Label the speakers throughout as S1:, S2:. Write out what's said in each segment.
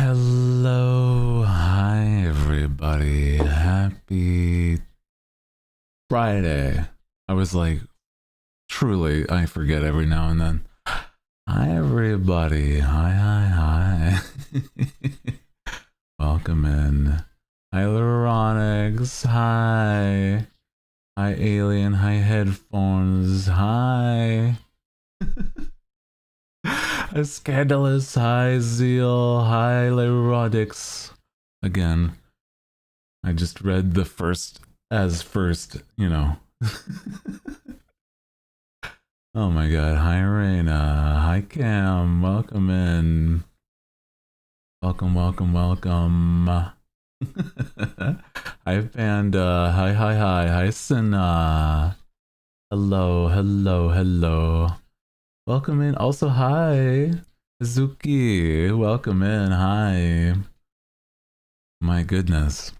S1: Hello, hi everybody. Happy Friday. I was like, truly, I forget every now and then. Hi everybody. Hi. Welcome in. Hi Luronics. Hi. Hi Alien. Hi Headphones. Hi. A Scandalous. Hi Zeal. Hi Luronics. Again. I just read the first as first, you know. Oh my god. Hi Reina. Hi Cam. Welcome in. Welcome. Hi Panda. Hi Sina. Hello. Welcome in. Also, hi. Zuki. Welcome in. Hi. My goodness.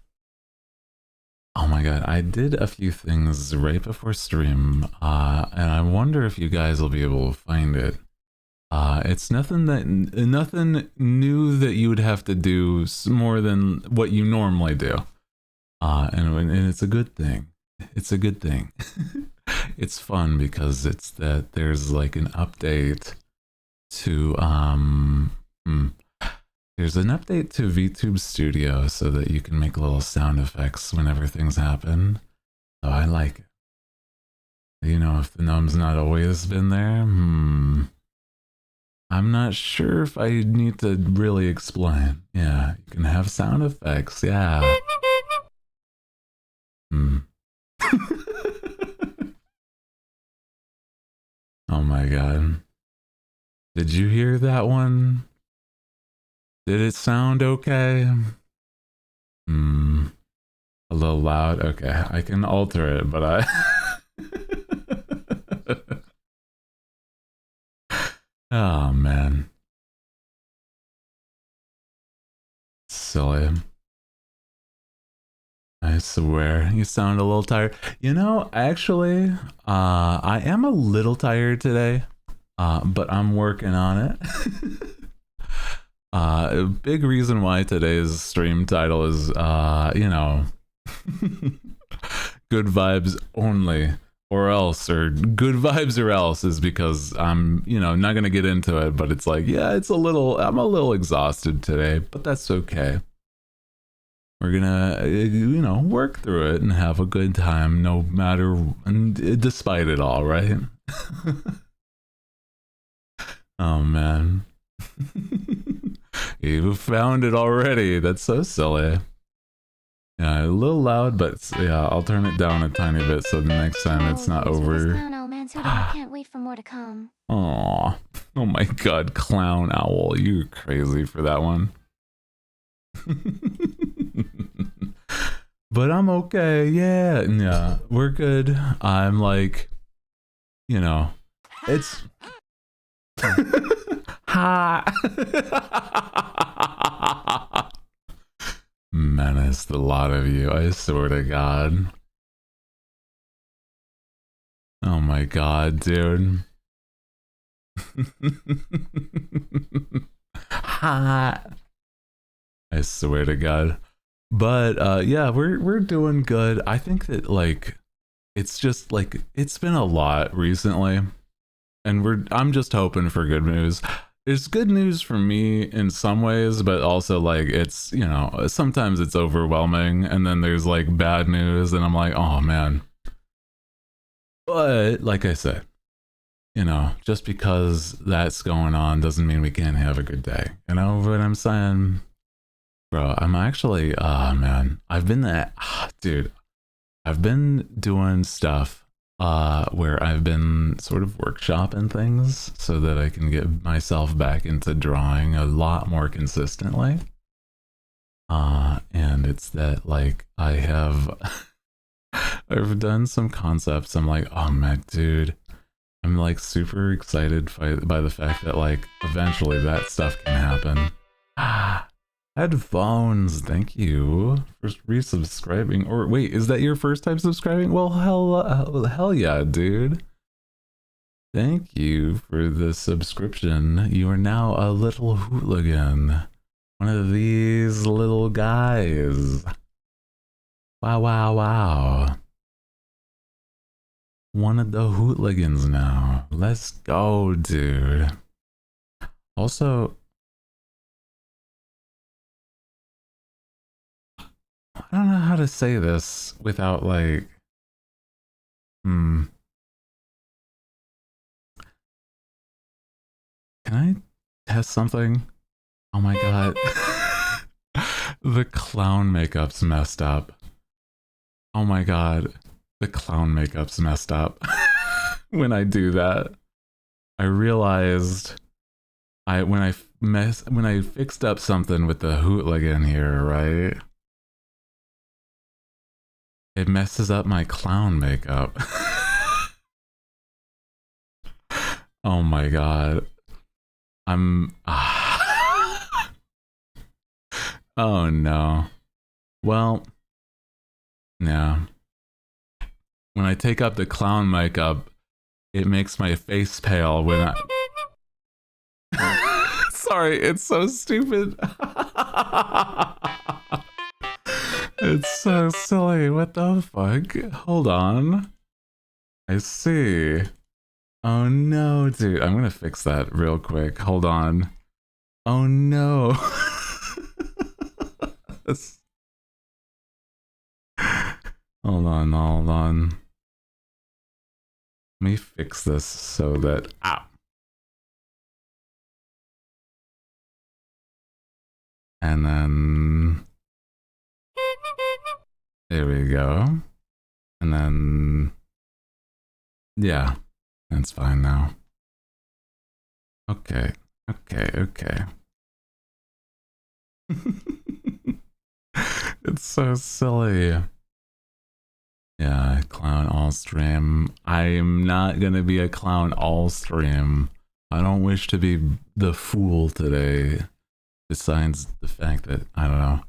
S1: Oh my god, I did a few things right before stream, and I wonder if you guys will be able to find it. It's nothing new that you would have to do more than what you normally do. And it's a good thing. It's a good thing. It's fun because it's that there's like an update to there's an update to VTube Studio so that you can make little sound effects whenever things happen. So I like it. You know, if the numb's not always been there, I'm not sure if I need to really explain. Yeah, you can have sound effects, yeah. Oh my god. Did you hear that one? Did it sound okay? A little loud? Okay, I can alter it, but Oh man. Silly. I swear, you sound a little tired. You know, actually, I am a little tired today, but I'm working on it. A big reason why today's stream title is, you know, good vibes only, or else, or good vibes or else, is because I'm, you know, not gonna get into it, but it's like, yeah, I'm a little exhausted today, but that's okay. We're gonna, you know, work through it and have a good time, no matter, and despite it all, right? Oh man. You found it already. That's so silly. Yeah, a little loud, but yeah, I'll turn it down a tiny bit so the next time it's not over.
S2: I can't wait for more to come.
S1: Aw. Oh my god, Clown Owl. You're crazy for that one. But I'm okay. Yeah, we're good. I'm like, you know, it's ha. Menace, the lot of you. I swear to God. Oh my god, dude. Ha. I swear to God. But yeah, we're doing good. I think that like it's just like it's been a lot recently, and I'm just hoping for good news. It's good news for me in some ways, but also like it's, you know, sometimes it's overwhelming, and then there's like bad news and I'm like, oh man. But like I said, you know, just because that's going on doesn't mean we can't have a good day. You know what I'm saying? Bro, I'm actually, man, I've been that, dude, I've been doing stuff where I've been sort of workshopping things so that I can get myself back into drawing a lot more consistently. And it's that like I have I've done some concepts. I'm like, oh man, dude, I'm like super excited by the fact that like eventually that stuff can happen. Headphones, thank you for resubscribing. Or wait, is that your first time subscribing? Well, hell yeah, dude. Thank you for the subscription. You are now a little hooligan. One of these little guys. Wow, wow, wow. One of the hooligans now. Let's go, dude. Also, I don't know how to say this without like, Can I test something? Oh my god. The clown makeup's messed up. Oh my god. The clown makeup's messed up. When I do that, I realized when I fixed up something with the hooligan here, right? It messes up my clown makeup. Oh my god. Oh no. Well, yeah. When I take up the clown makeup, it makes my face pale when I... Sorry, it's so stupid. It's so silly. What the fuck? Hold on. I see. Oh no, dude. I'm gonna fix that real quick. Hold on. Oh no. Hold on, hold on. Let me fix this so that... Ow. And then... There we go. And then... Yeah. That's fine now. Okay. Okay, okay. It's so silly. Yeah, clown all stream. I'm not gonna be a clown all stream. I don't wish to be the fool today. Besides the fact that, I don't know.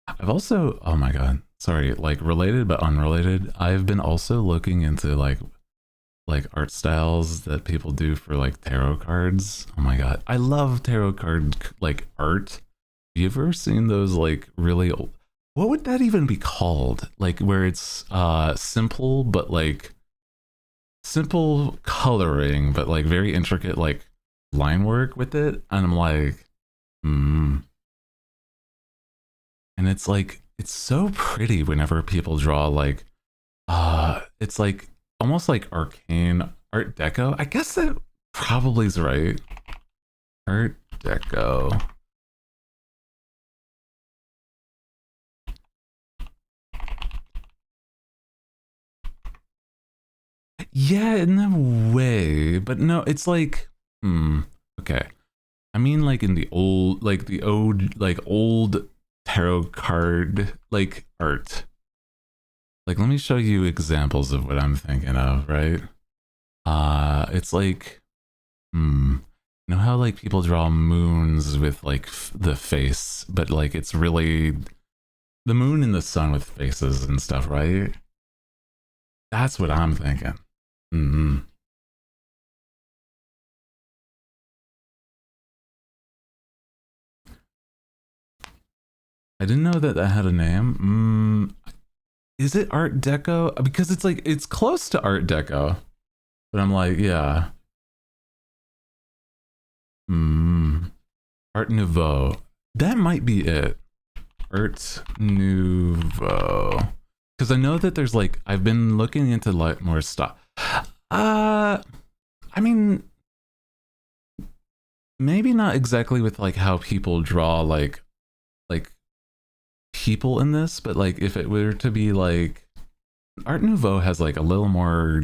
S1: I've also, oh my god, sorry, like related but unrelated. I've been also looking into like art styles that people do for like tarot cards. Oh my god, I love tarot card like art. Have you ever seen those like really old, what would that even be called? Like where it's simple but like simple coloring but like very intricate like line work with it, and I'm like, and it's like it's so pretty whenever people draw like it's like almost like arcane art deco. I guess that probably is right. Art deco. Yeah, in a way, but no, it's like, okay. I mean, like in the old, like old tarot card, like art. Like, let me show you examples of what I'm thinking of, right? It's like, you know how like people draw moons with like the face, but like it's really the moon and the sun with faces and stuff, right? That's what I'm thinking. I didn't know that that had a name. Is it Art Deco? Because it's like, it's close to Art Deco. But I'm like, yeah. Art Nouveau. That might be it. Art Nouveau. Because I know that there's like, I've been looking into like more stuff. I mean, maybe not exactly with like how people draw like people in this, but like if it were to be like Art Nouveau has like a little more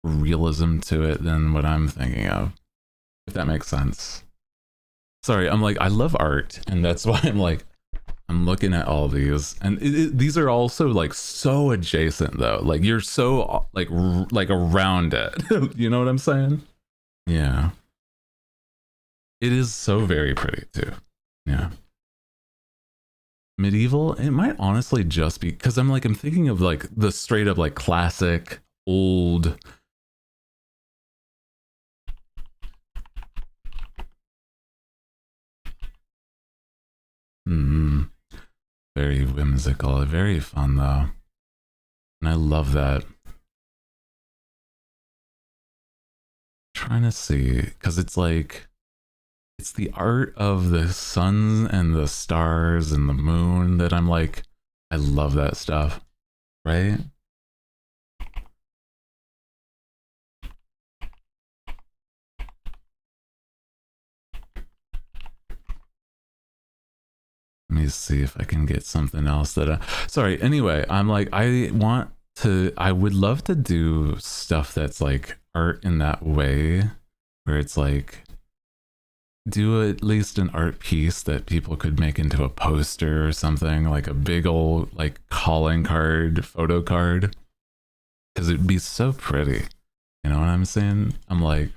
S1: realism to it than what I'm thinking of, if that makes sense. Sorry, I'm like, I love art, and that's why I'm like, I'm looking at all these, and these are also like so adjacent though. Like you're so like around it. You know what I'm saying? Yeah. It is so very pretty too. Yeah. Medieval, it might honestly just be because I'm like, I'm thinking of like the straight up like classic old. whimsical, very fun though. And I love that. Trying to see, because it's like, it's the art of the sun and the stars and the moon that I'm like, I love that stuff, right? Let me see if I can get something else that sorry, anyway, I'm like, I would love to do stuff that's like art in that way, where it's like, do at least an art piece that people could make into a poster or something, like a big old like calling card, photo card, because it'd be so pretty. You know what I'm saying? I'm like,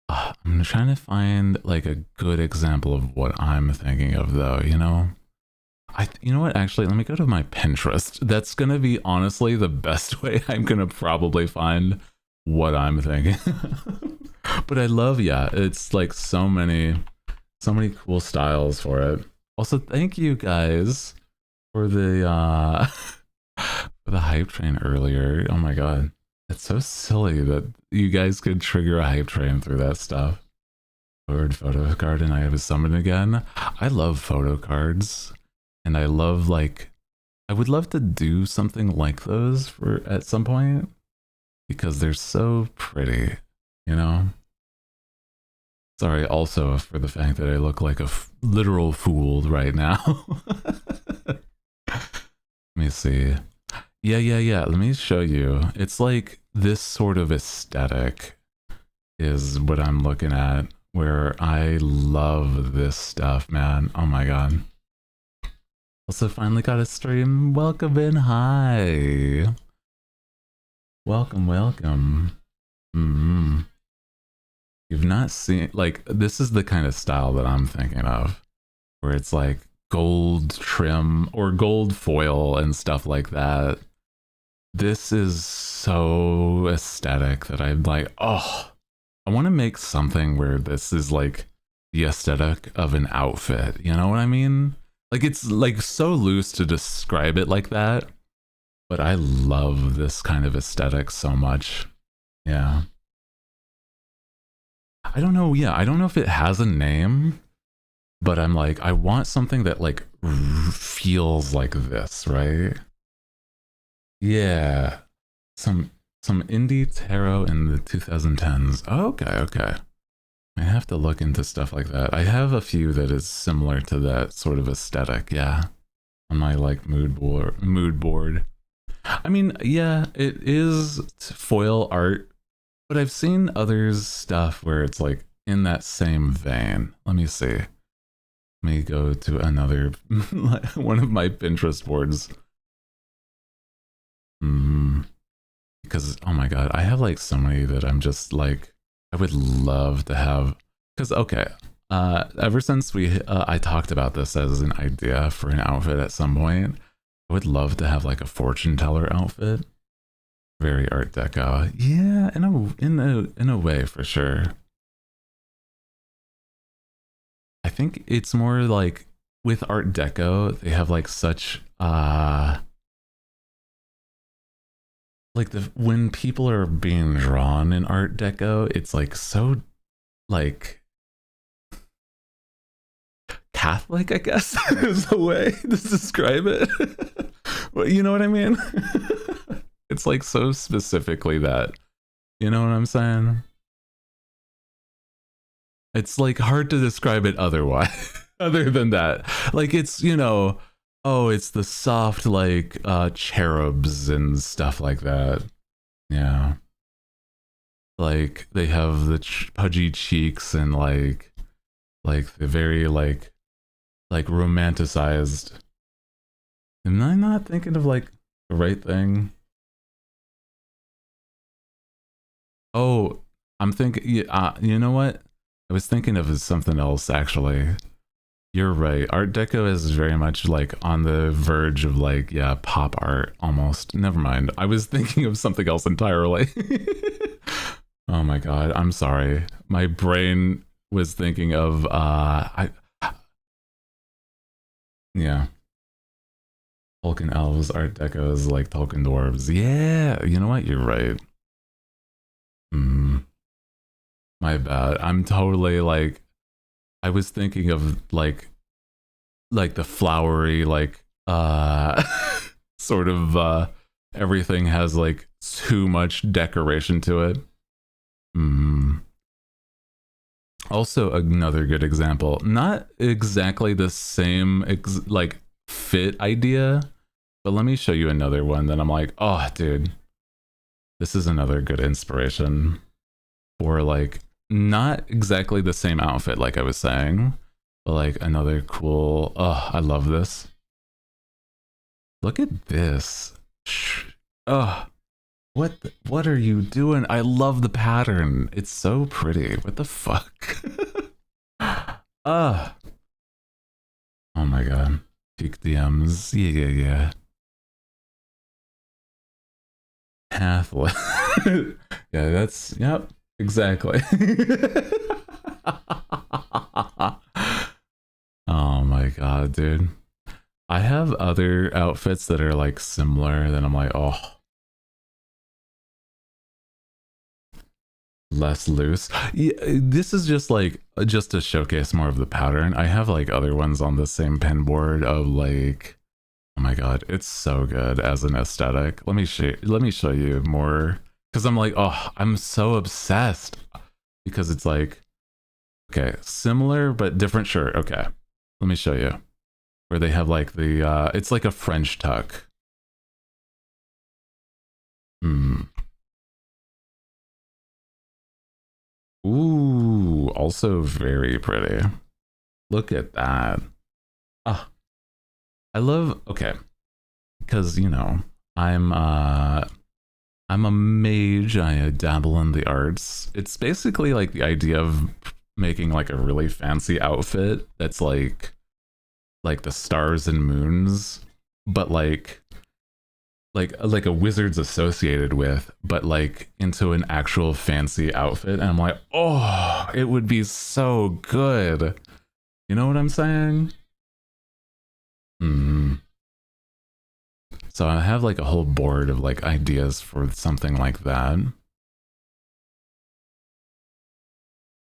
S1: I'm trying to find like a good example of what I'm thinking of though, you know? You know what, actually, let me go to my Pinterest. That's gonna be honestly the best way I'm gonna probably find what I'm thinking. But I love, yeah, it's like so many cool styles for it. Also, thank you guys for the for the hype train earlier. Oh my god. It's so silly that you guys could trigger a hype train through that stuff. Word photo card and I have a summon again. I love photo cards. And I love, like, I would love to do something like those for at some point, because they're so pretty, you know? Sorry also for the fact that I look like a literal fool right now. Let me see. Yeah. Let me show you. It's like this sort of aesthetic is what I'm looking at, where I love this stuff, man. Oh my god. Also finally got a stream. Welcome in. Hi. Welcome. You've not seen, like, this is the kind of style that I'm thinking of, where it's like gold trim or gold foil and stuff like that. This is so aesthetic that I'm like, oh, I want to make something where this is like the aesthetic of an outfit. You know what I mean? Like, it's like so loose to describe it like that, but I love this kind of aesthetic so much. Yeah. I don't know. Yeah, I don't know if it has a name, but I'm like, I want something that like feels like this, right? Yeah. Some indie tarot in the 2010s. Okay. I have to look into stuff like that. I have a few that is similar to that sort of aesthetic, yeah. On my like mood board. I mean, yeah, it is foil art, but I've seen others stuff where it's like in that same vein. Let me see. Let me go to another one of my Pinterest boards. Because oh my god, I have like so many that I'm just like, I would love to have, because okay, ever since I talked about this as an idea for an outfit at some point, I would love to have like a fortune teller outfit. Very art deco. Yeah, in a way for sure. I think it's more like with art deco, they have like such like when people are being drawn in art deco, it's like so like Catholic, I guess is the way to describe it. Well, you know what I mean? It's like so specifically that, you know what I'm saying? It's like hard to describe it otherwise, other than that. Like it's, you know, oh, it's the soft like cherubs and stuff like that. Yeah. Like they have the pudgy cheeks and like the very like romanticized. Am I not thinking of like the right thing? Oh, I'm thinking, you know what? I was thinking of something else actually. You're right. Art Deco is very much like on the verge of like, yeah, pop art almost. Never mind. I was thinking of something else entirely. Oh my god, I'm sorry. My brain was thinking of Yeah. Tolkien elves, Art Deco is like Tolkien dwarves. Yeah, you know what? You're right. My bad. I'm totally like, I was thinking of like the flowery, like, sort of, everything has like too much decoration to it. Also, another good example, not exactly the same like fit idea, but let me show you another one that I'm like, oh, dude, this is another good inspiration for like not exactly the same outfit, like I was saying, but like another cool. Oh, I love this. Look at this. Oh, what are you doing? I love the pattern. It's so pretty. What the fuck? Ah. Oh my god. Peak DMs. Yeah. Halfway. Yeah, that's, yep, exactly. Oh my god, dude. I have other outfits that are like similar that I'm like, oh, less loose. Yeah, this is just like just to showcase more of the pattern. I have like other ones on the same pen board of like, oh my god, it's so good as an aesthetic. Let me show you more, because I'm like, oh, I'm so obsessed, because it's like, okay, similar but different shirt. Okay, let me show you where they have like the it's like a French tuck. Ooh, also very pretty. Look at that. Ah, I love, okay, because you know, I'm a mage. I dabble in the arts. It's basically like the idea of making like a really fancy outfit that's like the stars and moons, but like a wizard's associated with, but like into an actual fancy outfit. And I'm like, oh, it would be so good. You know what I'm saying? So I have like a whole board of like ideas for something like that.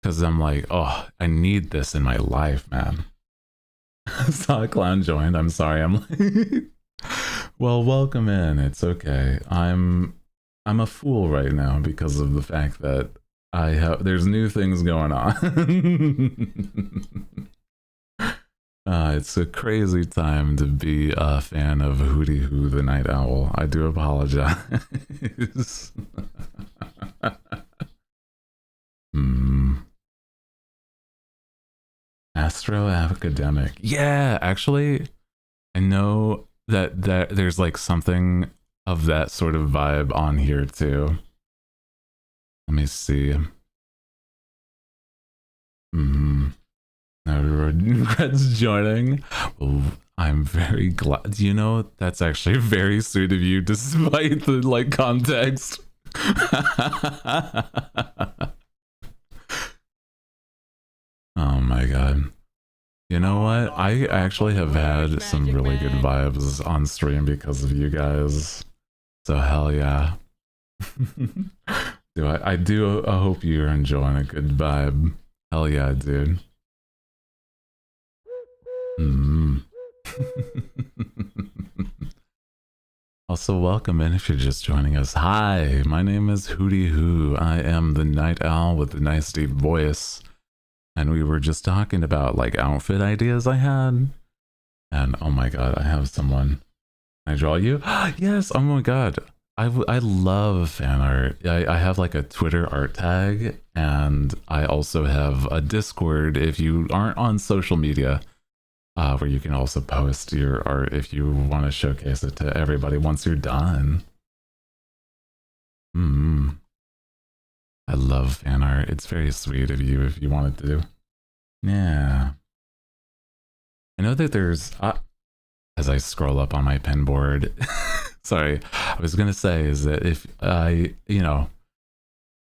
S1: Because I'm like, oh, I need this in my life, man. Saw a clown joined. I'm sorry. I'm like, well, welcome in. It's okay. I'm a fool right now because of the fact that I have there's new things going on. It's a crazy time to be a fan of Hooty Hoo the Night Owl. I do apologize. Astro academic. Yeah, actually, I know that there's like something of that sort of vibe on here too. Let me see. No regrets joining. Well, I'm very glad. You know, that's actually very sweet of you, despite the like context. Oh my god. You know what? I actually have had some really good vibes on stream because of you guys. So hell yeah. I do hope you're enjoying a good vibe. Hell yeah, dude. Also, welcome in if you're just joining us. Hi, my name is Hooty Hoo. I am the night owl with the nice deep voice. And we were just talking about like outfit ideas I had. And oh my god, I have someone. Can I draw you? Yes, oh my god. I love fan art. I have like a Twitter art tag, and I also have a Discord if you aren't on social media, where you can also post your art if you want to showcase it to everybody once you're done. I love fan art. It's very sweet of you if you wanted to. Yeah. I know that there's, as I scroll up on my pen board, sorry, I was going to say is that if I, you know,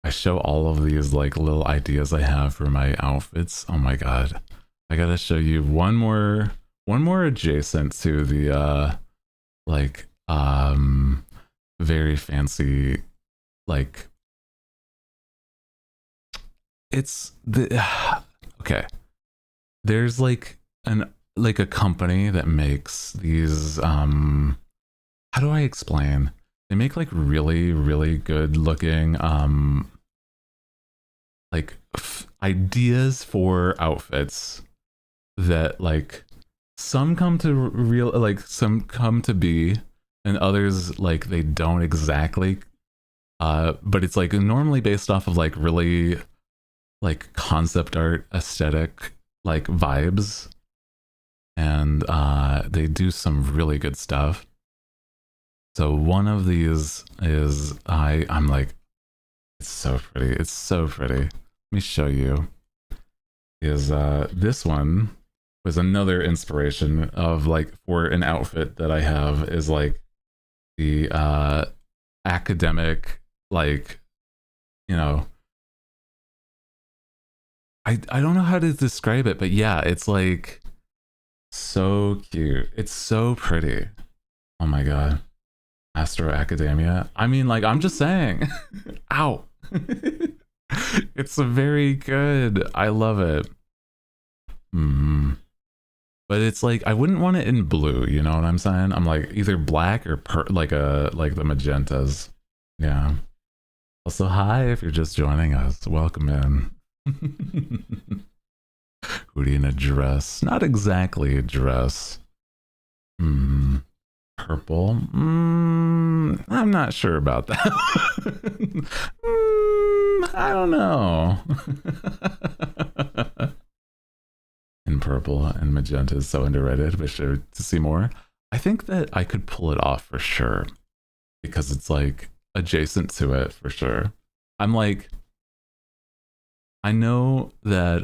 S1: I show all of these like little ideas I have for my outfits. Oh my god. I got to show you one more one more adjacent to the like very fancy, like it's the okay. There's like a company that makes these how do I explain? They make like really, really good looking like ideas for outfits that like some come to real, like some come to be, and others like they don't exactly. But it's like normally based off of like really like concept art aesthetic like vibes, and they do some really good stuff. So one of these is I'm like, it's so pretty. It's so pretty. Let me show you. Is this one was another inspiration of like for an outfit that I have is like the academic, like, you know, I don't know how to describe it, but yeah, it's like so cute. It's so pretty. Oh my god. Astro Academia. I mean, like, I'm just saying. Ow. It's very good. I love it. But it's like I wouldn't want it in blue, you know what I'm saying? I'm like either black or like the magentas. Yeah. Also, hi if you're just joining us. Welcome in. Hooty in a dress. Not exactly a dress. Purple. I'm not sure about that. I don't know. And purple and magenta is so underrated. Wish to see more. I think that I could pull it off for sure because it's like adjacent to it for sure. I'm like, I know that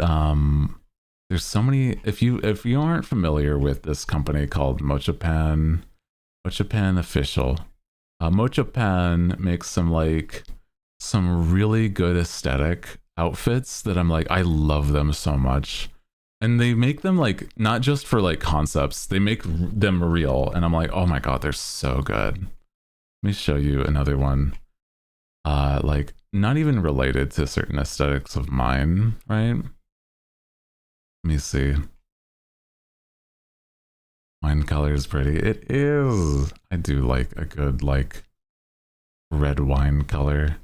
S1: there's so many. If you aren't familiar with this company called Mochapan Official, Mochapan makes some really good aesthetic outfits that I'm like, I love them so much. And they make them like not just for like concepts, they make them real, and I'm like, oh my god, they're so good. Let me show you another one, like not even related to certain aesthetics of mine, right? Let me see. Wine color is pretty. It is. I do like a good like red wine color.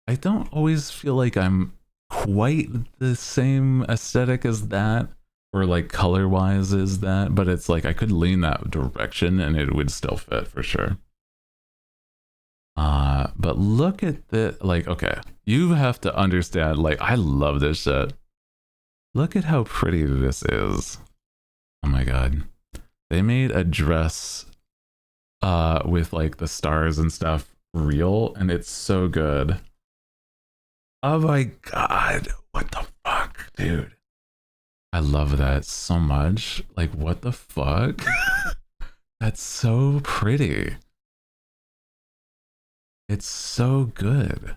S1: I don't always feel like I'm quite the same aesthetic as that, or like color wise is that, but it's like I could lean that direction and it would still fit for sure. But look at the, like, okay, you have to understand, like, I love this shit. Look at how pretty this is. Oh my god. They made a dress with like the stars and stuff real, and it's so good. Oh my god, what the fuck, dude? I love that so much. Like, what the fuck? That's so pretty. It's so good.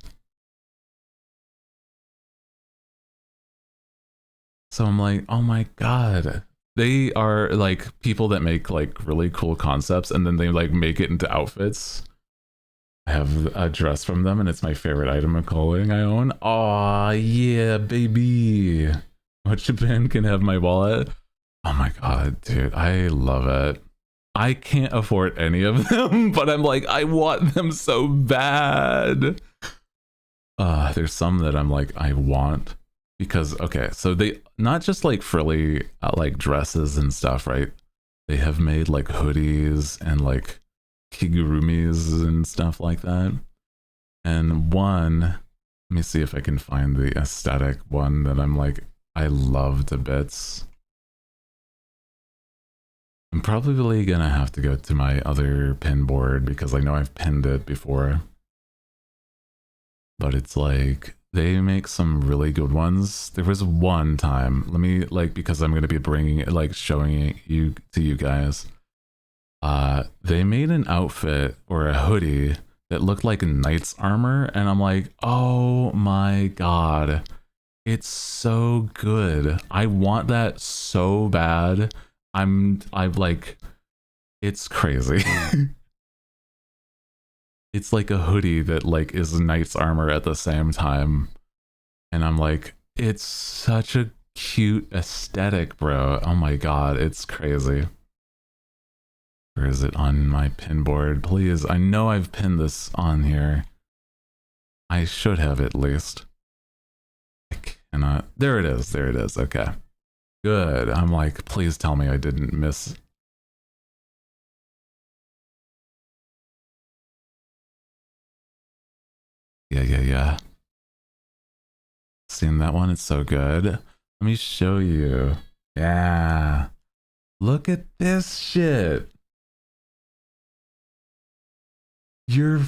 S1: So I'm like, oh my god. They are like people that make like really cool concepts and then they like make it into outfits. I have a dress from them and it's my favorite item of clothing I own. Aw, yeah, baby. What Japan can have my wallet. Oh my god, dude, I love it. I can't afford any of them, but I'm like, I want them so bad. There's some that I'm like, I want because, okay, so they not just like frilly like dresses and stuff, right? They have made like hoodies and like kigurumis and stuff like that. And one, let me see if I can find the aesthetic one that I'm like, I love to bits. I'm probably gonna have to go to my other pin board because I know I've pinned it before. But it's like, they make some really good ones. There was one time, let me like, because I'm gonna be bringing it, like showing it to you guys. They made an outfit or a hoodie that looked like a knight's armor, and I'm like, oh my god, it's so good. I want that so bad. I'm like, it's crazy. It's like a hoodie that like is knight's armor at the same time. And I'm like, it's such a cute aesthetic, bro. Oh my god, it's crazy. Where is it on my pin board? Please, I know I've pinned this on here. I should have at least. I cannot. There it is. There it is. Okay. Good. I'm like, please tell me I didn't miss. Yeah. Seen that one? It's so good. Let me show you. Yeah. Look at this shit. You're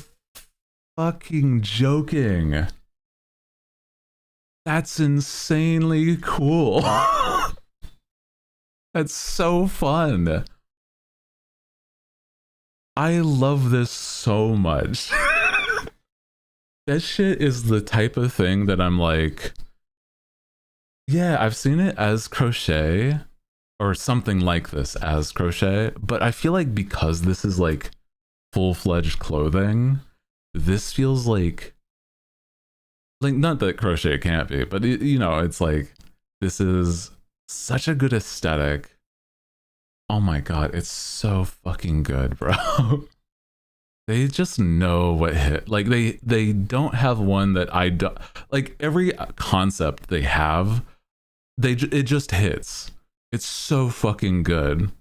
S1: fucking joking. That's insanely cool. That's so fun. I love this so much. That shit is the type of thing that I'm like, yeah, I've seen it as crochet or something like this as crochet, but I feel like because this is like full-fledged clothing, this feels like not that crochet can't be, but you know, it's like this is such a good aesthetic. Oh my god, it's so fucking good, bro. They just know what hit. Like they don't have one that I don't like. Every concept they have, it just hits. It's so fucking good.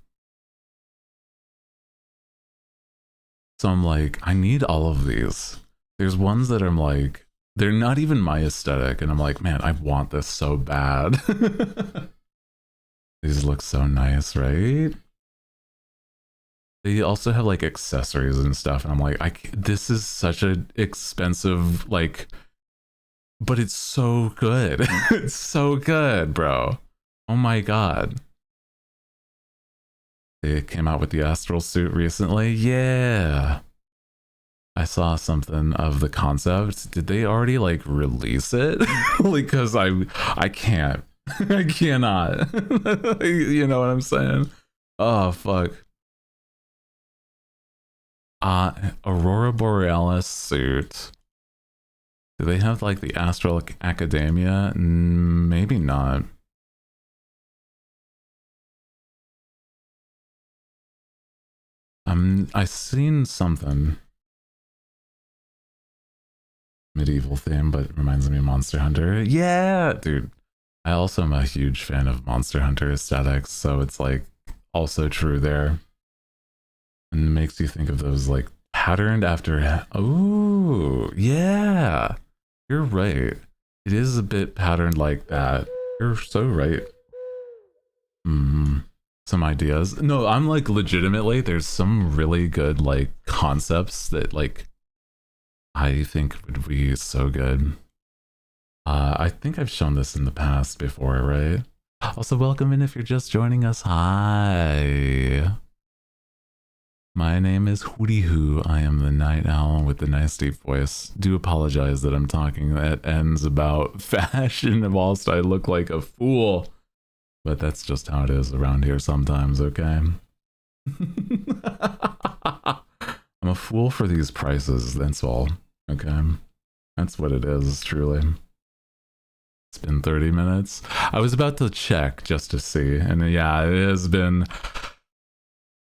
S1: So I'm like, I need all of these. There's ones that I'm like, they're not even my aesthetic, and I'm like, man, I want this so bad. These look so nice, right? They also have like accessories and stuff, and I'm like, this is such an expensive, like, but it's so good. It's so good, bro. Oh my god. They came out with the astral suit recently. Yeah. I saw something of the concept. Did they already like release it? Like, cause I can't. I cannot. You know what I'm saying? Oh fuck. Aurora Borealis suit. Do they have like the Astral Academia? Maybe not. I seen something medieval theme, but it reminds me of Monster Hunter. Yeah, dude. I also am a huge fan of Monster Hunter aesthetics, so it's like also true there. And it makes you think of those like patterned after. Oh, yeah. You're right. It is a bit patterned like that. You're so right. Some ideas. No, I'm like legitimately, there's some really good like concepts that like I think would be so good. I think I've shown this in the past before, right? Also, welcome in if you're just joining us. Hi. My name is Hooty Hoo. I am the night owl with the nice deep voice. Do apologize that I'm talking at ends about fashion whilst I look like a fool. But that's just how it is around here sometimes, okay? I'm a fool for these prices, that's all, okay? That's what it is, truly. It's been 30 minutes. I was about to check just to see, and yeah, it has been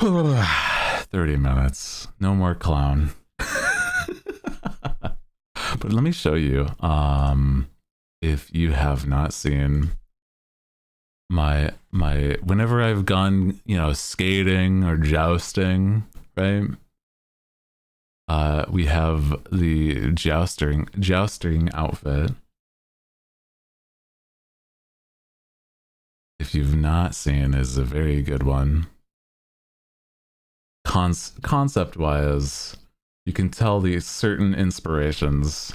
S1: 30 minutes. No more clown. But let me show you, if you have not seen my whenever I've gone, you know, skating or jousting, right? We have the jousting outfit. If you've not seen, is a very good one. Concept wise, you can tell the certain inspirations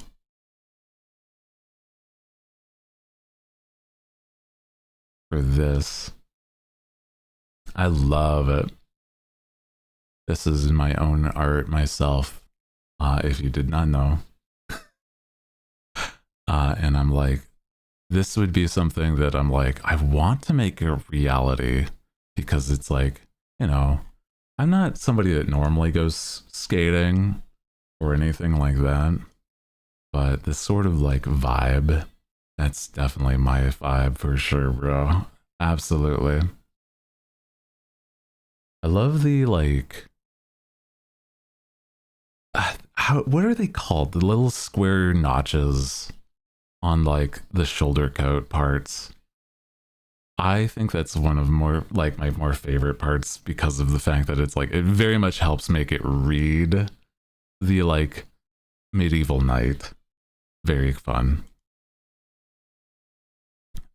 S1: for this. I love it. This is my own art myself, if you did not know. And I'm like, this would be something that I'm like, I want to make a reality. because it's like, you know, I'm not somebody that normally goes skating or anything like that, but this sort of like vibe, that's definitely my vibe for sure, bro. Absolutely. I love the like what are they called? The little square notches on like the shoulder coat parts. I think that's one of more like my more favorite parts because of the fact that it's like it very much helps make it read the like medieval knight. Very fun.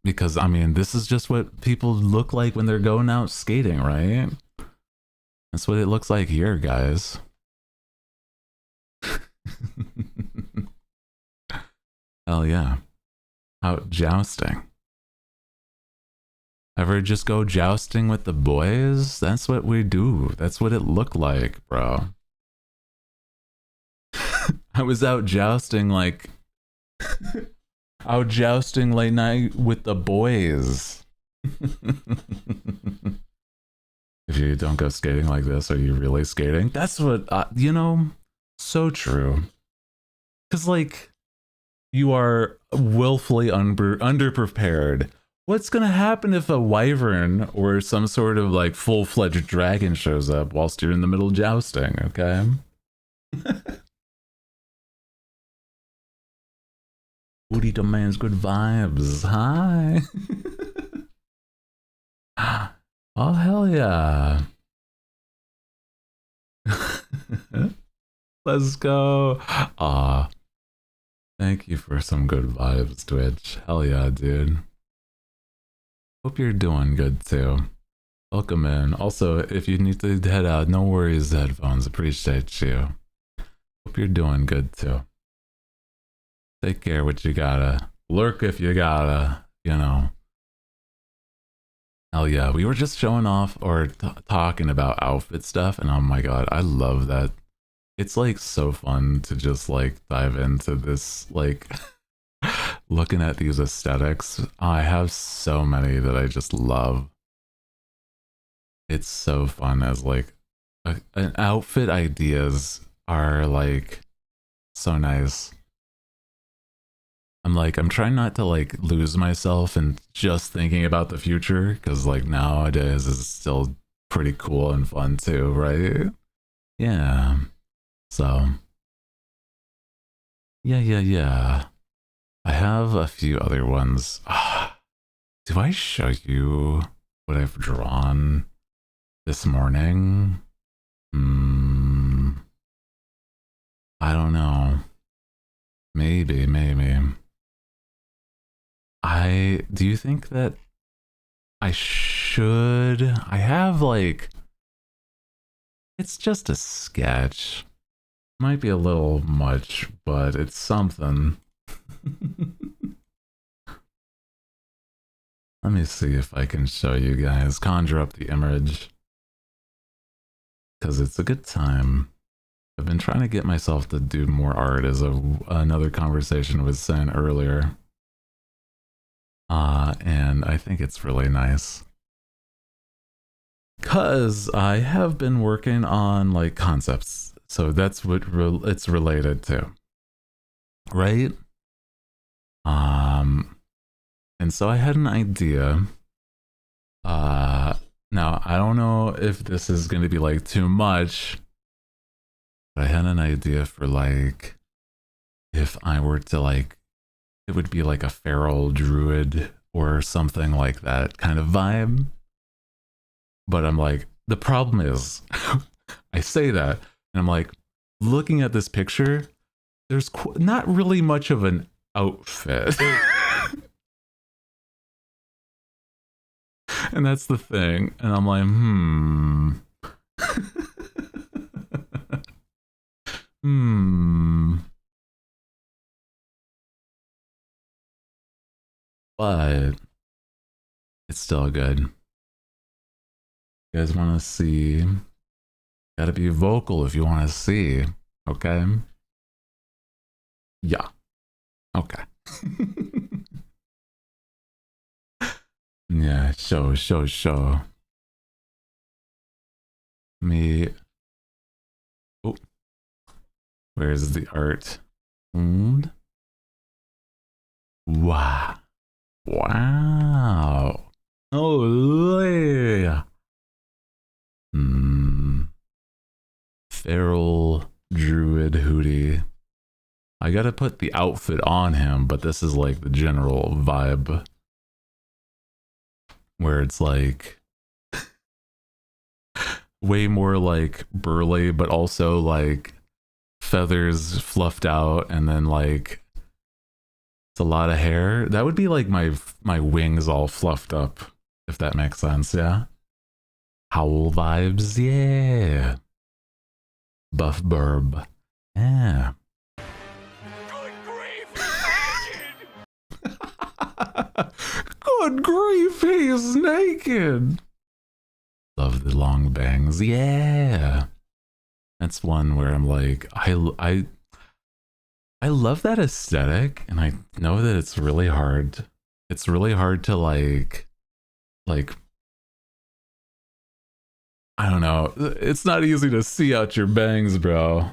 S1: Because I mean, this is just what people look like when they're going out skating, right? That's what it looks like here, guys. Hell yeah. Out jousting. Ever just go jousting with the boys? That's what we do. That's what it looked like, bro. I was out jousting like out jousting late night with the boys. If you don't go skating like this, are you really skating? That's what, you know, so true. Because, like, you are willfully underprepared. What's going to happen if a wyvern or some sort of, like, full-fledged dragon shows up whilst you're in the middle of jousting, okay? Hooty demands good vibes. Hi. Oh, hell yeah. Let's go. Aw. Thank you for some good vibes, Twitch. Hell yeah, dude. Hope you're doing good too. Welcome in. Also, if you need to head out, no worries, headphones. Appreciate you. Hope you're doing good too. Take care what you gotta. Lurk if you gotta, you know. Hell yeah, we were just showing off or talking about outfit stuff, and oh my god, I love that. It's like so fun to just like dive into this, like looking at these aesthetics. I have so many that I just love. It's so fun as like an outfit ideas are like so nice. I'm trying not to like lose myself and just thinking about the future because like nowadays is still pretty cool and fun too, right? Yeah. So yeah. I have a few other ones. Do I show you what I've drawn this morning? I don't know. Maybe. Do you think that I should? I have like, it's just a sketch. Might be a little much, but it's something. Let me see if I can show you guys. Conjure up the image. Because it's a good time. I've been trying to get myself to do more art as another conversation was saying earlier. And I think it's really nice. Because I have been working on like concepts. So that's what it's related to. Right? And so I had an idea. Now I don't know if this is going to be like too much, but I had an idea for like if I were to like, it would be like a feral druid or something like that kind of vibe. But I'm like, the problem is, I say that, and I'm like, looking at this picture, there's not really much of an outfit. And that's the thing. And I'm like, But it's still good. You guys want to see? Gotta be vocal if you want to see. Okay? Yeah. Okay. Yeah, show. Me. Oh, where's the art? And wow. Wow. Oh, yeah. Feral druid Hooty. I gotta put the outfit on him, but this is like the general vibe where it's like way more like burly, but also like feathers fluffed out, and then like it's a lot of hair. That would be like my wings all fluffed up, if that makes sense. Yeah. Howl vibes. Yeah. Buff burb. Yeah.
S3: Good grief,
S1: Good grief, he's naked. Love the long bangs. Yeah. That's one where I'm like, I love that aesthetic, and I know that it's really hard. It's really hard to like I don't know. It's not easy to see out your bangs, bro.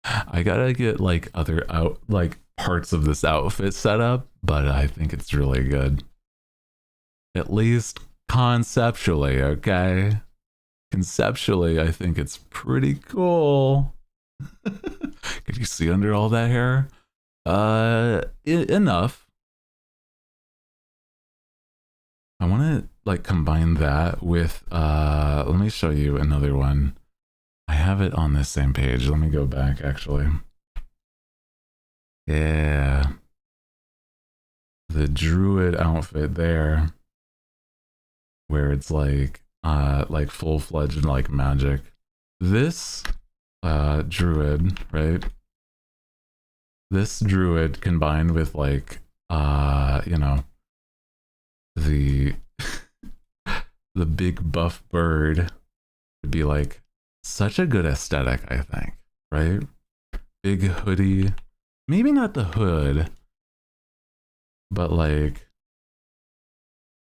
S1: I gotta get like other parts of this outfit set up, but I think it's really good. At least conceptually, okay? Conceptually, I think it's pretty cool. Could you see under all that hair? Enough. I want to like combine that with let me show you another one. I have it on this same page. Let me go back actually. Yeah. The druid outfit there, where it's like full-fledged like magic. This druid, right? This druid combined with like you know, the the big buff bird would be like such a good aesthetic, I think, right? Big hoodie, maybe not the hood, but like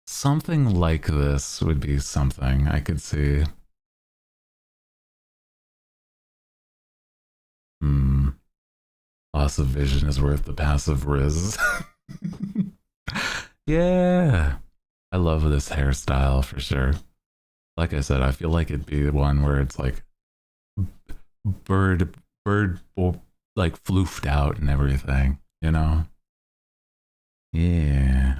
S1: something like this would be something I could see. Loss of vision is worth the passive riz. Yeah. I love this hairstyle for sure. Like I said, I feel like it'd be one where it's like bird like floofed out and everything, you know? Yeah.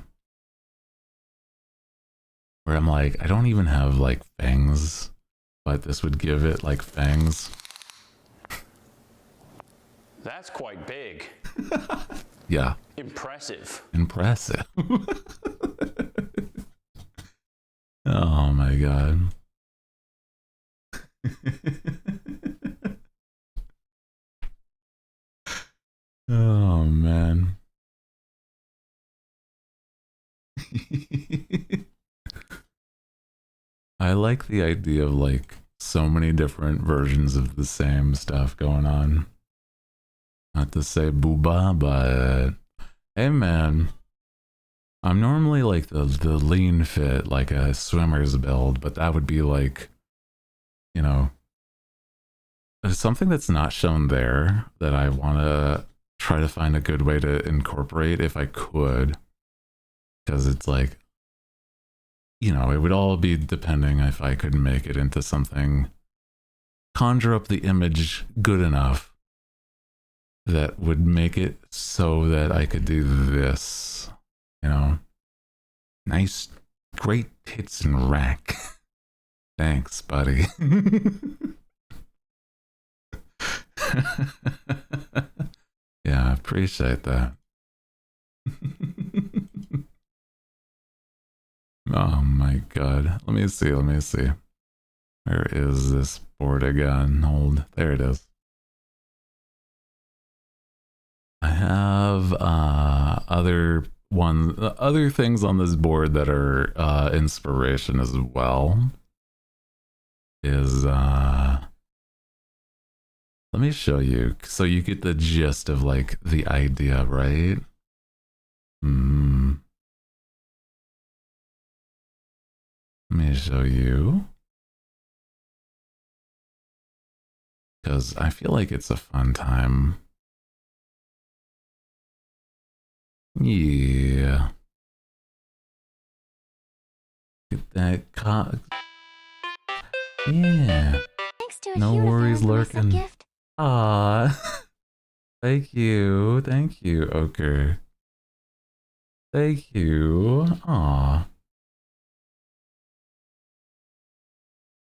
S1: Where I'm like, I don't even have like fangs, but this would give it like fangs.
S3: That's quite big.
S1: Yeah.
S3: Impressive.
S1: Impressive. Oh my god. Oh man. I like the idea of like so many different versions of the same stuff going on. Not to say booba, but hey man, I'm normally like the lean fit, like a swimmer's build, but that would be like, you know, something that's not shown there that I want to try to find a good way to incorporate if I could, because it's like, you know, it would all be depending if I could make it into something, conjure up the image good enough that would make it so that I could do this, you know, nice, great tits and rack. Thanks, buddy. Yeah, I appreciate that. Oh my god. Let me see. Where is this board again? Hold. There it is. I have other things on this board that are inspiration as well. Let me show you so you get the gist of like the idea, right? Let me show you. Because I feel like it's a fun time. Yeah. Get that yeah.
S2: Thanks to a
S1: No
S2: Hooty
S1: worries
S2: for my sub
S1: lurking.
S2: gift.
S1: Ah. Thank you. Thank you, Ochre. Thank you. Aw.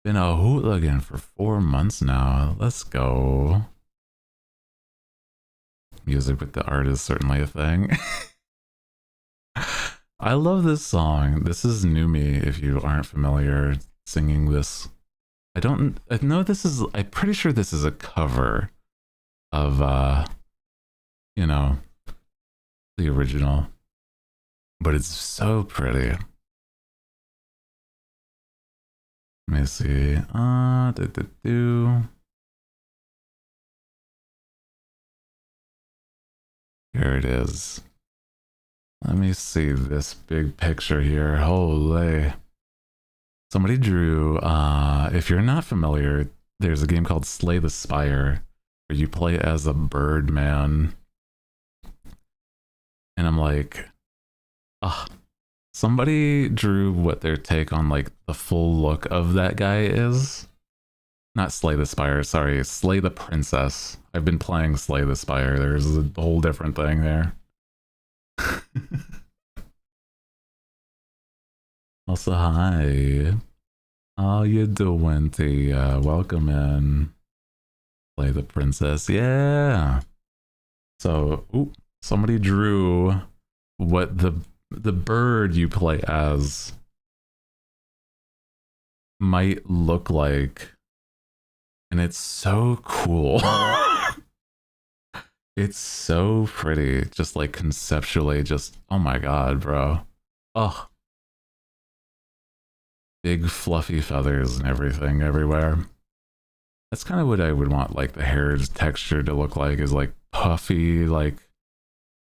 S1: Been a hootligan for 4 months now. Let's go. Music with the art is certainly a thing. I love this song. This is New Me, if you aren't familiar singing this. I know this is, I'm pretty sure this is a cover of, you know, the original. But it's so pretty. Let me see. Here it is. Let me see this big picture here. Holy. Somebody drew, if you're not familiar, there's a game called Slay the Spire, where you play as a bird man. And I'm like, somebody drew what their take on like the full look of that guy is. Not Slay the Spire, sorry, Slay the Princess. I've been playing Slay the Spire. There's a whole different thing there. Also, hi. How you doing, Tia? Welcome in. Play the princess, yeah. So, somebody drew what the bird you play as might look like, and it's so cool. It's so pretty, just like conceptually, just oh my god, bro. Oh, big fluffy feathers and everything everywhere. That's kind of what I would want like the hair's texture to look like, is like puffy, like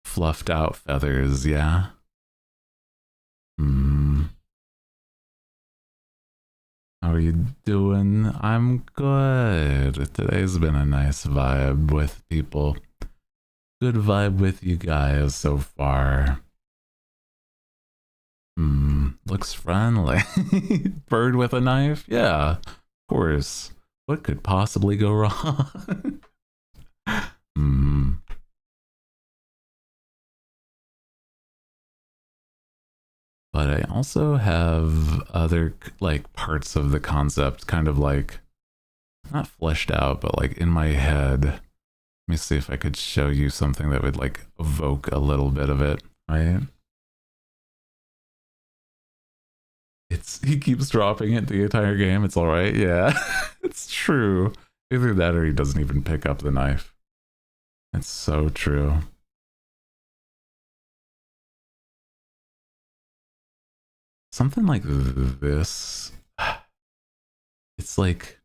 S1: fluffed out feathers, yeah. How are you doing? I'm good. Today's been a nice vibe with people. Good vibe with you guys so far. Looks friendly. Bird with a knife? Yeah, of course. What could possibly go wrong? But I also have other like parts of the concept kind of like not fleshed out, but like in my head. Let me see if I could show you something that would like evoke a little bit of it, right? He keeps dropping it the entire game. It's all right. Yeah, it's true. Either that or he doesn't even pick up the knife. It's so true. Something like this. It's like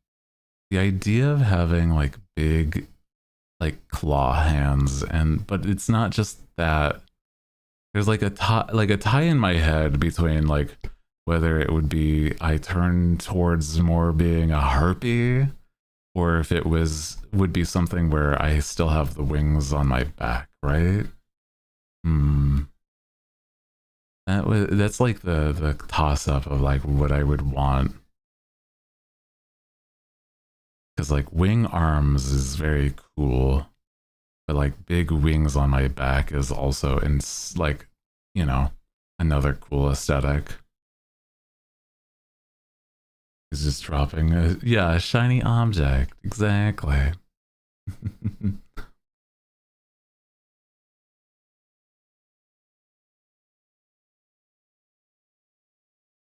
S1: the idea of having like big, like claw hands, but it's not just that. There's like a tie in my head between like whether it would be I turn towards more being a harpy, or if it would be something where I still have the wings on my back, right? That's like the toss up of like what I would want. Because like wing arms is very cool, but like big wings on my back is also in like, you know, another cool aesthetic. He's just dropping a shiny object. Exactly.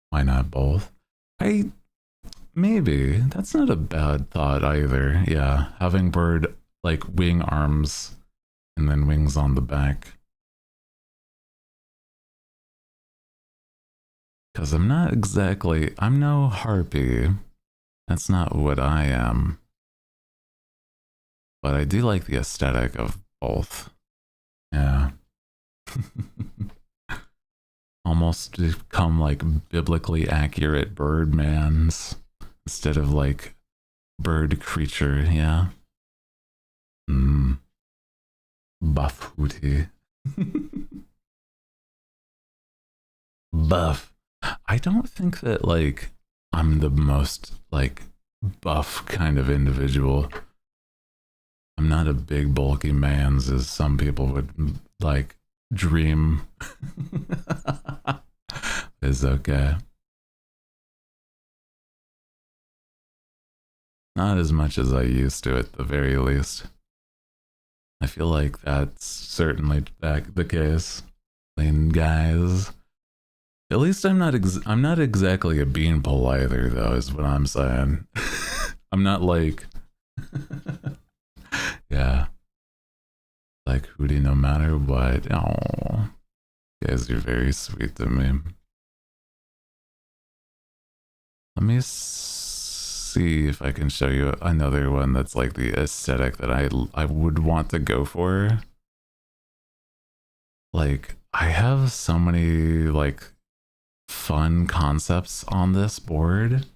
S1: Why not both? Maybe. That's not a bad thought either. Yeah, having bird like wing arms and then wings on the back. Because I'm no harpy. That's not what I am. But I do like the aesthetic of both. Yeah. almost become like biblically accurate Birdmans instead of like bird creature. Yeah. Buff Hooty. Buff. I don't think that like I'm the most like buff kind of individual. I'm not a big bulky man's as some people would like dream. It's okay. Not as much as I used to at the very least. I feel like that's certainly the case. Lean guys. At least I'm not exactly a beanpole either, though, is what I'm saying. I'm not like yeah. Like Hooty no matter what. Oh, you guys are very sweet to me. Let me see if I can show you another one that's like the aesthetic that I would want to go for. Like, I have so many like fun concepts on this board.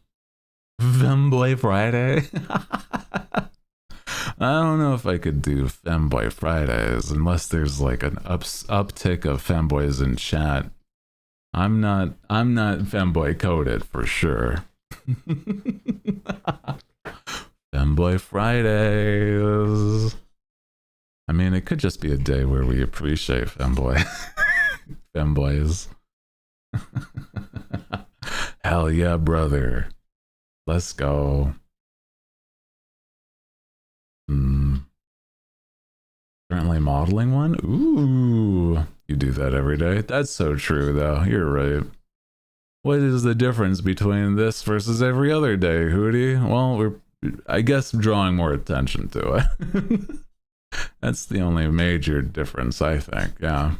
S1: Femboy Friday. I don't know if I could do Femboy Fridays unless there's like an uptick of femboys in chat. I'm not femboy coded for sure. Femboy Fridays. I mean, it could just be a day where we appreciate femboys. Hell yeah, brother. Let's go. Currently modeling one? Ooh. You do that every day? That's so true, though. You're right. What is the difference between this versus every other day, Hooty? Well, we're, I guess, drawing more attention to it. That's the only major difference, I think, yeah.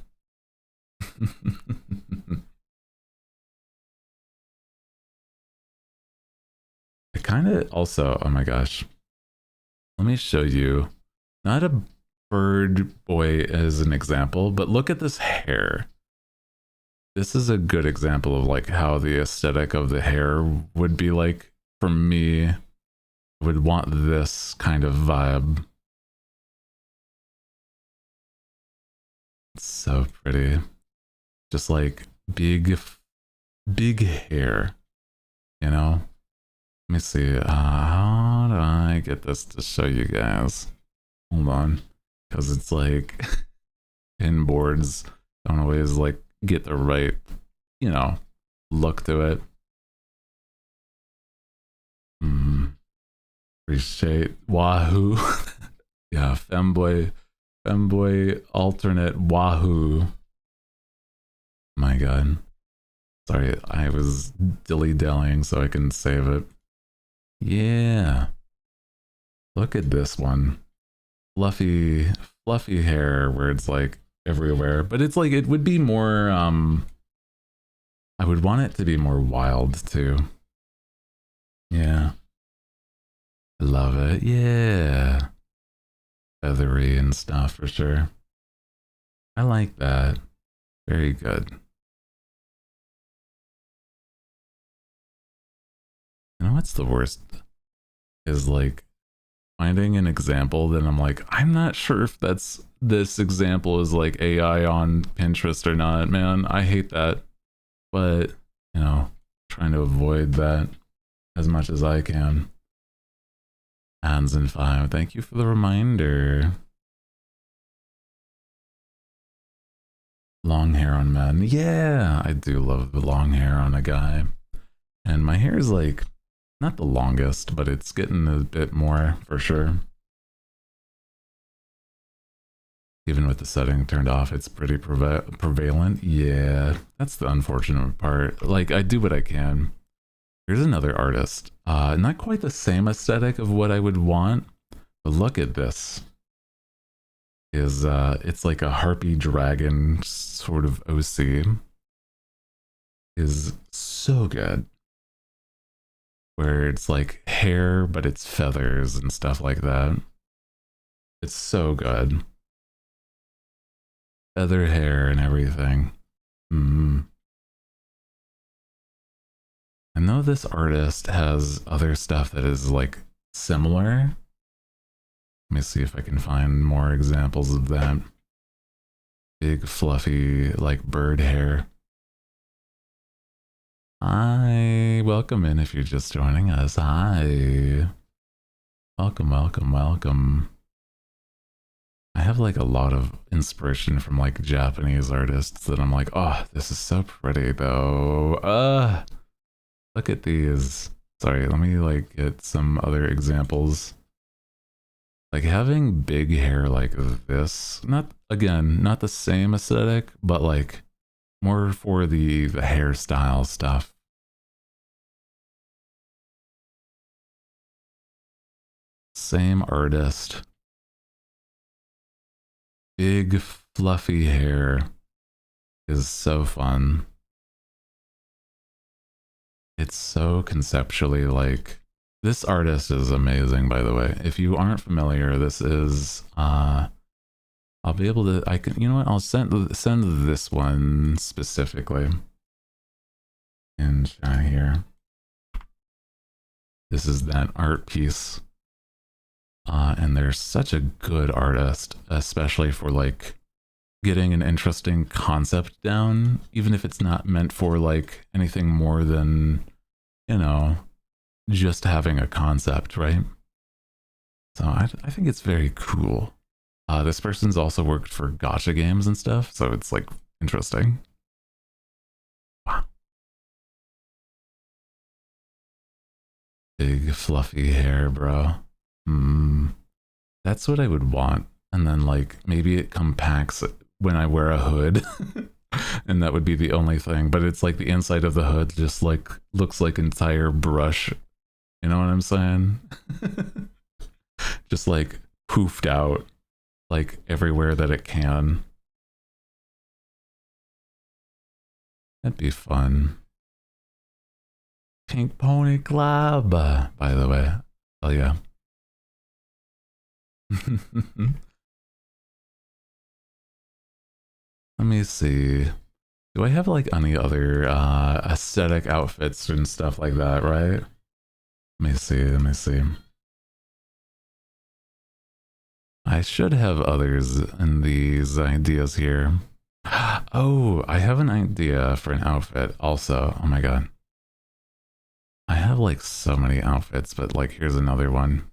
S1: I kind of also, oh my gosh. Let me show you, not a bird boy as an example, but look at this hair. This is a good example of like how the aesthetic of the hair would be like for me. I would want this kind of vibe. It's so pretty. Just like big hair, you know? Let me see, how do I get this to show you guys? Hold on, because it's like pin boards don't always like get the right, you know, look to it. Appreciate Wahoo. Yeah, femboy alternate Wahoo. My god. Sorry, I was dilly-dallying so I can save it. Yeah. Look at this one. Fluffy hair where it's like everywhere. But it's like, it would be more, I would want it to be more wild too. Yeah. I love it. Yeah. Feathery and stuff for sure. I like that. Very good. You know what's the worst is like finding an example that I'm like, I'm not sure if this example is like AI on Pinterest or not, man. I hate that. But, you know, trying to avoid that as much as I can. Hands in 5. Thank you for the reminder. Long hair on men. Yeah, I do love the long hair on a guy. And my hair is like, not the longest, but it's getting a bit more for sure. Even with the setting turned off, it's pretty prevalent. Yeah, that's the unfortunate part. Like, I do what I can. Here's another artist. Not quite the same aesthetic of what I would want, but look at this. It's like a harpy dragon sort of OC. Is so good. Where it's like hair, but it's feathers and stuff like that. It's so good. Feather hair and everything. I know this artist has other stuff that is like similar. Let me see if I can find more examples of that. Big fluffy like bird hair. Hi, welcome in if you're just joining us. Hi. Welcome, welcome, welcome. I have like a lot of inspiration from like Japanese artists that I'm like, oh, this is so pretty though. Look at these. Sorry, let me like get some other examples. Like having big hair like this, not again, not the same aesthetic, but like more for the hairstyle stuff. Same artist. Big fluffy hair is so fun. It's so conceptually like, this artist is amazing, by the way. If you aren't familiar, this is I'll be able to, I can, you know what, I'll send this one specifically in chat here. This is that art piece. And they're such a good artist, especially for like getting an interesting concept down, even if it's not meant for like anything more than, you know, just having a concept, right? So I think it's very cool. This person's also worked for gacha games and stuff, so it's like interesting. Wow. Big fluffy hair, bro. That's what I would want. And then like maybe it compacts when I wear a hood and that would be the only thing, but it's like the inside of the hood just like looks like entire brush. You know what I'm saying? Just like poofed out like everywhere that it can. That'd be fun. Pink Pony Club, by the way. Oh yeah. Let me see. Do I have like any other aesthetic outfits and stuff like that, right? Let me see, let me see. I should have others in these ideas here. Oh, I have an idea for an outfit also. Oh my god. I have like so many outfits, but like here's another one.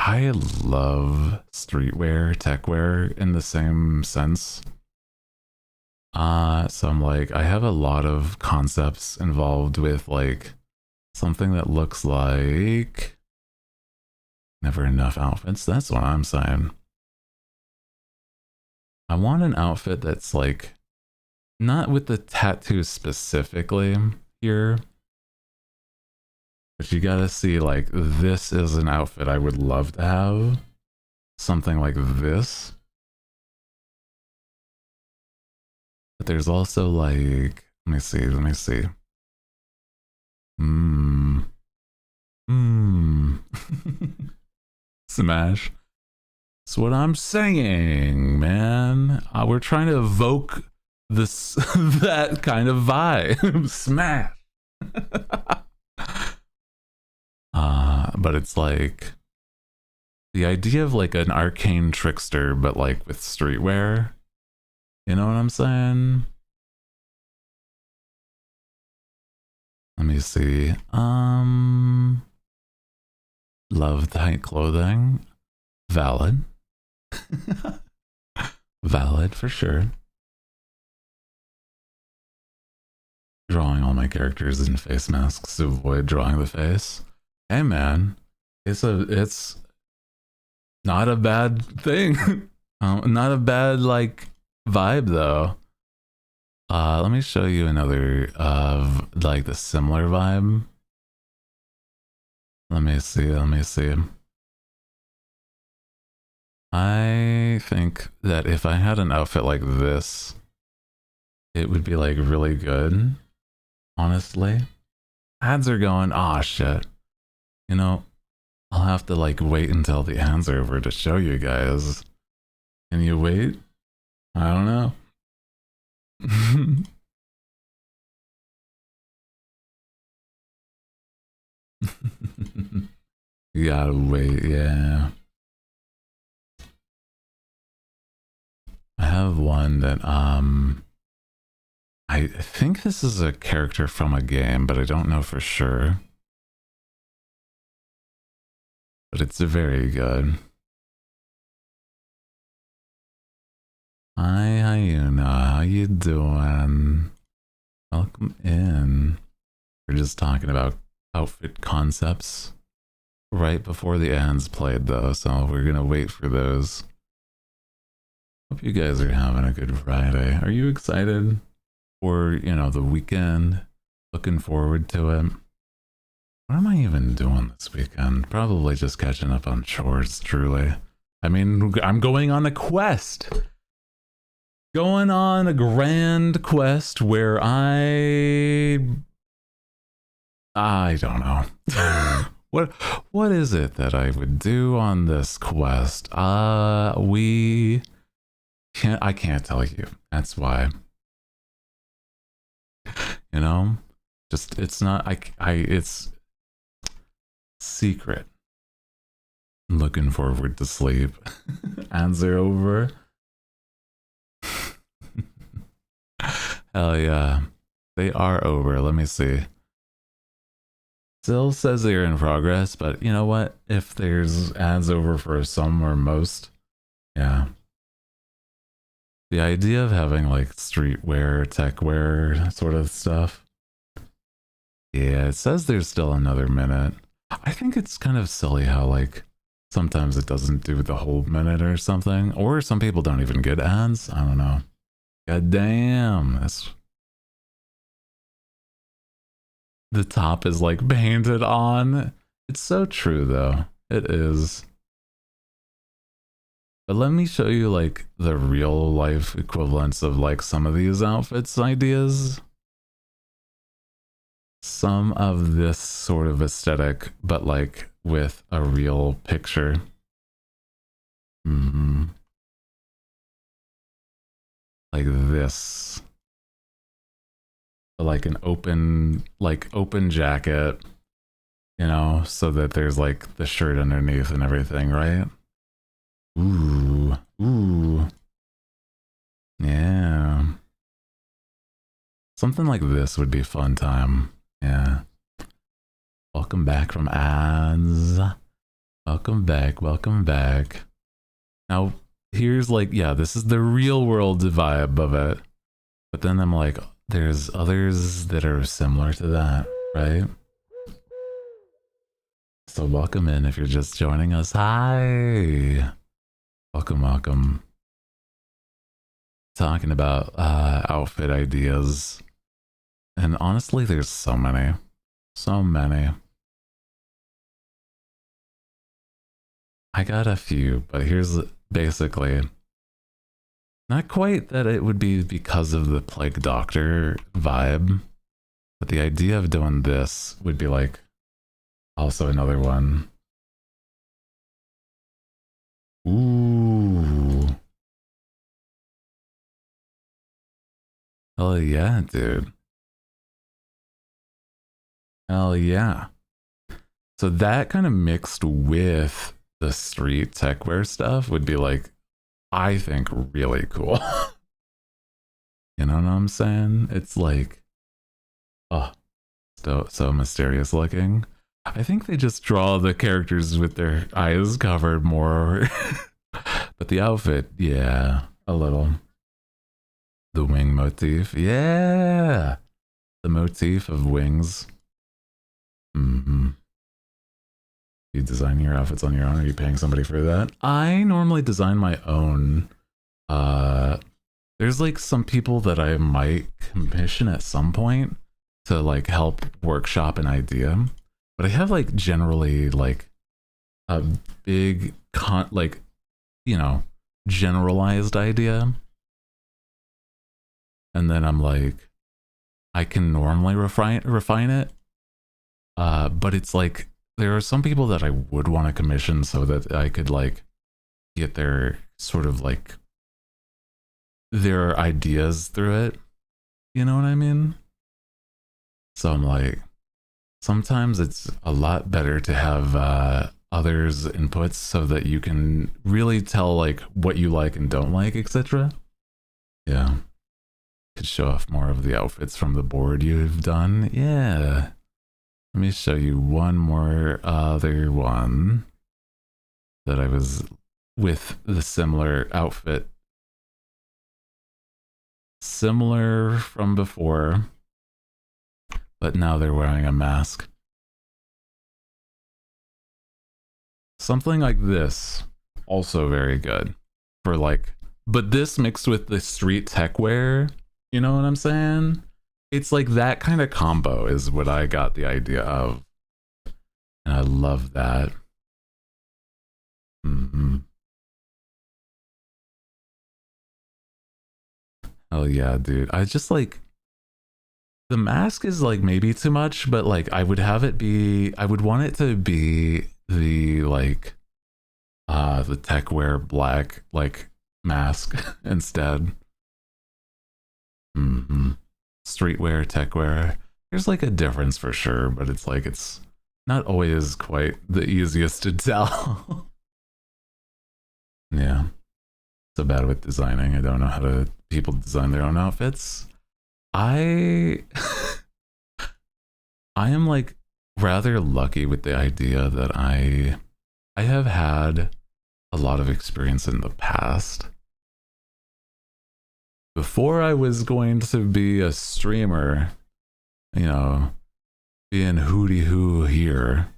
S1: I love streetwear, techwear in the same sense. So I'm like, I have a lot of concepts involved with like something that looks like never enough outfits. That's what I'm saying. I want an outfit that's like not with the tattoo specifically here, but you gotta see like this is an outfit I would love to have. Something like this. But there's also like, let me see, let me see. Smash. That's what I'm saying, man. We're trying to evoke this that kind of vibe. Smash. But it's like the idea of like an arcane trickster, but like with streetwear. You know what I'm saying? Let me see. Love tight clothing. Valid. Valid for sure. Drawing all my characters in face masks to avoid drawing the face. Hey man, it's not a bad thing. Not a bad like vibe though. Let me show you another of like the similar vibe. Let me see, let me see. I think that if I had an outfit like this, it would be like really good. Honestly. Ads are going, ah, shit. You know, I'll have to like wait until the ads are over to show you guys. Can you wait? I don't know. You gotta wait, yeah. I have one that, I think this is a character from a game, but I don't know for sure. But it's very good. Hi, Hyuna, how you doing? Welcome in. We're just talking about outfit concepts right before the ends played though, so we're gonna wait for those. Hope you guys are having a good Friday. Are you excited for, you know, the weekend? Looking forward to it? What am I even doing this weekend? Probably just catching up on chores, truly. I mean, I'm going on a quest. Going on a grand quest where I don't know. What is it that I would do on this quest? I can't tell you. That's why. You know? Just it's not it's secret. Looking forward to sleep. Ads are over. Hell yeah. They are over. Let me see. Still says they're in progress, but you know what? If there's ads over for some or most, yeah. The idea of having like streetwear, techwear sort of stuff. Yeah, it says there's still another minute. I think it's kind of silly how like sometimes it doesn't do the whole minute or something, or some people don't even get ads. I don't know. God damn, that's the top is like painted on. It's so true though. It is. But let me show you like the real life equivalents of like some of these outfits ideas. Some of this sort of aesthetic, but like with a real picture. Like this. Like an open jacket, you know, so that there's like the shirt underneath and everything, right? Ooh. Yeah. Something like this would be fun time. Yeah. Welcome back from ads. Welcome back. Now, here's like, yeah, this is the real world vibe of it. But then I'm like, there's others that are similar to that, right? So welcome in if you're just joining us. Hi. Welcome. Talking about outfit ideas. And honestly, there's so many. I got a few, but here's basically not quite that it would be because of the Plague Doctor vibe, but the idea of doing this would be like also another one. Ooh. Hell yeah, dude. Hell yeah. So that kind of mixed with the street techwear stuff would be like, I think, really cool. You know what I'm saying? It's like, oh, so mysterious looking. I think they just draw the characters with their eyes covered more. But the outfit, yeah, a little. The wing motif, yeah. The motif of wings. You design your outfits on your own? Are you paying somebody for that? I normally design my own. There's like some people that I might commission at some point to like help workshop an idea, but I have like generally like a big like, you know, generalized idea, and then I'm like, I can normally refine it, but it's like there are some people that I would want to commission so that I could like get their sort of like their ideas through it. You know what I mean? So I'm like, sometimes it's a lot better to have others' inputs so that you can really tell like what you like and don't like, etc. Yeah. Could show off more of the outfits from the board you've done. Yeah. Let me show you one more other one that I was with the similar outfit. Similar from before, but now they're wearing a mask. Something like this, also very good for like, but this mixed with the street tech wear, you know what I'm saying? It's like that kind of combo is what I got the idea of. And I love that. Hell yeah, dude. I just like, the mask is like maybe too much, but like I would have it be, I would want it to be the like the tech wear black like mask instead. Streetwear, tech wear. There's like a difference for sure, but it's like it's not always quite the easiest to tell. Yeah. So bad with designing. I don't know how to people design their own outfits. I am like rather lucky with the idea that I have had a lot of experience in the past. Before I was going to be a streamer, you know, being Hooty Hoo here,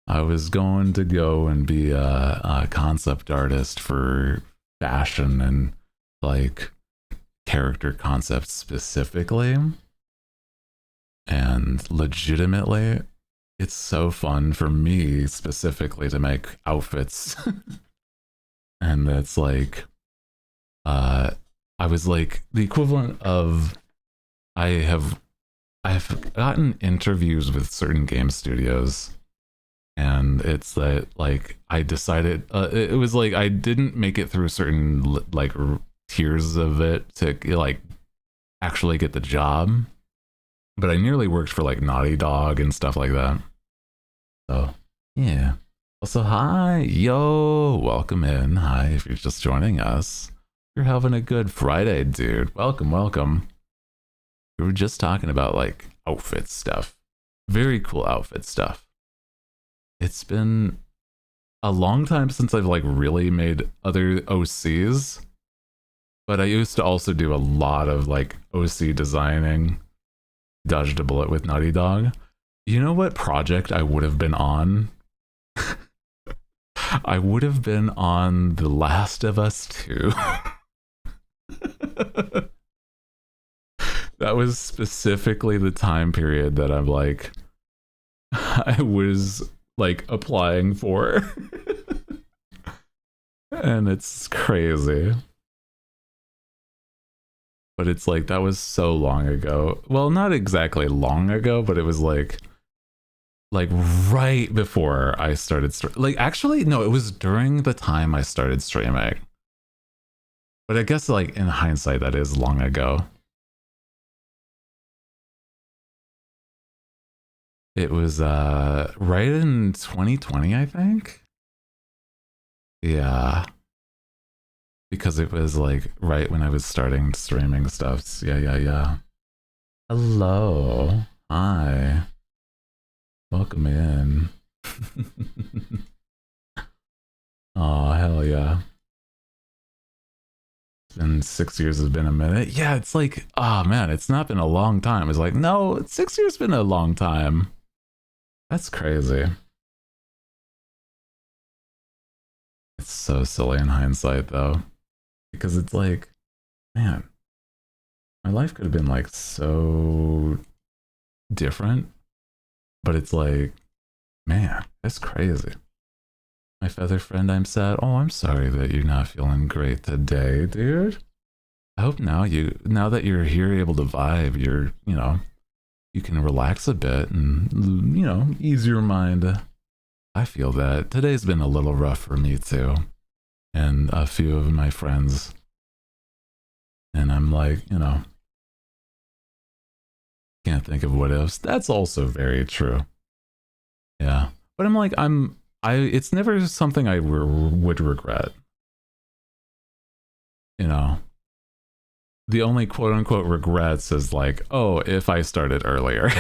S1: I was going to go and be a concept artist for fashion and like character concepts specifically. And legitimately, it's so fun for me specifically to make outfits. And that's like, I was like the equivalent of, I've gotten interviews with certain game studios, and it's that like I decided it was like I didn't make it through certain like tiers of it to like actually get the job, but I nearly worked for like Naughty Dog and stuff like that. So yeah. Also, hi, yo, welcome in. Hi, if you're just joining us. You're having a good Friday, dude. Welcome, welcome. We were just talking about like outfit stuff. Very cool outfit stuff. It's been a long time since I've like really made other OCs, but I used to also do a lot of like OC designing. Dodged a bullet with Naughty Dog. You know what project I would have been on? I would have been on The Last of Us 2. That was specifically the time period that I'm like, I was like applying for. And it's crazy. But it's like, that was so long ago. Well, not exactly long ago, but it was like right before I started like actually no, it was during the time I started streaming. But I guess like in hindsight that is long ago. It was right in 2020, I think. Yeah. Because it was like right when I was starting streaming stuff. Yeah. Hello. Hi. Welcome in. Oh, hell yeah. It's been 6 years, has been a minute. Yeah, it's like, oh man, it's not been a long time. It's like, no, 6 years been a long time. That's crazy. It's so silly in hindsight though. Because it's like, man, my life could have been like so different. But it's like, man, that's crazy. My feather friend, I'm sad. Oh, I'm sorry that you're not feeling great today, dude. I hope now that you're here able to vibe, you're, you know, you can relax a bit and, you know, ease your mind. I feel that today's been a little rough for me too. And a few of my friends. And I'm like, you know, can't think of what else. That's also very true. Yeah. But I'm like, it's never something I would regret. You know, the only quote unquote regrets is like, oh, if I started earlier.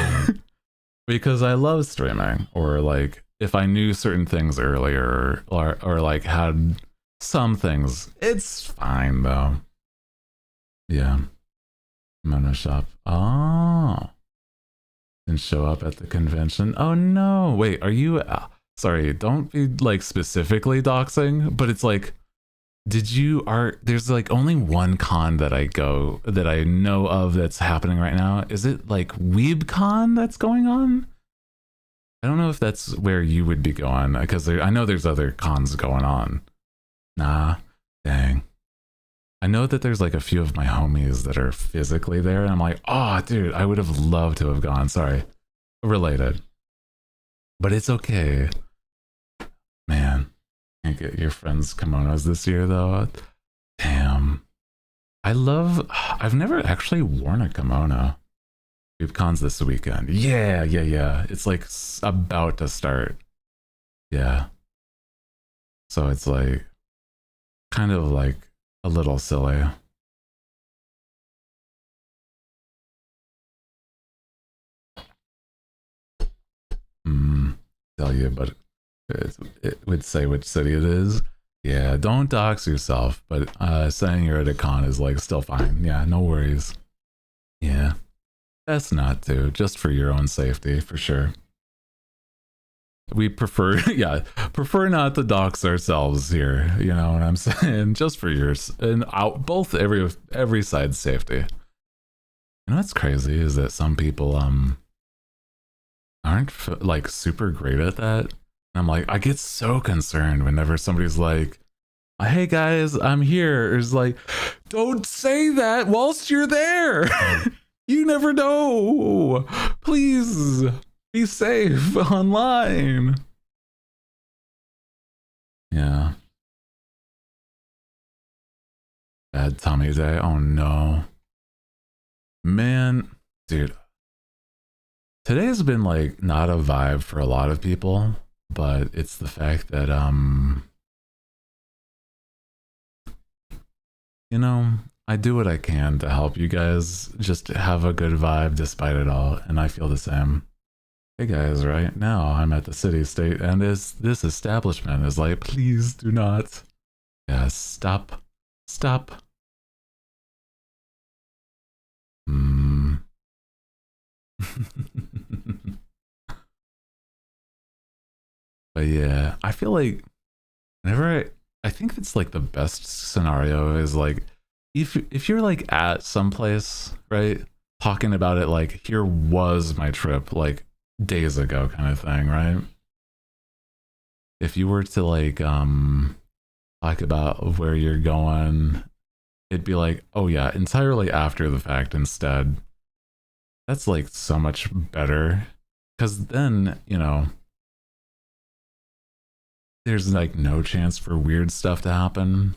S1: Because I love streaming, or like if I knew certain things earlier, or like had some things. It's fine though. Yeah. Mono shop. Oh. Didn't show up at the convention. Oh no. Wait, are you sorry, don't be like specifically doxing, but it's like, there's like only one con that I know of that's happening right now. Is it like WeebCon that's going on? I don't know if that's where you would be going, because I know there's other cons going on. Nah, dang. I know that there's like a few of my homies that are physically there, and I'm like, oh dude, I would have loved to have gone. Sorry. Related. But it's okay. Man. Can't get your friends kimonos this year though. Damn. I've never actually worn a kimono. WeebCon's this weekend. Yeah. It's like about to start. Yeah. So it's like kind of like a little silly. Tell you, but it would say which city it is. Yeah, don't dox yourself, but saying you're at a con is like still fine. Yeah, no worries. Yeah, best not to, just for your own safety, for sure. We prefer, yeah, prefer not to dox ourselves here. You know what I'm saying? Just for yours and out both every side's safety. You know what's crazy is that some people aren't like super great at that. I'm like, I get so concerned whenever somebody's like, hey guys, I'm here. It's like, don't say that whilst you're there. You never know. Please be safe online. Yeah. Bad tummy day. Oh no. Man, dude. Today's been like not a vibe for a lot of people. But it's the fact that you know, I do what I can to help you guys just have a good vibe despite it all, and I feel the same. Hey guys, right now I'm at the city state, and this establishment is like, please do not. Yeah, stop. But yeah, I feel like whenever I think it's like the best scenario is like if you're like at some place, right? Talking about it like, here was my trip like days ago kind of thing, right? If you were to like talk about where you're going, it'd be like, oh yeah, entirely after the fact instead. That's like so much better. Cause then, you know, there's like no chance for weird stuff to happen.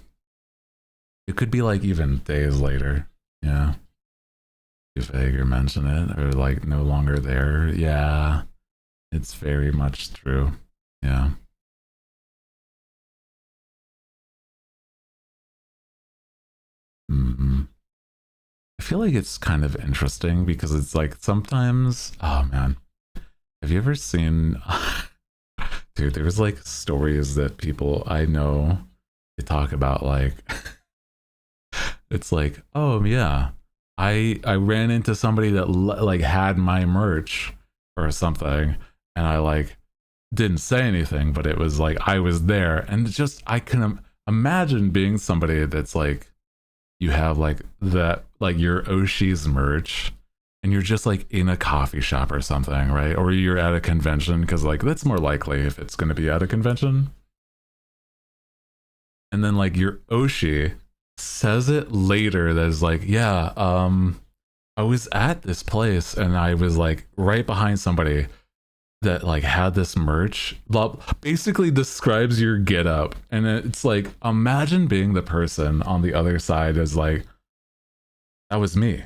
S1: It could be like even days later. Yeah. If Hager mention it, or like no longer there. Yeah. It's very much true. Yeah. I feel like it's kind of interesting because it's like sometimes, oh man, have you ever seen dude, there's like stories that people I know, they talk about like it's like, oh yeah, I ran into somebody that like had my merch or something, and I like didn't say anything, but it was like I was there, and just I can imagine being somebody that's like, you have like that, like your Oshi's merch, and you're just like in a coffee shop or something, right? Or you're at a convention, because like that's more likely if it's going to be at a convention. And then like your Oshi says it later that is like, yeah, I was at this place and I was like right behind somebody that like had this merch, basically describes your get up. And it's like, imagine being the person on the other side is like, that was me.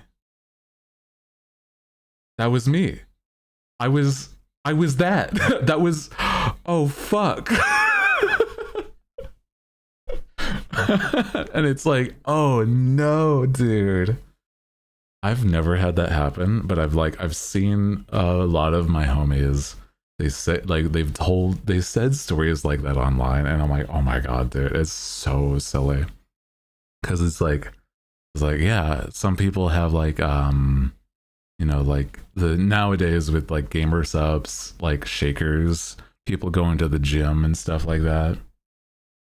S1: I was I was that. That was, oh fuck. And it's like, oh no, dude. I've never had that happen, but I've seen a lot of my homies. They say like they said stories like that online, and I'm like, oh my god, dude, it's so silly. Because it's like yeah, some people have like you know, like the nowadays with like gamer subs, like shakers, people going to the gym and stuff like that,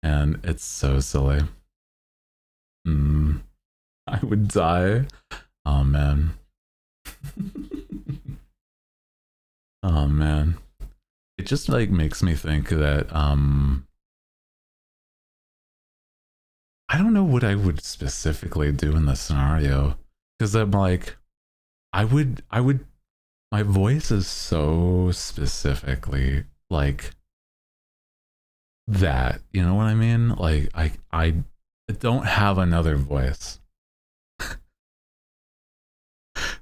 S1: and it's so silly. I would die. Oh man. Oh man. It just like makes me think that I don't know what I would specifically do in this scenario, because I'm like I would my voice is so specifically like that, you know what I mean? Like I don't have another voice.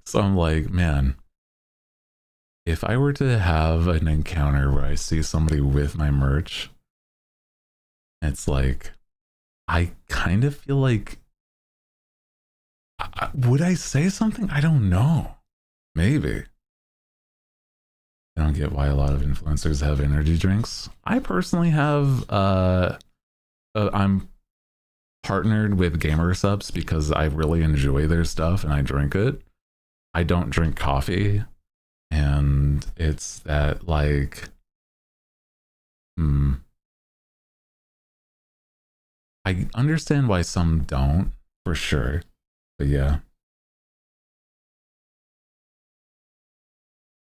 S1: So I'm like, man, if I were to have an encounter where I see somebody with my merch, it's like, I kind of feel like, would I say something? I don't know. Maybe. I don't get why a lot of influencers have energy drinks. I personally have, I'm partnered with Gamer Subs because I really enjoy their stuff and I drink it. I don't drink coffee, and it's that like, I understand why some don't, for sure, but yeah.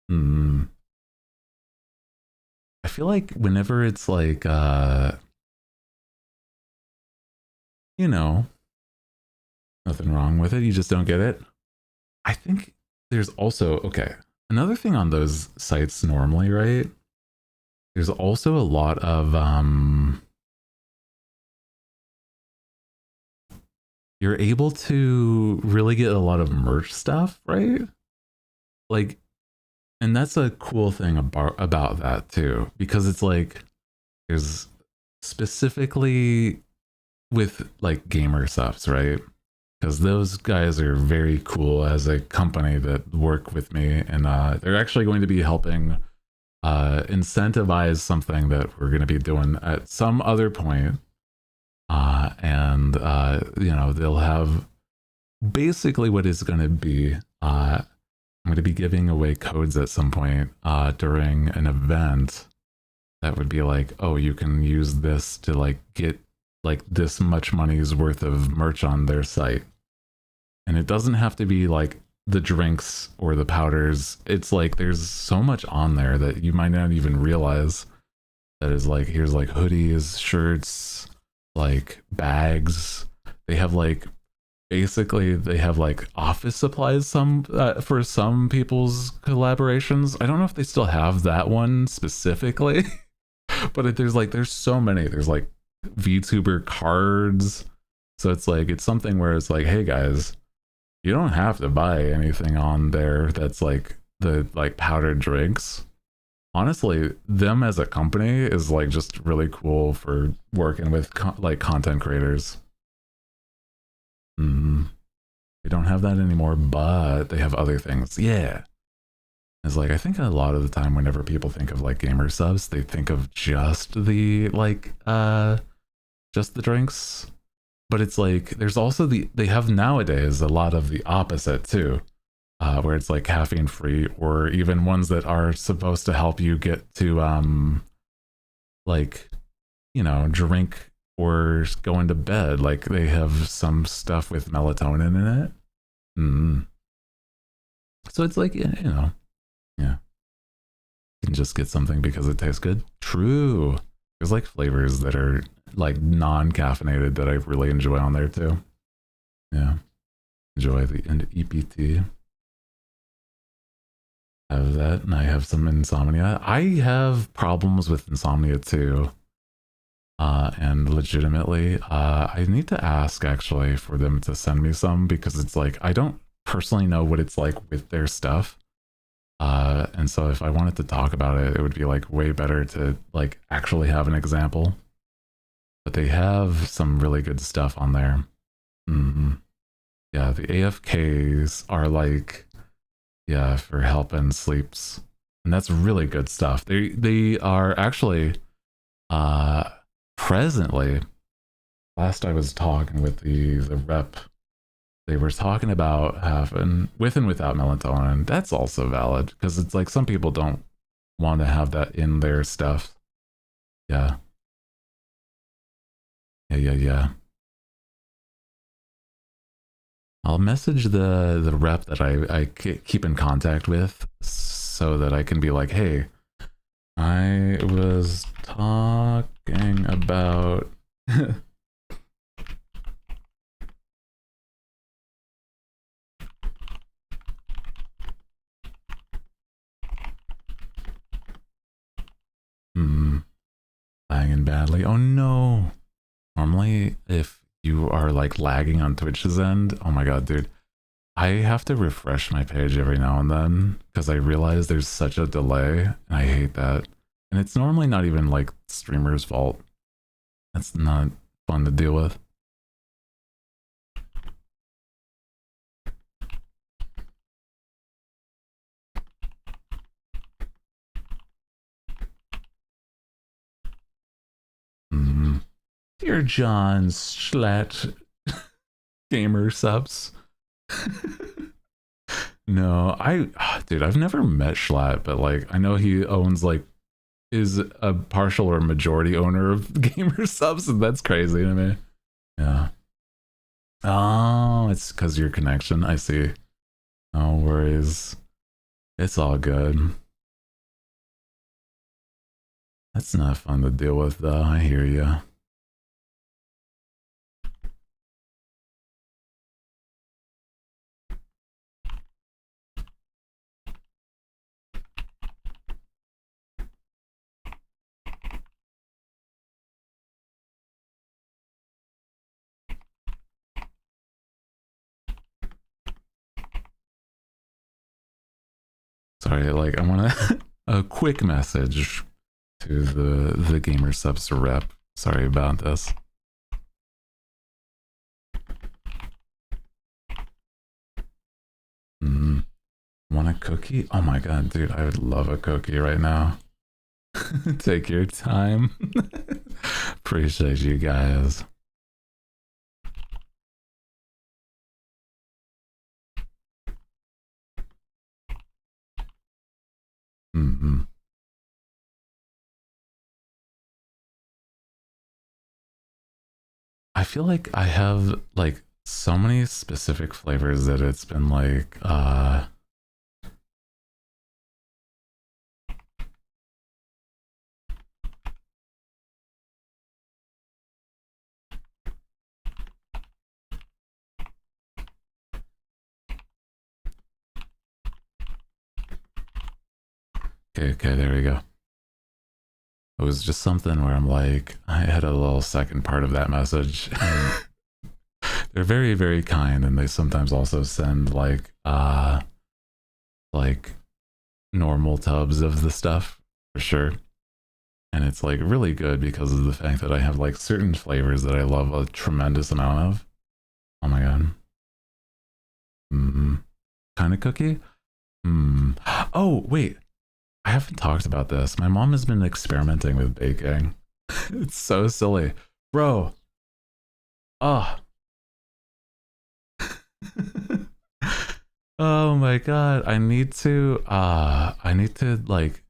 S1: I feel like whenever it's like, you know, nothing wrong with it, you just don't get it. I think there's also, okay, another thing on those sites normally, right? There's also a lot of, you're able to really get a lot of merch stuff, right? Like, and that's a cool thing about that too, because it's like, there's specifically with like gamer subs, right? Because those guys are very cool as a company that work with me, and they're actually going to be helping incentivize something that we're going to be doing at some other point. And you know, they'll have basically what is going to be, I'm going to be giving away codes at some point during an event that would be like, oh, you can use this to like get like this much money's worth of merch on their site. And it doesn't have to be like the drinks or the powders. It's like there's so much on there that you might not even realize that is like, here's like hoodies, shirts, like bags. They have like, basically they have like office supplies some for some people's collaborations. I don't know if they still have that one specifically, but there's so many. There's like VTuber cards. So it's like, it's something where it's like, hey guys, you don't have to buy anything on there that's like the like powdered drinks. Honestly, them as a company is like just really cool for working with like content creators. They don't have that anymore, but they have other things. Yeah. It's like, I think a lot of the time whenever people think of like gamer subs, they think of just the like just the drinks. But it's like, there's also they have nowadays a lot of the opposite too, where it's like caffeine free, or even ones that are supposed to help you get to, like, you know, drink or go into bed. Like they have some stuff with melatonin in it. So it's like, you know, yeah. You can just get something because it tastes good. True. There's like flavors that are like non-caffeinated that I really enjoy on there too. Yeah. Enjoy the EPT. Have that, and I have some insomnia. I have problems with insomnia too. And legitimately, I need to ask actually for them to send me some, because it's like, I don't personally know what it's like with their stuff. And so if I wanted to talk about it, it would be like way better to like actually have an example. But they have some really good stuff on there. Yeah, the AFKs are like, yeah, for helping sleeps. And that's really good stuff. They are actually presently, last I was talking with the rep, they were talking about having with and without melatonin. That's also valid because it's like some people don't want to have that in their stuff. Yeah. Yeah. I'll message the rep that I keep in contact with so that I can be like, hey, I was talking about lagging badly. Oh no. Normally if you are like lagging on Twitch's end, oh my god, dude, I have to refresh my page every now and then because I realize there's such a delay and I hate that. And it's normally not even like streamer's fault. That's not fun to deal with. Dear John Schlatt gamer subs. No, dude, I've never met Schlatt, but like I know he owns like is a partial or majority owner of gamer subs, and that's crazy to me. Yeah. Oh, it's because your connection. I see. No worries. It's all good. That's not fun to deal with, though. I hear you. Sorry, like I want a quick message to the gamer subs rep. Sorry about this. Want a cookie? Oh my god, dude, I would love a cookie right now. Take your time. Appreciate you guys. I feel like I have like so many specific flavors that it's been like okay, there we go. It was just something where I'm like, I had a little second part of that message. They're very, very kind, and they sometimes also send like normal tubs of the stuff for sure. And it's like really good because of the fact that I have like certain flavors that I love a tremendous amount of. Oh my god. Kind of cookie? Oh, wait. I haven't talked about this. My mom has been experimenting with baking. It's so silly. Bro. Oh. Oh my god. I need to like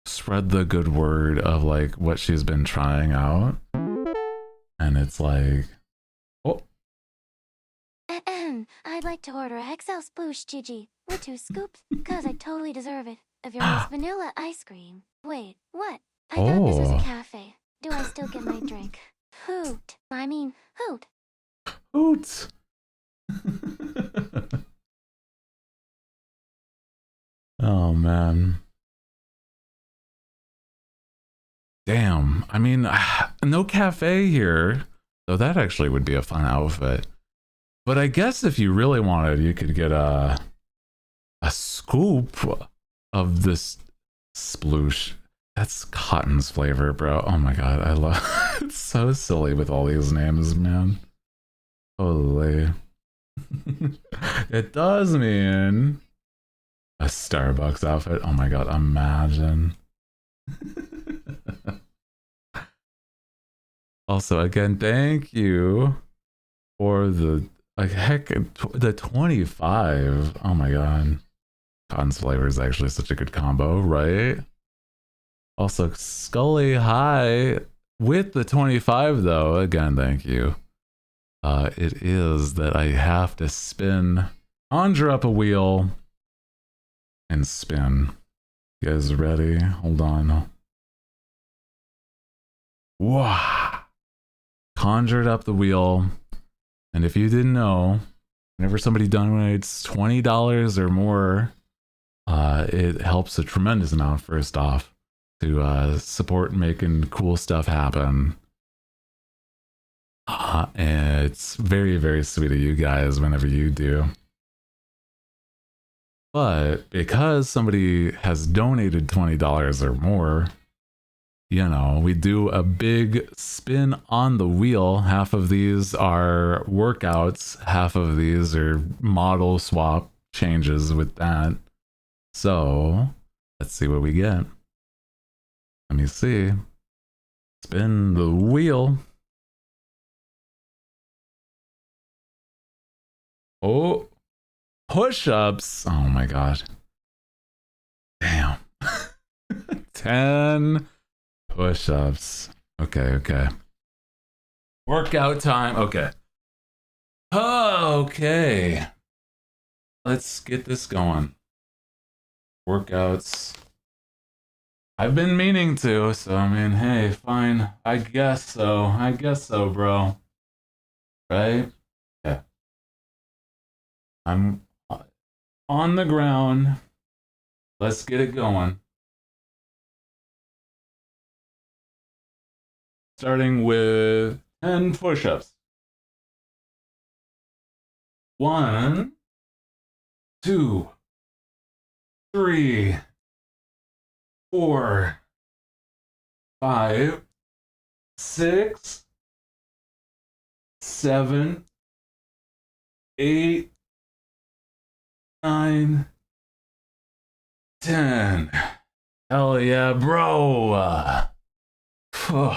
S1: spread the good word of like what she's been trying out. And it's like, oh.
S2: I'd like to order a XL sploosh Gigi with 2 scoops, cause I totally deserve it, of your nice vanilla ice cream. Wait, what? I thought this was a cafe. Do I still get my drink? Hoot. I mean, hoot.
S1: Hoot. Oh man. Damn. I mean, no cafe here. So that actually would be a fun outfit. But I guess if you really wanted, you could get a scoop of this sploosh. That's Cotton's flavor, bro. Oh my god, I love it's so silly with all these names, man. Holy. It does mean a Starbucks outfit. Oh my god, imagine. Also, again, thank you for the the 25. Oh my god. Cotton's flavor is actually such a good combo, right? Also, Scully, hi. With the 25 though, again, thank you. It is that I have to conjure up a wheel and spin. You guys ready? Hold on. Wow. Conjured up the wheel. And if you didn't know, whenever somebody donates $20 or more, it helps a tremendous amount, first off, to support making cool stuff happen. And it's very, very sweet of you guys whenever you do. But because somebody has donated $20 or more, you know, we do a big spin on the wheel. Half of these are workouts, half of these are model swap changes with that. So let's see what we get. Let me see. Spin the wheel. Oh, push-ups. Oh my god. Damn. 10 push-ups. Okay. Workout time. Okay. Okay. Let's get this going. Workouts. I've been meaning to, so I mean, hey, fine. I guess so, bro. Right? Yeah. I'm on the ground. Let's get it going. Starting with 10 push-ups. 1, 2, 3, 4, 5, 6, 7, 8, 9, 10. Hell yeah, bro. Whew.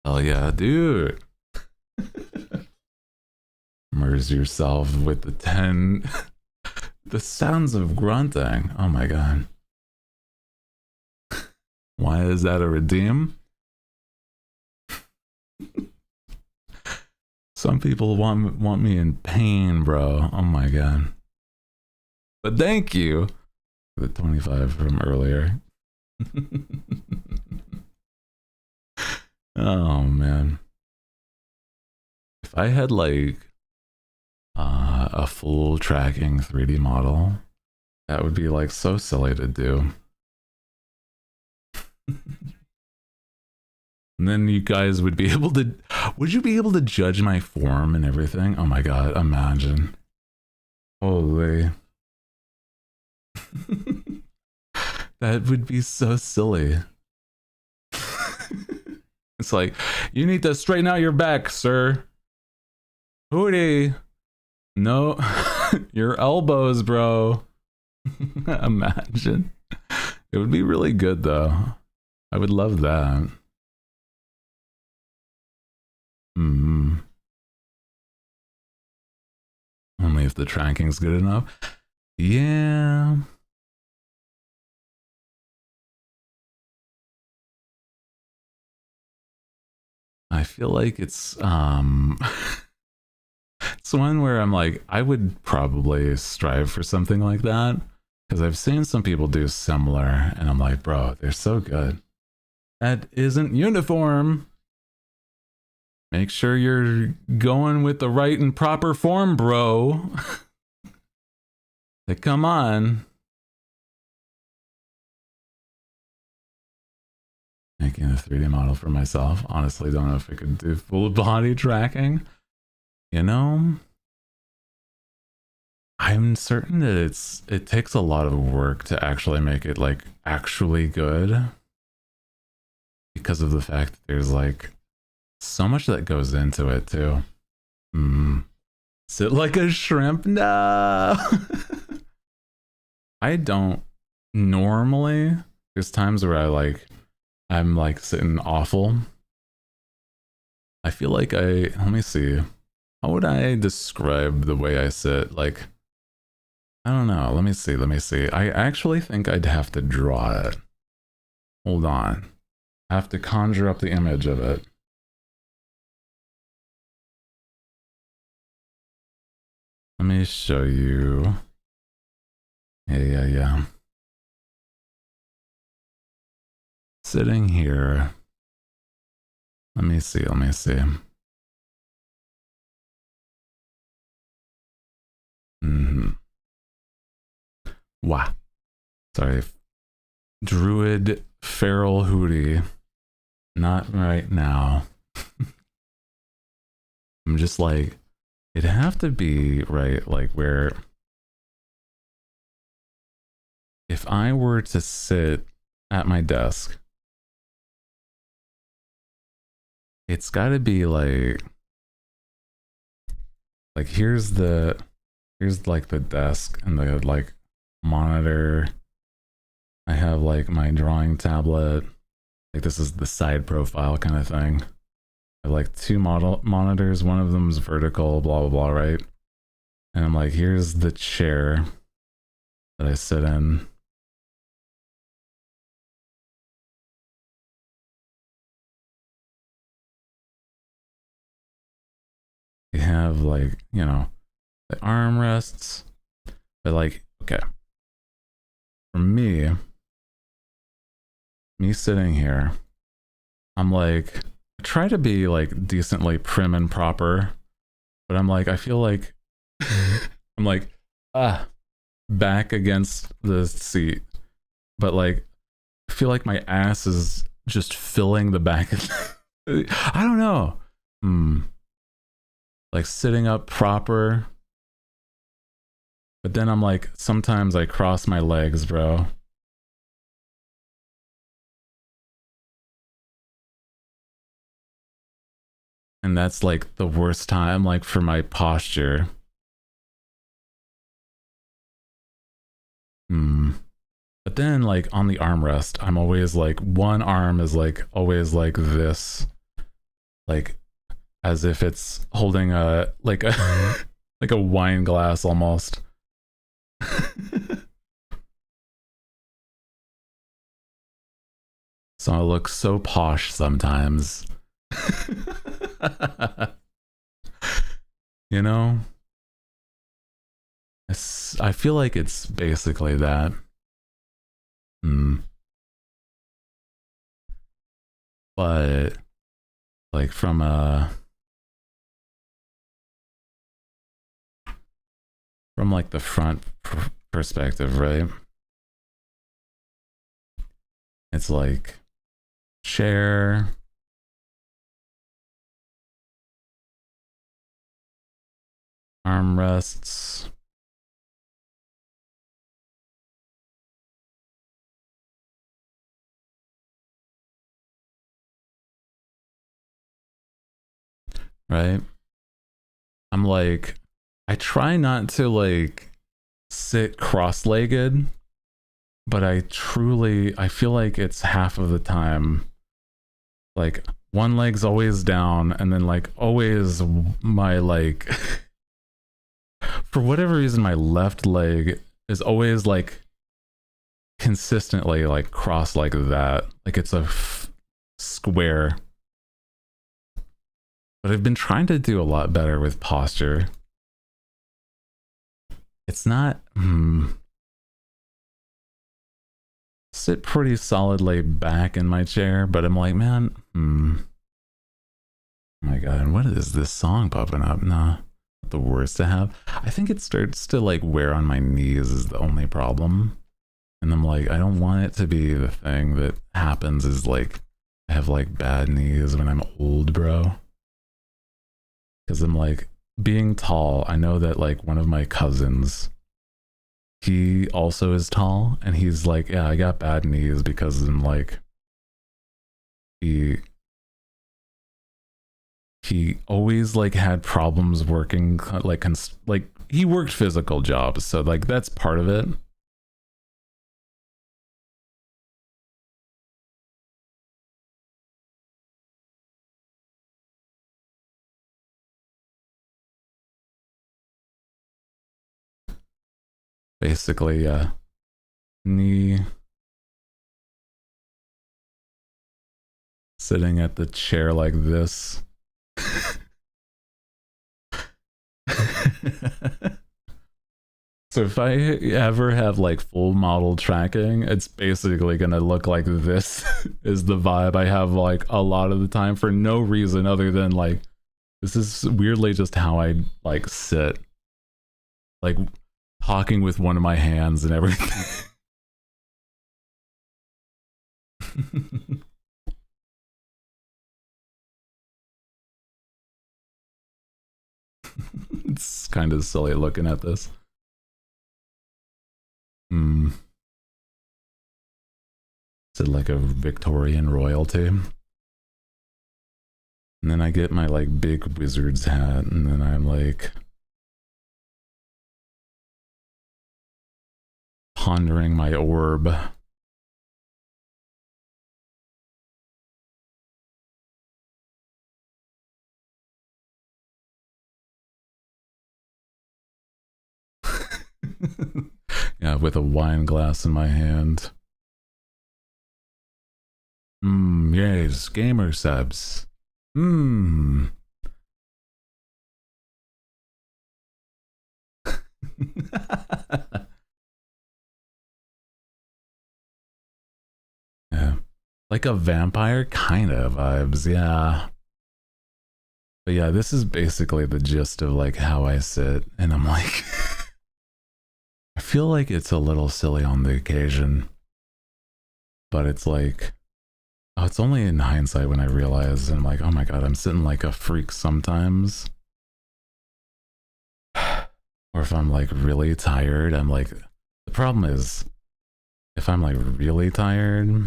S1: Hell yeah, dude. Immerse yourself with the 10. The sounds of grunting. Oh my god. Why is that a redeem? Some people want me in pain, bro. Oh my god. But thank you for the 25 from earlier. Oh man. If I had like a full tracking 3D model, that would be like so silly to do. And then you guys would be able to, would you be able to judge my form and everything? Oh my god, imagine. Holy. That would be so silly. It's like, you need to straighten out your back, sir. Hooty. No, your elbows, bro. Imagine. It would be really good, though. I would love that. Only if the tracking's good enough. Yeah. I feel like it's it's one where I'm like, I would probably strive for something like that, because I've seen some people do similar and I'm like, bro, they're so good. That isn't uniform. Make sure you're going with the right and proper form, bro. Like, come on. Making a 3D model for myself. Honestly, don't know if I could do full body tracking. You know, I'm certain that it takes a lot of work to actually make it like actually good, because of the fact that there's like so much that goes into it too. Sit like a shrimp. No. I don't normally. There's times where I'm like sitting awful. I feel like let me see. How would I describe the way I sit? Like, I don't know. Let me see. I actually think I'd have to draw it. Hold on. I have to conjure up the image of it. Let me show you. Yeah. Sitting here. Let me see. Wow. Sorry. Druid Feral Hooty. Not right now. I'm just like, it'd have to be right, like where if I were to sit at my desk, it's got to be like here's like the desk and the like monitor. I have like my drawing tablet. Like this is the side profile kind of thing. I have like two monitors. One of them's vertical, blah, blah, blah, right? And I'm like, here's the chair that I sit in. You have like, you know, the armrests. But like, okay. For me sitting here, I'm like, I try to be like decently prim and proper, but I'm like, I feel like I'm like, back against the seat, but like, I feel like my ass is just filling the back of I don't know. Like sitting up proper, but then I'm like, sometimes I cross my legs, bro. And that's like the worst time, like for my posture. But then like on the armrest, I'm always like, one arm is like always like this, like as if it's holding a like a wine glass almost. So I look so posh sometimes. You know, I feel like it's basically that. But like from like the front perspective, right? It's like chair, armrests, right? I'm like, I try not to like sit cross-legged, but I feel like it's half of the time. Like one leg's always down, and then like always my like for whatever reason my left leg is always like consistently like crossed like that, like it's a square. But I've been trying to do a lot better with posture. It's not sit pretty solidly back in my chair, but I'm like, man, oh my god, and what is this song popping up? Nah, not the worst to have. I think it starts to like wear on my knees is the only problem. And I'm like, I don't want it to be the thing that happens is like I have like bad knees when I'm old, bro. Because I'm like, being tall, I know that like one of my cousins he also is tall, and he's like, yeah, I got bad knees because I'm like, he always like had problems working like he worked physical jobs, so like that's part of it. Basically, knee sitting at the chair like this. So if I ever have like full model tracking, it's basically gonna look like this is the vibe I have like a lot of the time for no reason other than like this is weirdly just how I like sit, like talking with one of my hands and everything. It's kind of silly looking at this. Is it like a Victorian royalty? And then I get my like big wizard's hat, and then I'm like pondering my orb. Yeah, with a wine glass in my hand. Yes, gamer subs. Yeah. Like a vampire kind of vibes, yeah. But yeah, this is basically the gist of like how I sit, and I'm like I feel like it's a little silly on the occasion, but it's like, oh, it's only in hindsight when I realize, and I'm like, oh my god, I'm sitting like a freak sometimes. Or if I'm like really tired, I'm like, the problem is, if I'm like really tired,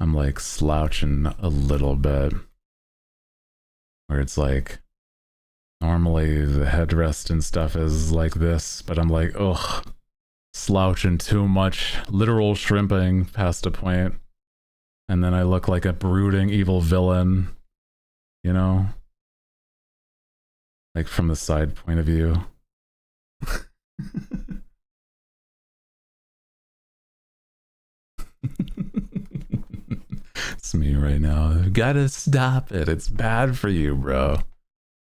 S1: I'm like slouching a little bit, where it's like, normally the headrest and stuff is like this, but I'm like, ugh, slouching too much, literal shrimping past a point, and then I look like a brooding evil villain, you know? Like from the side point of view. It's me right now. You gotta stop it. It's bad for you, bro.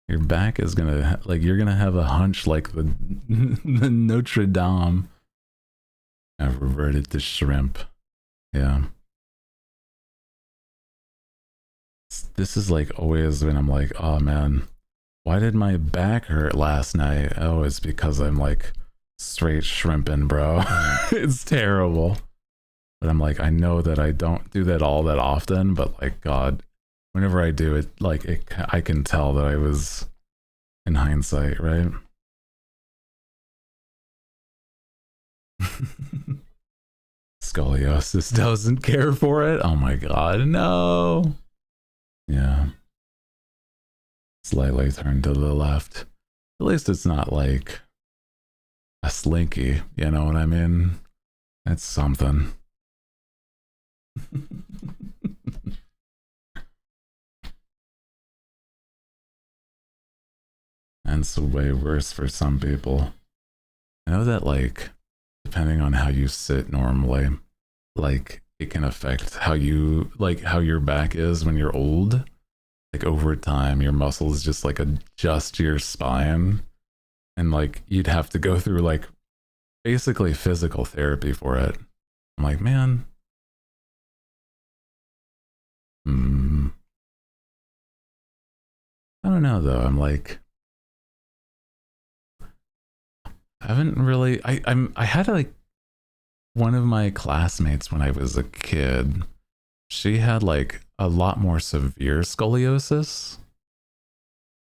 S1: Your back is gonna, like, you're gonna have a hunch like the Notre Dame. I've reverted to shrimp. Yeah. This is like always when I'm like, oh man, why did my back hurt last night? Oh, it's because I'm like straight shrimping, bro. It's terrible. But I'm like, I know that I don't do that all that often, but like, God, whenever I do it, like I can tell that I was in hindsight, right? Scoliosis doesn't care for it. Oh my God, no. Yeah. Slightly turned to the left. At least it's not like a slinky, you know what I mean? That's something. And it's way worse for some people. I know that, like, depending on how you sit normally, like, it can affect how you, like, how your back is when you're old. Like, over time, your muscles just, like, adjust your spine. And, like, you'd have to go through, like, basically physical therapy for it. I'm like, man. I don't know, though. I'm like, I haven't really. I had like one of my classmates when I was a kid. She had like a lot more severe scoliosis,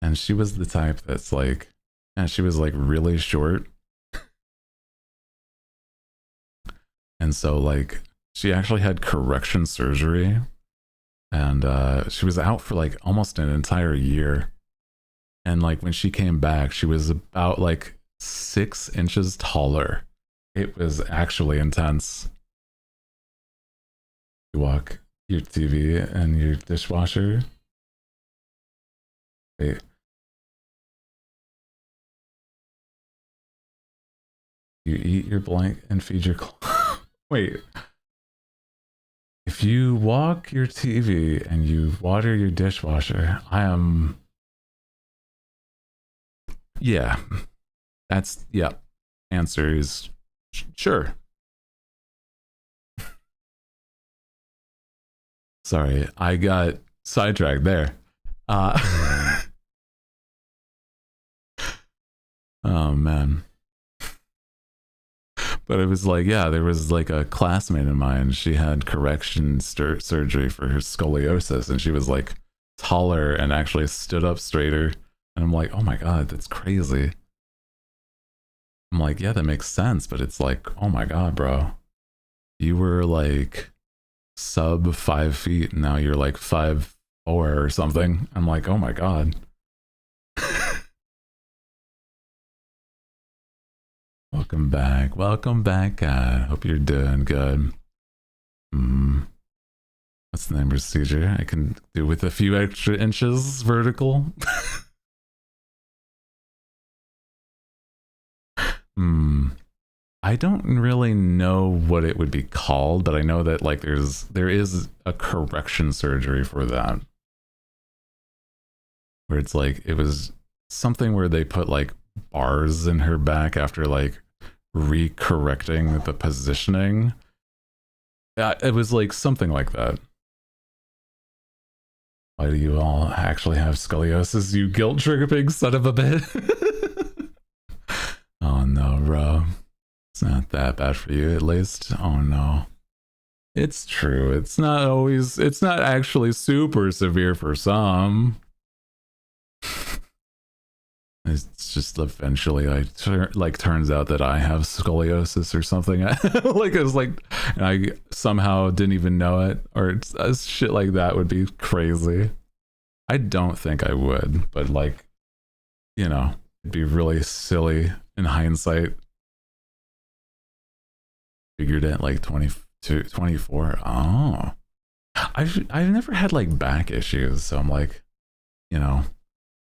S1: and she was the type that's like And she was like really short. And so like she actually had correction surgery, and she was out for like almost an entire year. And like when she came back, she was about like 6 inches taller. It was actually intense. You walk your TV and your dishwasher. Wait. You eat your blank and feed your Wait. If you walk your TV and you water your dishwasher, I am... Yeah. That's... Yeah. Answer is... Sure. Sorry, I got sidetracked there. Oh, man. But it was like, yeah, there was like a classmate of mine. She had correction surgery for her scoliosis, and she was like taller and actually stood up straighter. And I'm like, oh my God, that's crazy. I'm like, yeah, that makes sense. But it's like, oh my God, bro. You were like sub 5 feet, and now you're like 5'4" or something. I'm like, oh my God. Welcome back. Welcome back, God. Hope you're doing good. What's the name procedure? I can do with a few extra inches vertical. I don't really know what it would be called, but I know that like there is a correction surgery for that. Where it's like, it was something where they put like bars in her back after like re-correcting the positioning. It was like something like that. Why do you all actually have scoliosis, you guilt tripping son of a bitch? Oh no, bro. It's not that bad for you, at least. Oh no. It's true. It's not actually super severe for some. It's just eventually like turns out that I have scoliosis or something. Like it's like I somehow didn't even know it, or shit like that would be crazy. I don't think I would, but like, you know, it'd be really silly in hindsight. Figured it like 22, 24. Oh, I've never had like back issues, so I'm like, you know,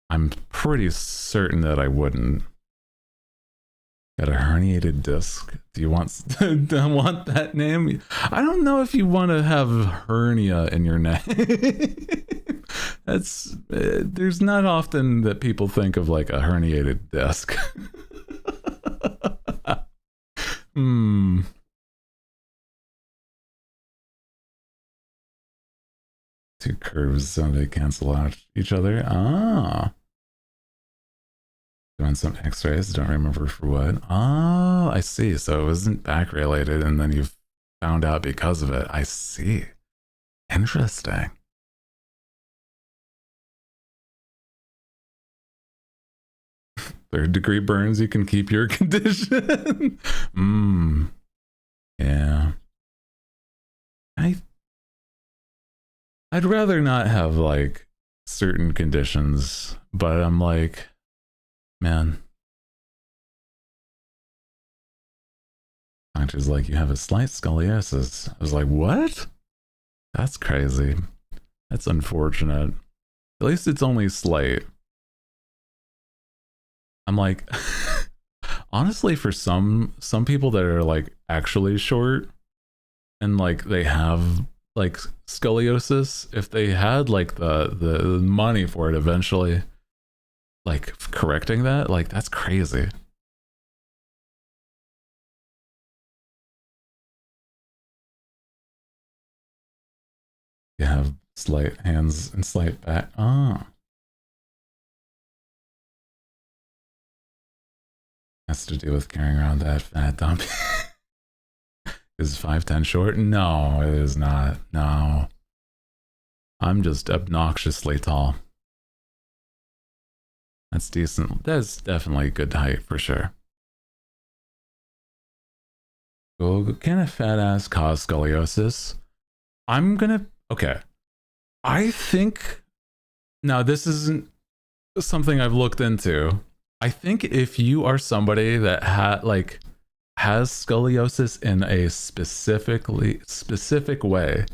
S1: I'm pretty certain that I wouldn't. Got a herniated disc. Do you want that name? I don't know if you want to have hernia in your name. That's there's not often that people think of like a herniated disc. Two curves so they cancel out each other. Ah. Doing some x-rays, don't remember for what. Oh, I see. So it wasn't back related, and then you found out because of it. I see. Interesting. Third-degree burns, you can keep your condition. Yeah. I'd rather not have like certain conditions, but I'm like, man. Doctor's like, you have a slight scoliosis. I was like, what? That's crazy. That's unfortunate. At least it's only slight. I'm like, honestly, for some people that are like actually short and like they have like scoliosis, if they had like the money for it eventually, like correcting that, like that's crazy. You have slight hands and slight back. Ah. Has to do with carrying around that fat dump. Is 5'10" short? No, it is not. No. I'm just obnoxiously tall. That's decent. That's definitely good height for sure. Google, can a fat ass cause scoliosis? Okay. I think, now this isn't something I've looked into. I think if you are somebody that has scoliosis in a specific way,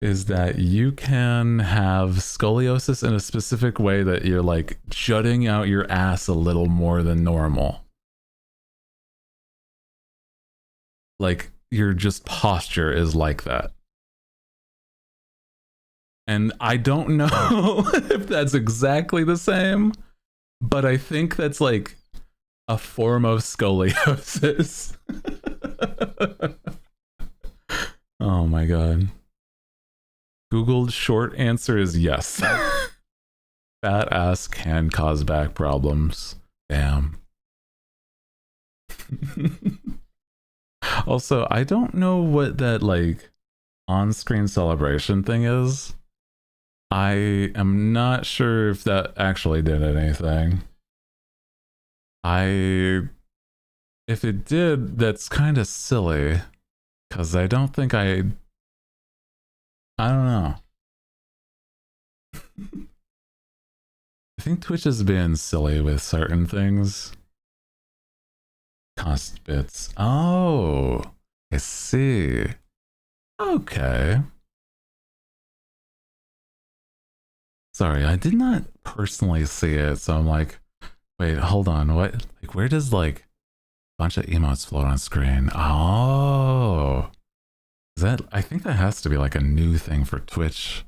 S1: is that you can have scoliosis in a specific way that you're like jutting out your ass a little more than normal. Like your just posture is like that. And I don't know if that's exactly the same, but I think that's like a form of scoliosis. Oh my god. Googled short answer is yes. Fat ass can cause back problems. Damn. Also, I don't know what that like on-screen celebration thing is. I am not sure if that actually did anything. If it did, that's kind of silly, because I don't think I don't know. I think Twitch has been silly with certain things. Cost bits. Oh, I see. Okay. Sorry, I did not personally see it, so I'm like, wait, hold on, what? Like, where does like a bunch of emotes float on screen? Oh, is that? I think that has to be like a new thing for Twitch.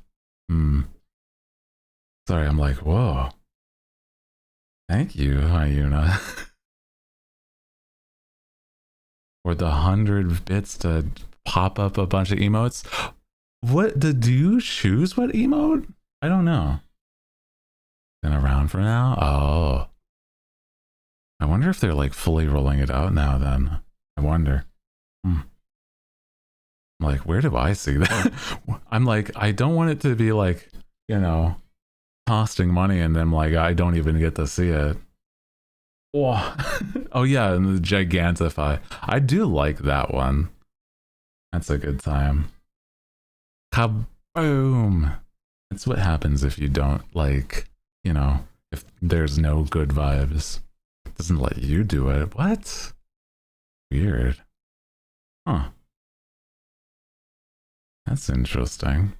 S1: Sorry, I'm like, whoa. Thank you, Hyuna. For the 100 bits to pop up a bunch of emotes. What? Do you choose what emote? I don't know. Been around for now? Oh. I wonder if they're like fully rolling it out now then. I wonder. I'm like, where do I see that? I'm like, I don't want it to be like, you know, costing money and then like I don't even get to see it. Oh yeah, and the Gigantify. I do like that one. That's a good time. Kaboom! That's what happens if you don't like, you know, if there's no good vibes. It doesn't let you do it. What? Weird. Huh. That's interesting.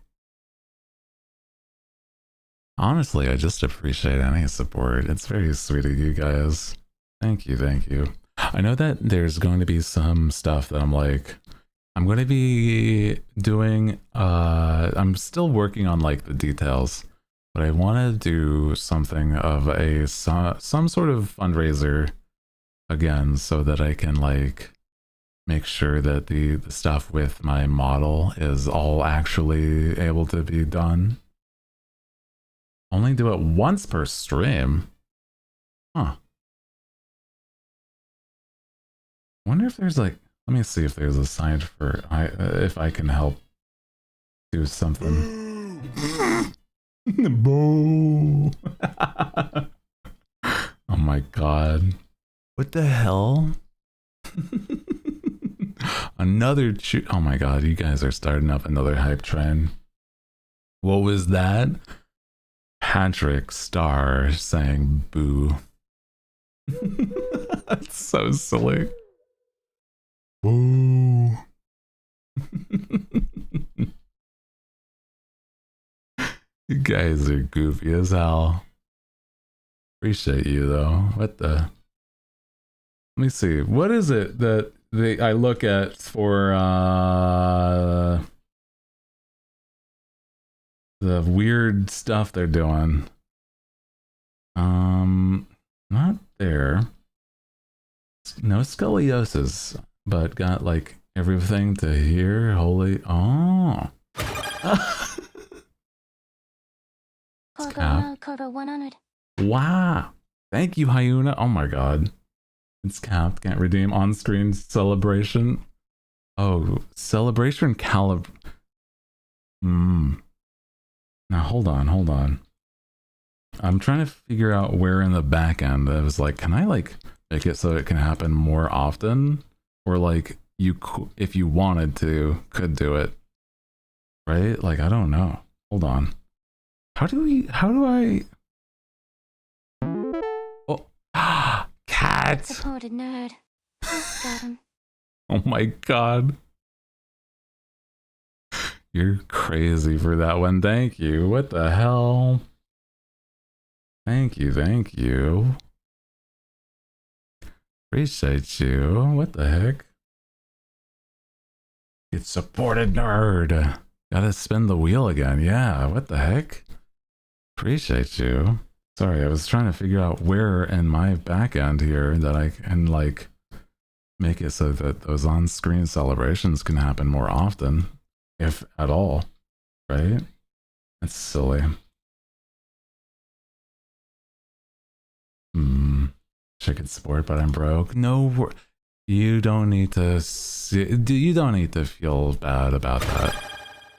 S1: Honestly, I just appreciate any support. It's very sweet of you guys. Thank you, thank you. I know that there's going to be some stuff that I'm like, I'm going to be doing, I'm still working on like the details, but I want to do something of a, some sort of fundraiser again, so that I can like make sure that the stuff with my model is all actually able to be done. Only do it once per stream. Huh. Wonder if there's like, let me see if there's a sign for if I can help do something. Boo. Oh my god. What the hell? Another oh my god, you guys are starting up another hype train. What was that? Patrick Star saying boo. That's so silly. Boo. You guys are goofy as hell. Appreciate you though. What the? Let me see. What is it that I look at for the weird stuff they're doing? Not there. No scoliosis, but got like everything to hear. Holy, oh.
S2: Cargo 100.
S1: Wow. Thank you, Hyuna. Oh my god. It's capped. Can't redeem on-screen celebration. Oh, celebration calib. Not Now hold on. I'm trying to figure out where in the back end I was like, can I like make it so it can happen more often, or like if you wanted to could do it, right? Like I don't know. Hold on. How do I? Oh, cat!
S2: Supported nerd. Got him.
S1: Oh my god. You're crazy for that one. Thank you. What the hell? Thank you. Appreciate you. What the heck? It's supported nerd. Gotta spin the wheel again. Yeah, what the heck? Appreciate you. Sorry, I was trying to figure out where in my back end here that I can like make it so that those on-screen celebrations can happen more often, if at all, right? That's silly. Chicken sport, but I'm broke. No, you don't need to you don't need to feel bad about that.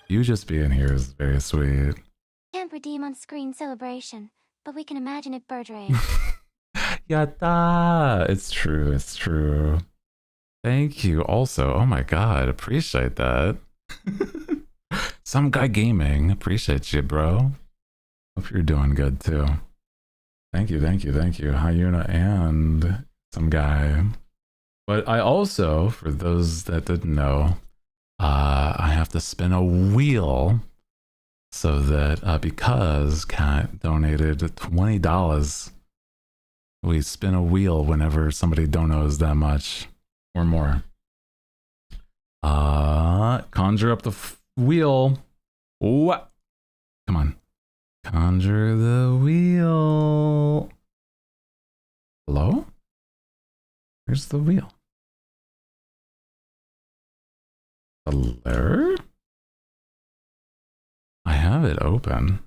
S1: You just being here is very sweet.
S2: Can't redeem on-screen celebration, but we can imagine it bird rage.
S1: Yatta! It's true. Thank you also. Oh my god, appreciate that. Some guy gaming, appreciate you, bro. Hope you're doing good too. Thank you. Hyuna and some guy. But I also, for those that didn't know, I have to spin a wheel so that because Kat donated $20, we spin a wheel whenever somebody donos that much or more. Conjure up the wheel. What? Come on. Conjure the wheel. Hello? Where's the wheel? Hello? I have it open.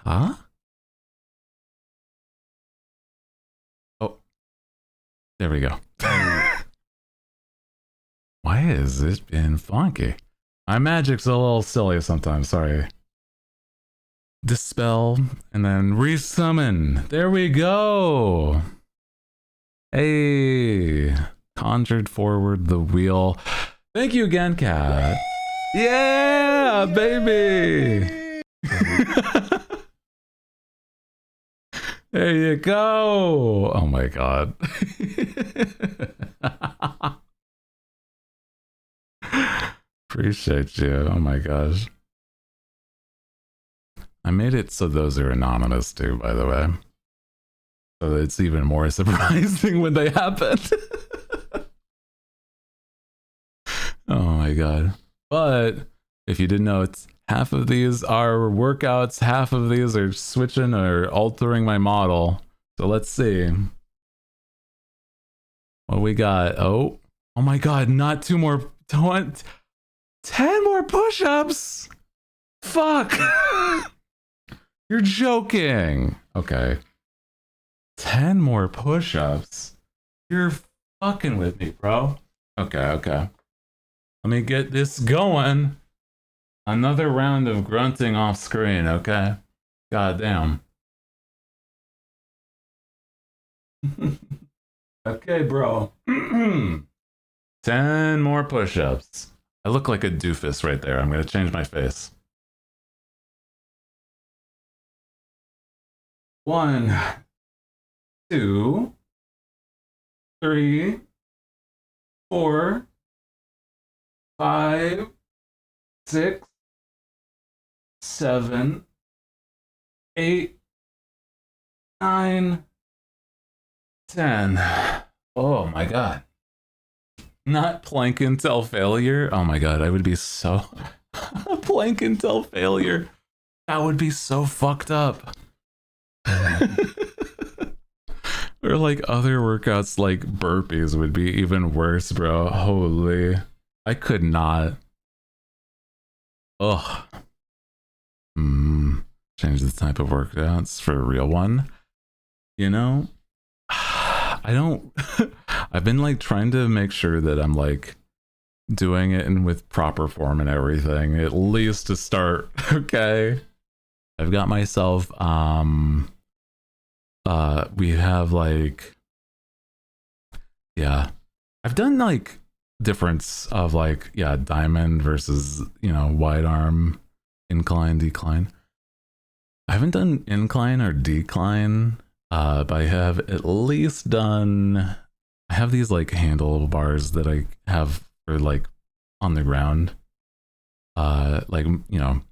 S1: Huh? Oh. There we go. Why has it been funky? My magic's a little silly sometimes, sorry. Dispel and then resummon. There we go. Hey, conjured forward the wheel. Thank you again, Kat. Yeah, baby. There you go. Oh my god. Appreciate you. Oh my gosh. I made it so those are anonymous too, by the way. So it's even more surprising when they happen. Oh my god. But if you didn't know, it's half of these are workouts, half of these are switching or altering my model. So let's see. What we got? Oh my god, not 2 more, 10 more push-ups. Fuck. You're joking. Okay. 10 more push-ups. You're fucking with me, bro. Okay. Let me get this going. Another round of grunting off screen, okay? Goddamn. Okay, bro. 10 more push-ups. I look like a doofus right there. I'm gonna change my face. 1, 2, 3, 4, 5, 6, 7, 8, 9, 10. Oh my god. Not plank until failure. Oh my god, I would be so plank until failure. That would be so fucked up. Or like other workouts like burpees would be even worse, bro. Holy. I could not. Ugh. Change the type of workouts for a real one. You know? I don't. I've been like trying to make sure that I'm like doing it in with proper form and everything, at least to start. Okay. I've got myself we have like, yeah, I've done like difference of like, yeah, diamond versus, you know, wide arm, incline, decline. I haven't done incline or decline, but I have at least done, I have these like handlebars that I have for like on the ground, like, you know,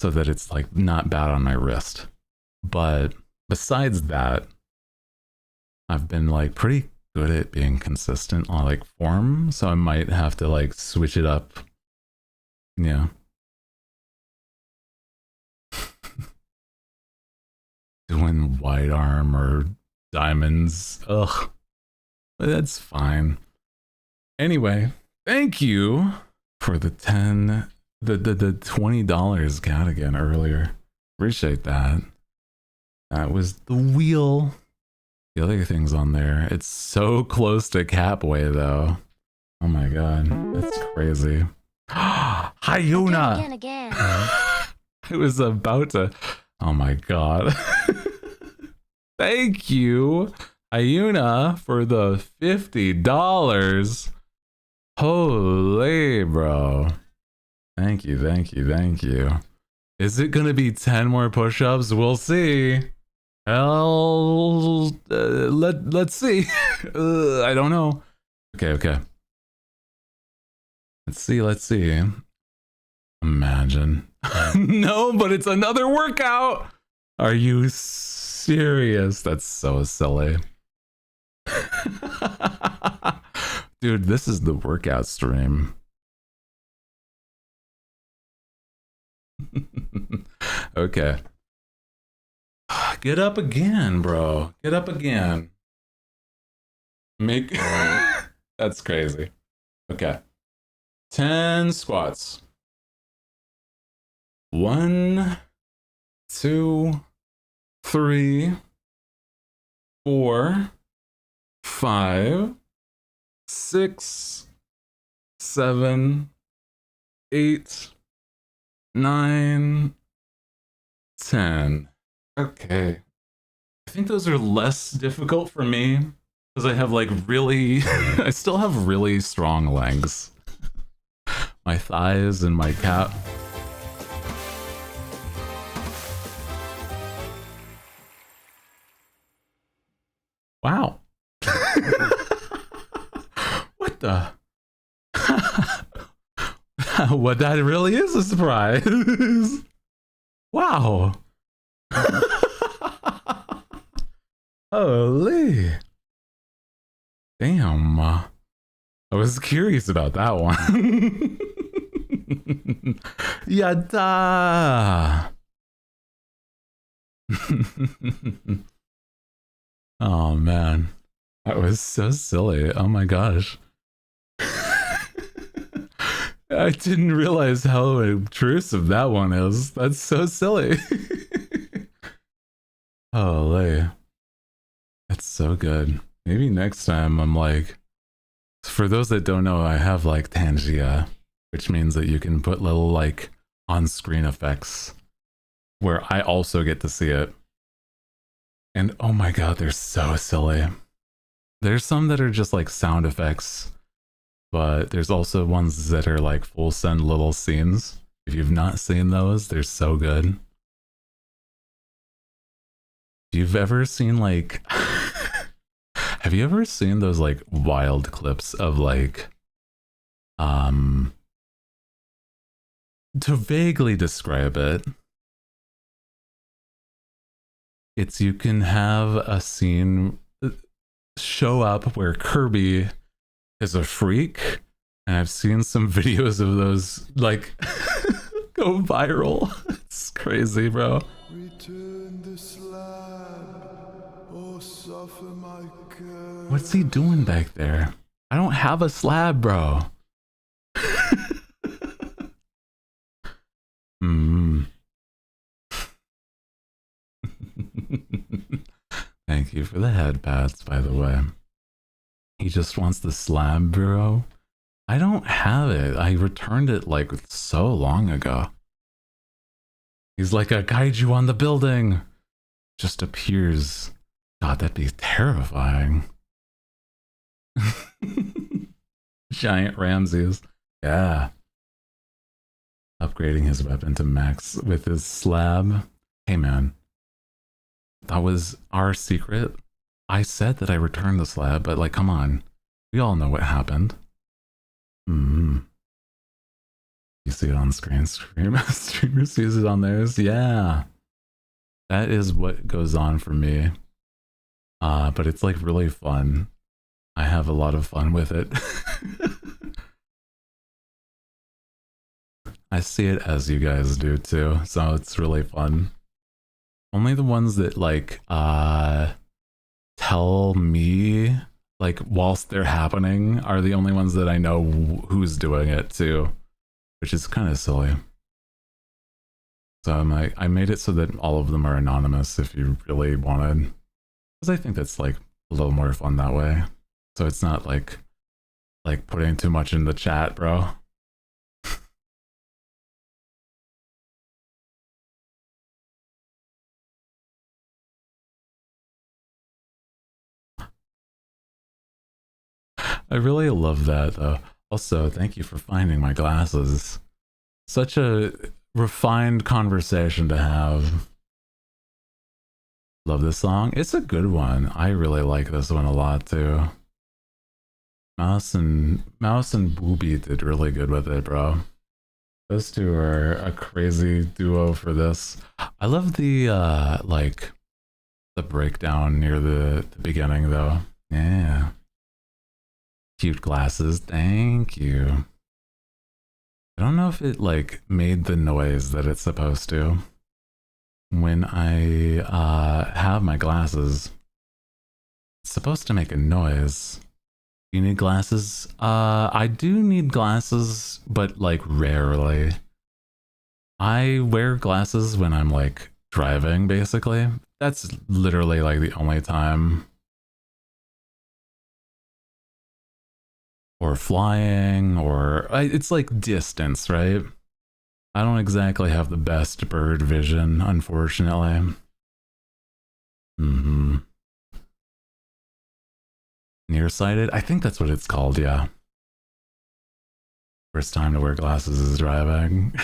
S1: so that it's like not bad on my wrist. But besides that, I've been like pretty good at being consistent on like form, so I might have to like switch it up. Yeah. Doing wide arm or diamonds. Ugh. But that's fine. Anyway, thank you for the $20 Cadigan earlier. Appreciate that. That was the wheel. The other things on there. It's so close to Capway though. Oh my god. That's crazy. Hyuna!
S2: Again.
S1: I was about to. Oh my god. Thank you, Hyuna, for the $50. Holy bro. Thank you, thank you, thank you. Is it gonna be 10 more push-ups? We'll see. Hell, let's see. I don't know. Okay. Let's see. Imagine. No, but it's another workout. Are you serious? That's so silly. Dude, this is the workout stream. Okay. Get up again, bro. Get up again. Make That's crazy. Okay. 10 squats. 1, 2, 3, 4, 5, 6, 7, 8, 9, 10. Okay. I think those are less difficult for me because I have like really, I still have really strong legs. My thighs and my calf. Wow. What the? What, that really is a surprise. Wow. Holy. Damn. I was curious about that one. Yada. Oh man. That was so silly. Oh my gosh. I didn't realize how intrusive that one is. That's so silly. Holy. That's so good. Maybe next time I'm like, for those that don't know, I have like Tangia, which means that you can put little like on-screen effects where I also get to see it. And oh my god, they're so silly. There's some that are just like sound effects, but there's also ones that are like full send little scenes. If you've not seen those, they're so good. If you've ever seen like have you ever seen those like wild clips of like to vaguely describe it, it's you can have a scene show up where Kirby is a freak, and I've seen some videos of those like go viral. It's crazy, bro.
S4: Return the slab, or suffer my curse.
S1: What's he doing back there? I don't have a slab, bro. Thank you for the head pats, by the way. He just wants the slab, bro. I don't have it. I returned it like so long ago. He's like a kaiju on the building. Just appears. God, that'd be terrifying. Giant Ramses. Yeah. Upgrading his weapon to max with his slab. Hey man. That was our secret. I said that I returned the slab, but like, come on. We all know what happened. You see it on screen. Streamer sees it on theirs. Yeah. That is what goes on for me. But it's like really fun. I have a lot of fun with it. I see it as you guys do too, so it's really fun. Only the ones that like tell me like whilst they're happening are the only ones that I know who's doing it too, which is kind of silly. So I made it so that all of them are anonymous if you really wanted, because I think that's like a little more fun that way. So it's not like putting too much in the chat, bro. I really love that though. Also, thank you for finding my glasses. Such a refined conversation to have. Love this song. It's a good one. I really like this one a lot too. Mouse and Booby did really good with it, bro. Those two are a crazy duo for this. I love the like the breakdown near the beginning though. Yeah. Cute glasses, thank you. I don't know if it like made the noise that it's supposed to when I have my glasses. It's supposed to make a noise. You need glasses? I do need glasses, but like rarely. I wear glasses when I'm like driving, basically. That's literally like the only time. Or flying, or it's like distance, right? I don't exactly have the best bird vision, unfortunately. Nearsighted? I think that's what it's called, yeah. First time to wear glasses is driving.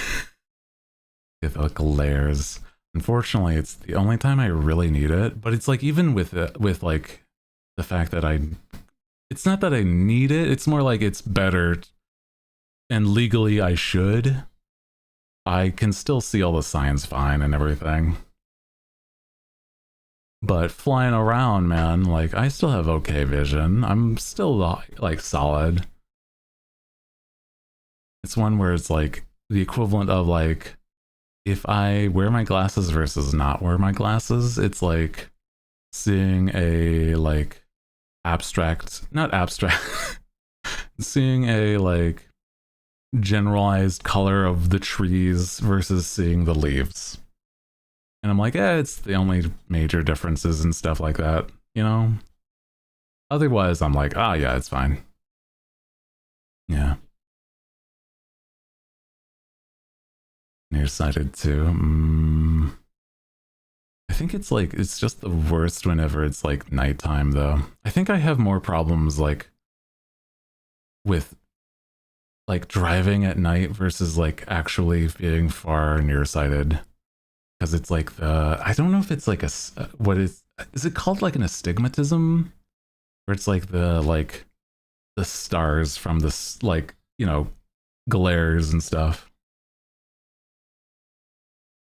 S1: It like layers. Unfortunately, it's the only time I really need it, but it's like even with it, with like the fact that it's not that I need it, it's more like it's better and legally I should. I can still see all the signs fine and everything. But flying around, man, like I still have okay vision. I'm still like solid. It's one where it's like the equivalent of like if I wear my glasses versus not wear my glasses, it's like seeing a like not abstract seeing a like generalized color of the trees versus seeing the leaves, and I'm like, it's the only major differences and stuff like that, you know. Otherwise I'm like, yeah, it's fine. Yeah. Nearsighted too. I think it's like, it's just the worst whenever it's like nighttime though. I think I have more problems like with like driving at night versus like actually being far nearsighted. Because it's like I don't know if it's like what is it called, like an astigmatism? Where it's like the stars from this, like, you know, glares and stuff.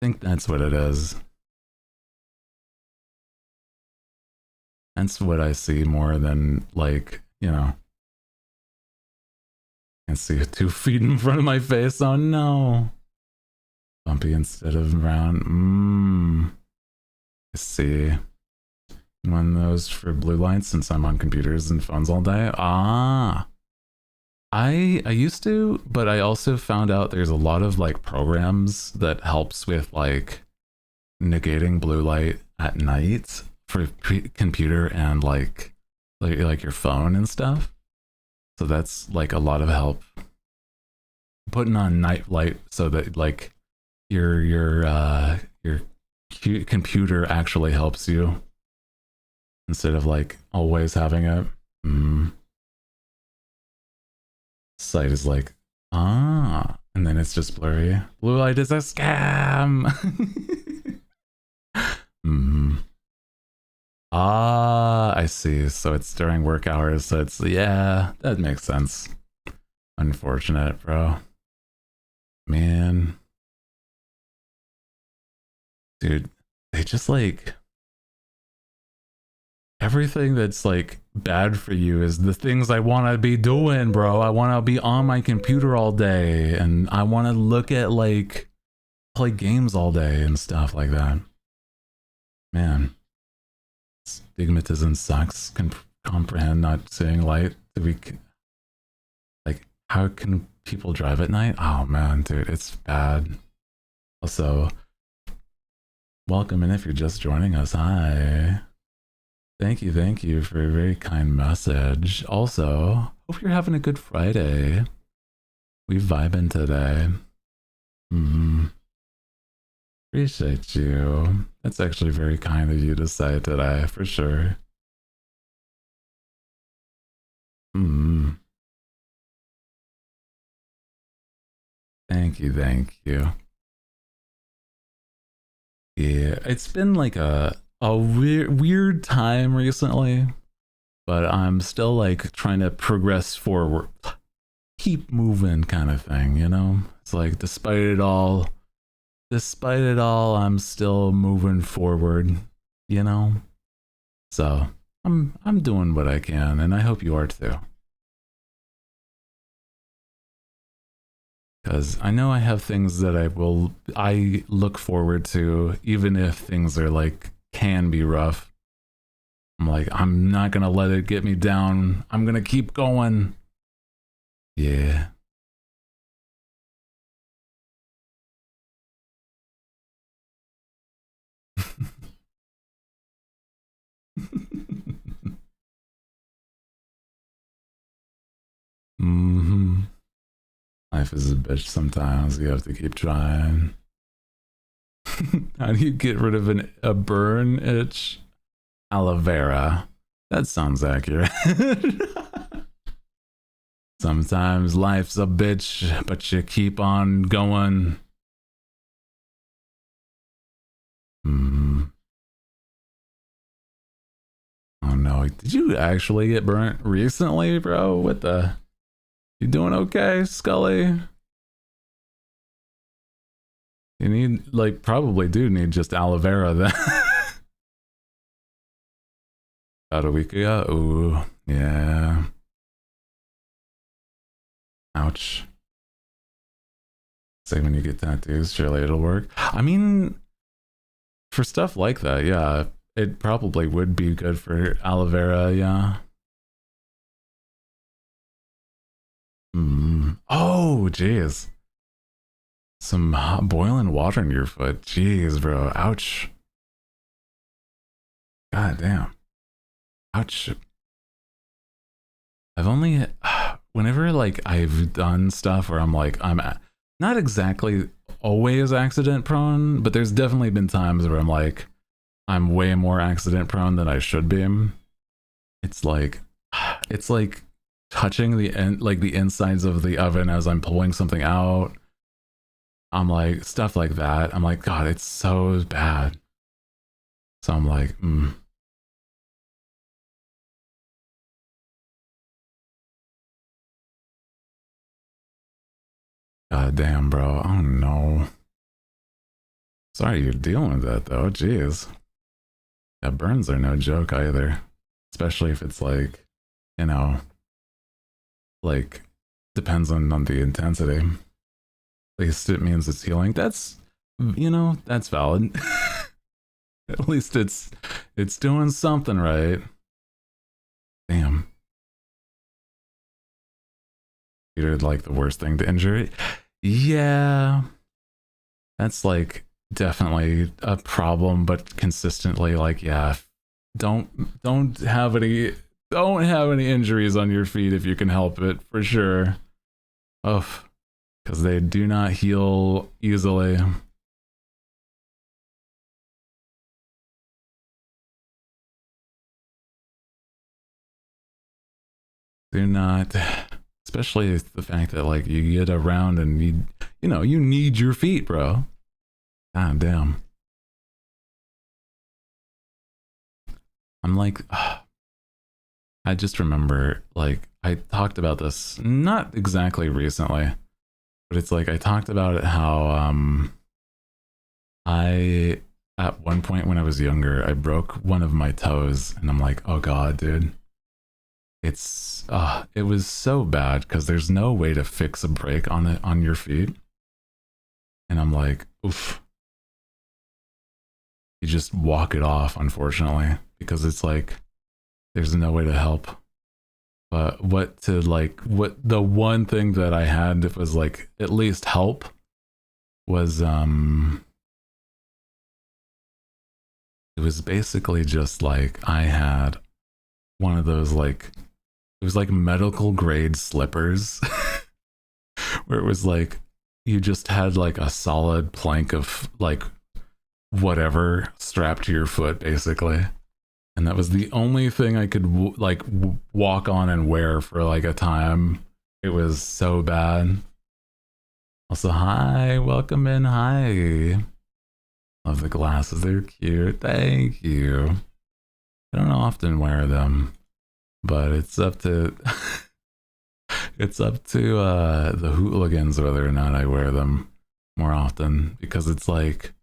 S1: I think that's what it is. That's what I see more than, like, you know. I see 2 feet in front of my face. Oh no. Bumpy instead of round. I see. One of those for blue lights since I'm on computers and phones all day. I used to, but I also found out there's a lot of like programs that helps with like negating blue light at night for computer and like like your phone and stuff. So that's like a lot of help. Putting on night light so that like your computer actually helps you instead of like always having it. Sight is like, and then it's just blurry. Blue light is a scam. I see. So it's during work hours. So it's, yeah, that makes sense. Unfortunate, bro. Man. Dude, they just like, everything that's like bad for you is the things I want to be doing, bro. I want to be on my computer all day and I want to look at like, play games all day and stuff like that. Man. Stigmatism sucks. Can comprehend not seeing light. Like, how can people drive at night? Oh man, dude, it's bad. Also, welcome, and if you're just joining us, hi. Thank you for a very kind message. Also, hope you're having a good Friday. We vibing today. Appreciate you. That's actually very kind of you to say today, for sure. Thank you. Yeah, it's been like a weird time recently, but I'm still like trying to progress forward, keep moving kind of thing, you know? It's like despite it all, I'm still moving forward, you know? So I'm doing what I can, and I hope you are too. Because I know I have things that I look forward to, even if things are like, can be rough. I'm like, I'm not gonna let it get me down. I'm gonna keep going. Yeah. Life is a bitch sometimes. You have to keep trying. How do you get rid of a burn itch? Aloe vera. That sounds accurate. Sometimes life's a bitch, but you keep on going. Oh no, did you actually get burnt recently, bro? What the? You doing okay, Scully? You need, like, probably do need just aloe vera then. About a week ago? Ooh, yeah. Ouch. Say when you get tattoos, surely it'll work. I mean, for stuff like that, yeah, it probably would be good for aloe vera, yeah. Oh, jeez. Some boiling water in your foot. Jeez, bro. Ouch. God damn. Ouch. I've only, whenever like I've done stuff where I'm like, I'm not exactly always accident prone, but there's definitely been times where I'm like, I'm way more accident prone than I should be. It's like touching the insides of the oven as I'm pulling something out. I'm like, stuff like that. I'm like, God, it's so bad. So I'm like, God damn, bro. Oh no. Sorry you're dealing with that though. Jeez. Yeah, burns are no joke either. Especially if it's like, you know, like, depends on the intensity. At least it means it's healing. That's, you know, that's valid. At least it's doing something right. Damn. You're like the worst thing to injure it. Yeah. That's like definitely a problem, but consistently like, yeah, don't have any don't have any injuries on your feet if you can help it, for sure. Oh, because they do not heal easily. Do not, especially the fact that like you get around and you need your feet, bro. God damn. I'm like, I just remember, like, I talked about this not exactly recently, but it's like I talked about it how I at one point when I was younger I broke one of my toes, and I'm like, oh god, dude. It was so bad because there's no way to fix a break on it on your feet. And I'm like, oof. You just walk it off, unfortunately, because it's like there's no way to help. But what the one thing that I had that was like at least help was it was basically just like I had one of those like, it was like medical grade slippers where it was like you just had like a solid plank of like whatever strapped to your foot basically, and that was the only thing I could walk on and wear for like a time. It was so bad. Also, hi, welcome in. Hi, love the glasses, they're cute, thank you. I don't often wear them, but it's up to it's up to the hooligans whether or not I wear them more often, because it's like,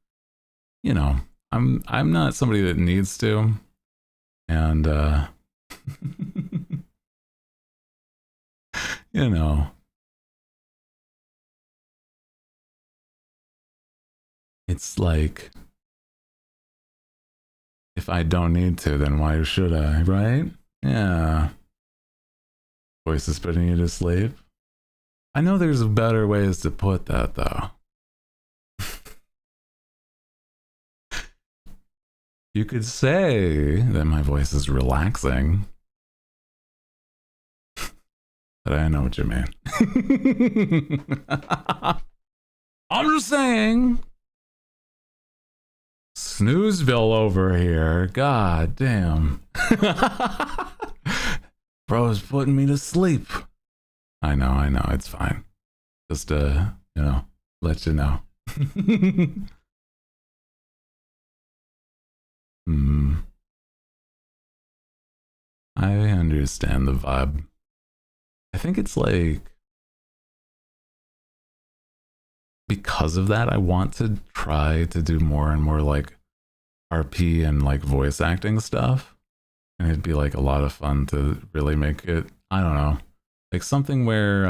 S1: you know, I'm not somebody that needs to, and you know, it's like if I don't need to, then why should I, right? Yeah. Voice is putting you to sleep. I know there's better ways to put that though. You could say that my voice is relaxing. But I know what you mean. I'm just saying. Snoozeville over here. God damn. Bro's putting me to sleep. I know, it's fine. Just you know, let you know. I understand the vibe. I think it's like, because of that, I want to try to do more and more like RP and like voice acting stuff. And it'd be like a lot of fun to really make it, I don't know, like something where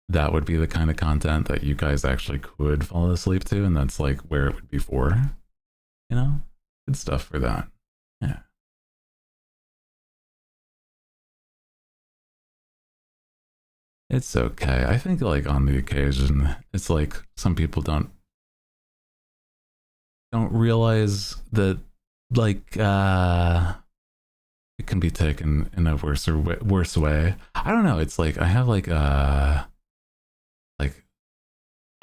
S1: that would be the kind of content that you guys actually could fall asleep to, and that's like where it would be for, you know? Good stuff for that. Yeah. It's okay. I think like on the occasion, it's like some people don't realize that like it can be taken in a worse way. I don't know. It's like I have like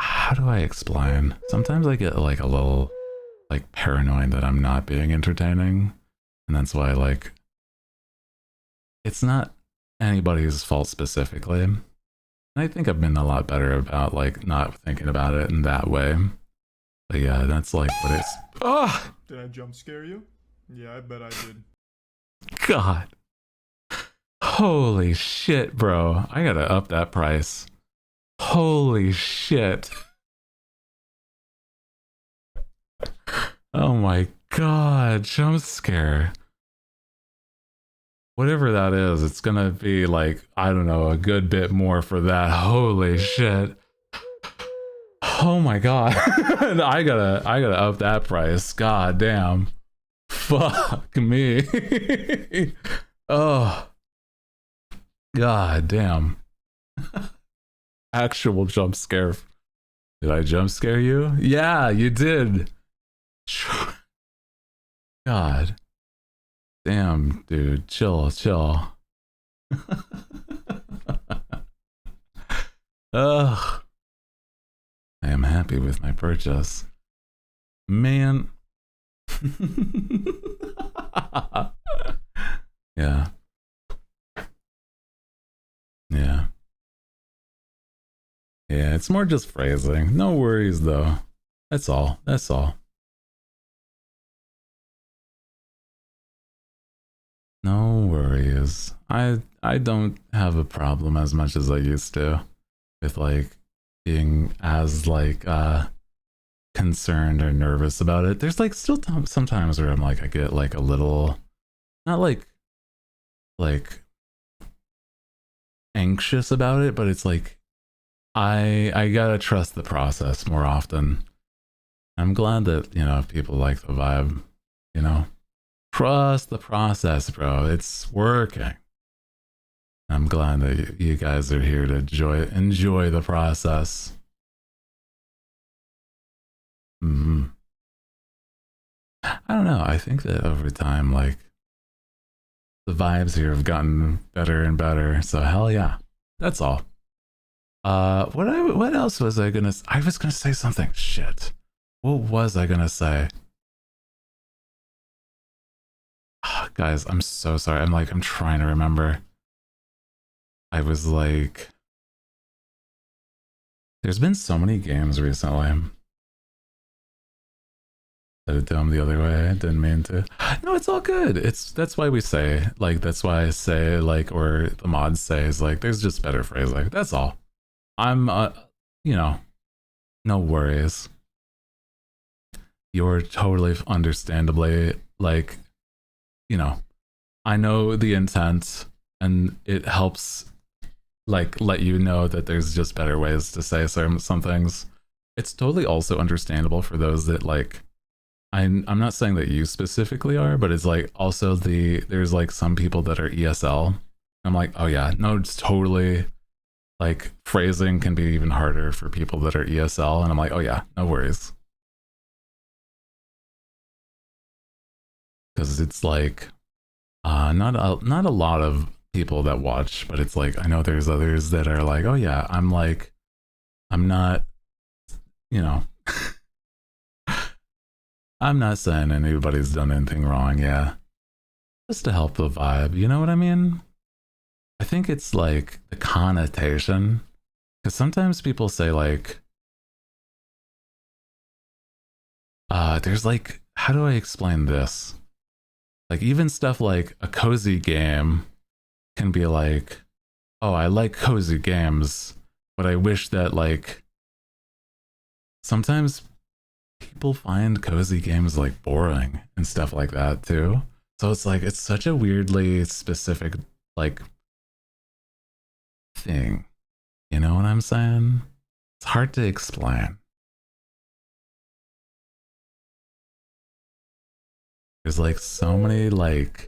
S1: how do I explain? Sometimes I get like a little like paranoid that I'm not being entertaining, and that's why like it's not anybody's fault specifically. And I think I've been a lot better about like not thinking about it in that way. But yeah, that's like what it's. Oh!
S5: Did I jump scare you? Yeah, I bet I did.
S1: God. Holy shit, bro. I gotta up that price. Holy shit. Oh my god, jump scare. Whatever that is, it's gonna be like, I don't know, a good bit more for that. Holy shit. Oh my god. I gotta up that price. God damn. Fuck me. Oh. God damn. Actual jump scare. Did I jump scare you? Yeah, you did. God. Damn, dude, chill, chill. Ugh. I am happy with my purchase. Man. Yeah. Yeah. Yeah, it's more just phrasing. No worries though. That's all. That's all. No worries. I don't have a problem as much as I used to with like being as like concerned or nervous about it. There's like still sometimes where I'm like I get like a little not like anxious about it, but it's like I gotta trust the process more often. I'm glad that, you know, people like the vibe, you know. Trust the process, bro. It's working. I'm glad that you guys are here to enjoy the process. I don't know. I think that over time, like the vibes here have gotten better and better. So hell yeah, that's all. What else was I gonna? I was gonna say something. Shit. What was I gonna say? Guys, I'm so sorry. I'm trying to remember. I was like, there's been so many games recently that it done the other way. I didn't mean to. No, it's all good. That's why we say like that's why I say like or the mods say is like there's just better phrasing. That's all. I'm you know, no worries. You're totally understandably like, you know, I know the intent and it helps like let you know that there's just better ways to say some things. It's totally also understandable for those that like I'm not saying that you specifically are, but it's like also there's like some people that are ESL. I'm like, oh yeah, no, it's totally like phrasing can be even harder for people that are ESL, and I'm like, oh yeah, no worries. Because it's like not a lot of people that watch, but it's like I know there's others that are like, oh yeah, I'm not, you know, I'm not saying anybody's done anything wrong, yeah. Just to help the vibe, you know what I mean? I think it's like the connotation, because sometimes people say like, there's like, how do I explain this? Like even stuff like a cozy game can be like, oh, I like cozy games, but I wish that like sometimes people find cozy games like boring and stuff like that too. So it's like it's such a weirdly specific like thing. You know what I'm saying? It's hard to explain. There's like so many like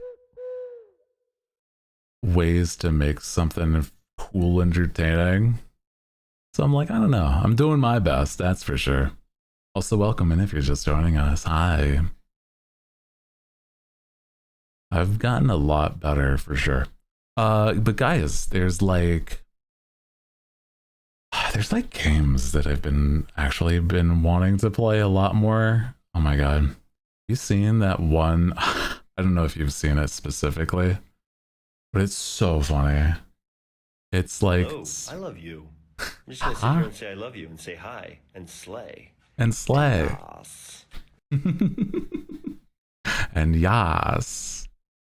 S1: ways to make something cool, entertaining. So I'm like, I don't know. I'm doing my best, that's for sure. Also, welcome in if you're just joining us. Hi. I've gotten a lot better for sure. But guys, there's like games that I've actually been wanting to play a lot more. Oh my god. You seen that one? I don't know if you've seen it specifically, but it's so funny. It's like
S6: Oh, I love you. I'm just gonna sit here and say I love you and say hi and slay.
S1: And slay.
S6: Yes.
S1: And yas.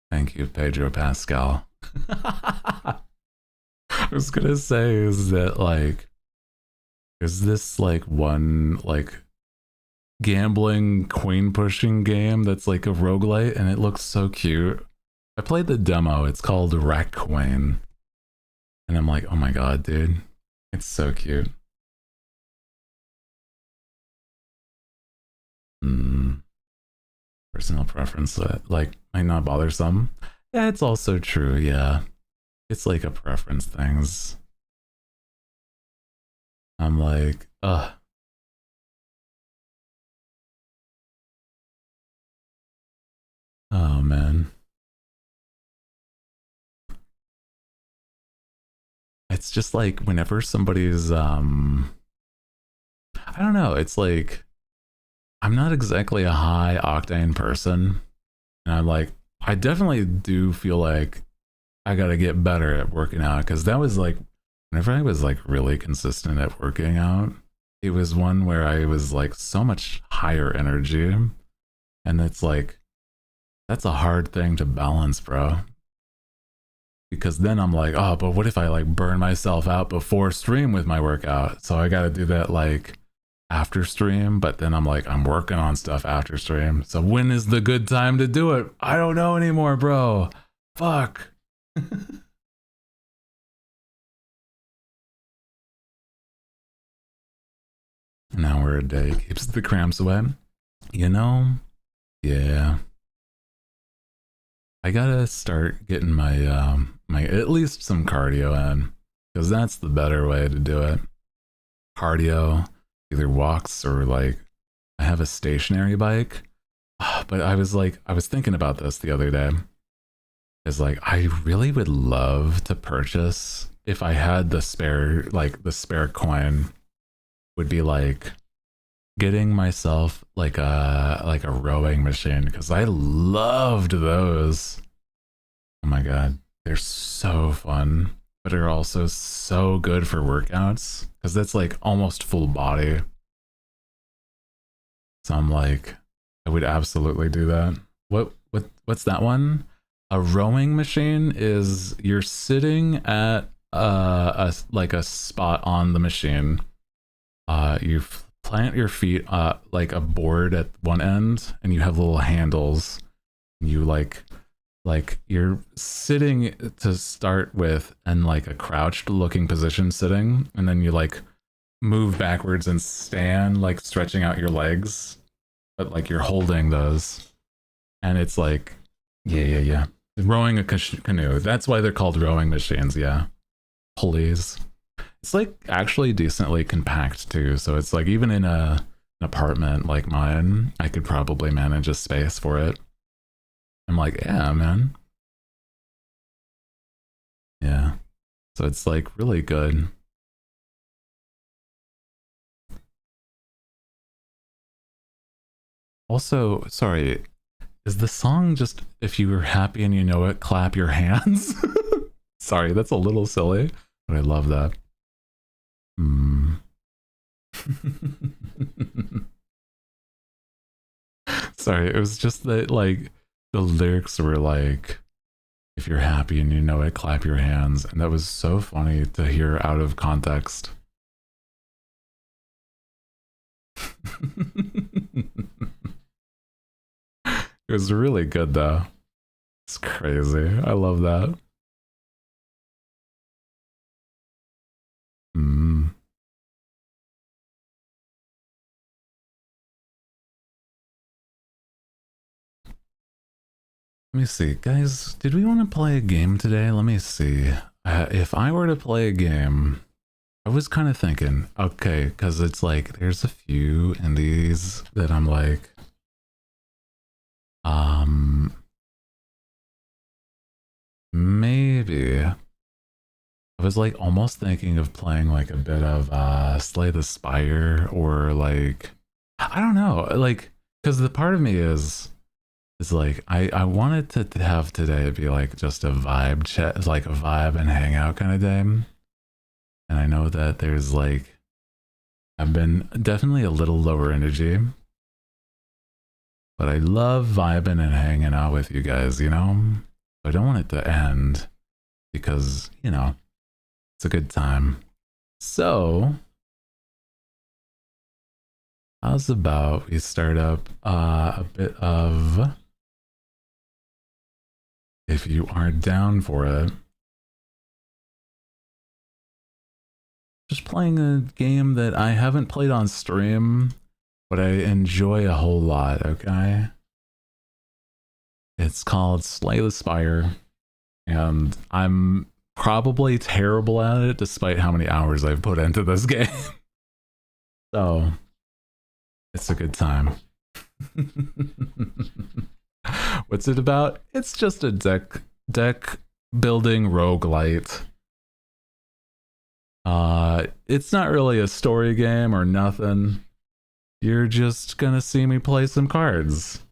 S1: Thank you, Pedro Pascal. I was gonna say is that like there's this like one like gambling coin pushing game that's like a roguelite and it looks so cute. I played the demo, it's called Rack Coin. And I'm like, oh my god, dude. It's so cute. Personal preference that like might not bother some. Yeah, it's also true, yeah. It's like a preference things. I'm like, ugh. Oh man. it's just like whenever somebody's I don't know, it's like I'm not exactly a high octane person, and I'm like, I definitely do feel like I gotta get better at working out, because that was like whenever I was like really consistent at working out, it was one where I was like so much higher energy, and it's like that's a hard thing to balance, bro. Because then I'm like, oh, but what if I like burn myself out before stream with my workout? So I got to do that like after stream, but then I'm like, I'm working on stuff after stream. So when is the good time to do it? I don't know anymore, bro. Fuck. An hour a day keeps the cramps away. You know? Yeah. I gotta start getting my my at least some cardio in, because that's the better way to do it. Cardio, either walks or like I have a stationary bike. But I was thinking about this the other day. It's like I really would love to purchase, if I had the spare coin, would be like getting myself like a rowing machine, because I loved those. Oh my god, they're so fun, but they're also so good for workouts, because that's like almost full body. So I'm like, I would absolutely do that. What's that one? A rowing machine is you're sitting at a spot on the machine. You plant your feet like a board at one end, and you have little handles. You like you're sitting to start with, and like a crouched looking position sitting, and then you like move backwards and stand, like stretching out your legs, but like you're holding those. And it's like, yeah. Rowing a canoe. That's why they're called rowing machines, yeah. Pulleys. It's like actually decently compact too, so it's like even in an apartment like mine, I could probably manage a space for it. I'm like, yeah, man. Yeah. So it's like really good. Also, sorry, is the song just if you were happy and you know it, clap your hands? Sorry, that's a little silly, but I love that. Sorry, it was just that like the lyrics were like, if you're happy and you know it, clap your hands, and that was so funny to hear out of context. It was really good though. It's crazy. I love that. Let me see, guys, did we want to play a game today? Let me see. If I were to play a game, I was kind of thinking, okay, because it's like, there's a few indies that I'm like, maybe. I was like almost thinking of playing like a bit of Slay the Spire, or like, I don't know, like, because the part of me is like I wanted to have today be like just a vibe chat, like a vibe and hangout kind of day. And I know that there's like, I've been definitely a little lower energy, but I love vibing and hanging out with you guys, you know? I don't want it to end, because, you know, it's a good time. So how's about we start up a bit of, if you are down for it, just playing a game that I haven't played on stream, but I enjoy a whole lot, okay? It's called Slay the Spire, and I'm probably terrible at it despite how many hours I've put into this game. So, it's a good time. What's it about? It's just a deck building roguelite. It's not really a story game or nothing. You're just gonna see me play some cards.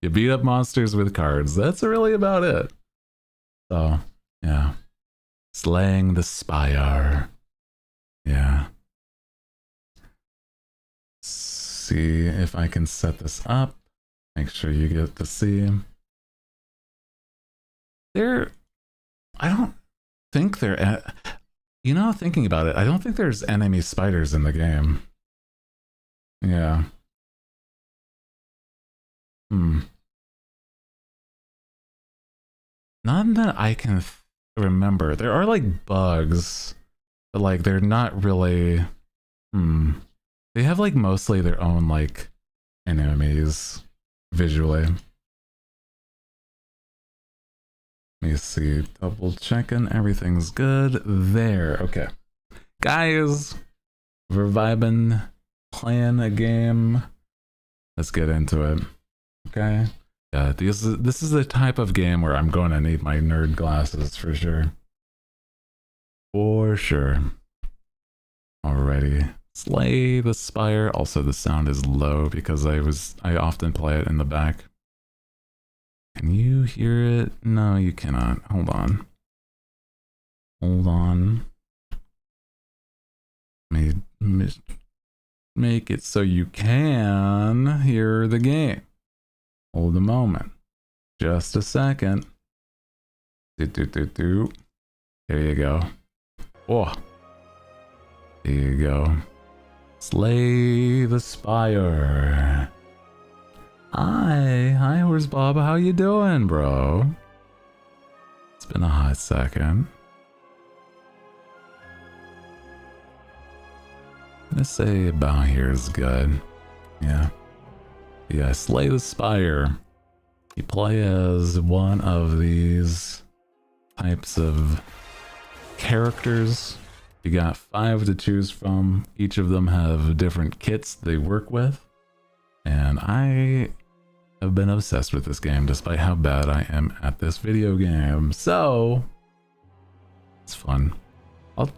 S1: You beat up monsters with cards. That's really about it. So, yeah. Slaying the Spire. Yeah. See if I can set this up. Make sure you get to see. I don't think you know, thinking about it, I don't think there's enemy spiders in the game. Yeah. None that I can remember. There are like bugs, but like they're not really. They have like mostly their own like enemies visually. Let me see. Double checking. Everything's good. There. Okay. Guys, we're vibing, playing a game. Let's get into it. Okay. Yeah, this is the type of game where I'm going to need my nerd glasses for sure. For sure. Alrighty. Slay the Spire. Also, the sound is low because I often play it in the back. Can you hear it? No, you cannot. Hold on. Hold on. Make it so you can hear the game. Hold a moment. Just a second. There you go. Oh. There you go. Slay the Spire. Hi, where's Bob? How you doing, bro? It's been a hot second. I'm gonna say about here is good. Yeah. Yeah, Slay the Spire. You play as one of these types of characters. You got 5 to choose from. Each of them have different kits they work with. And I have been obsessed with this game despite how bad I am at this video game. So, it's fun. Out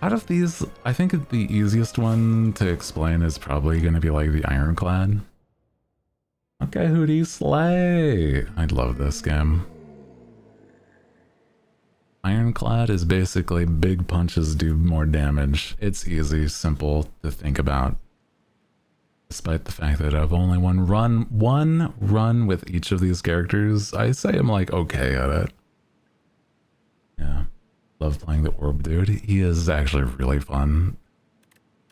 S1: of these, I think the easiest one to explain is probably going to be like the Ironclad. Okay, Hooty, slay! I love this game. Ironclad is basically big punches do more damage. It's easy, simple to think about. Despite the fact that I've only one run with each of these characters, I say I'm like okay at it. Yeah. Love playing the Orb dude. He is actually really fun.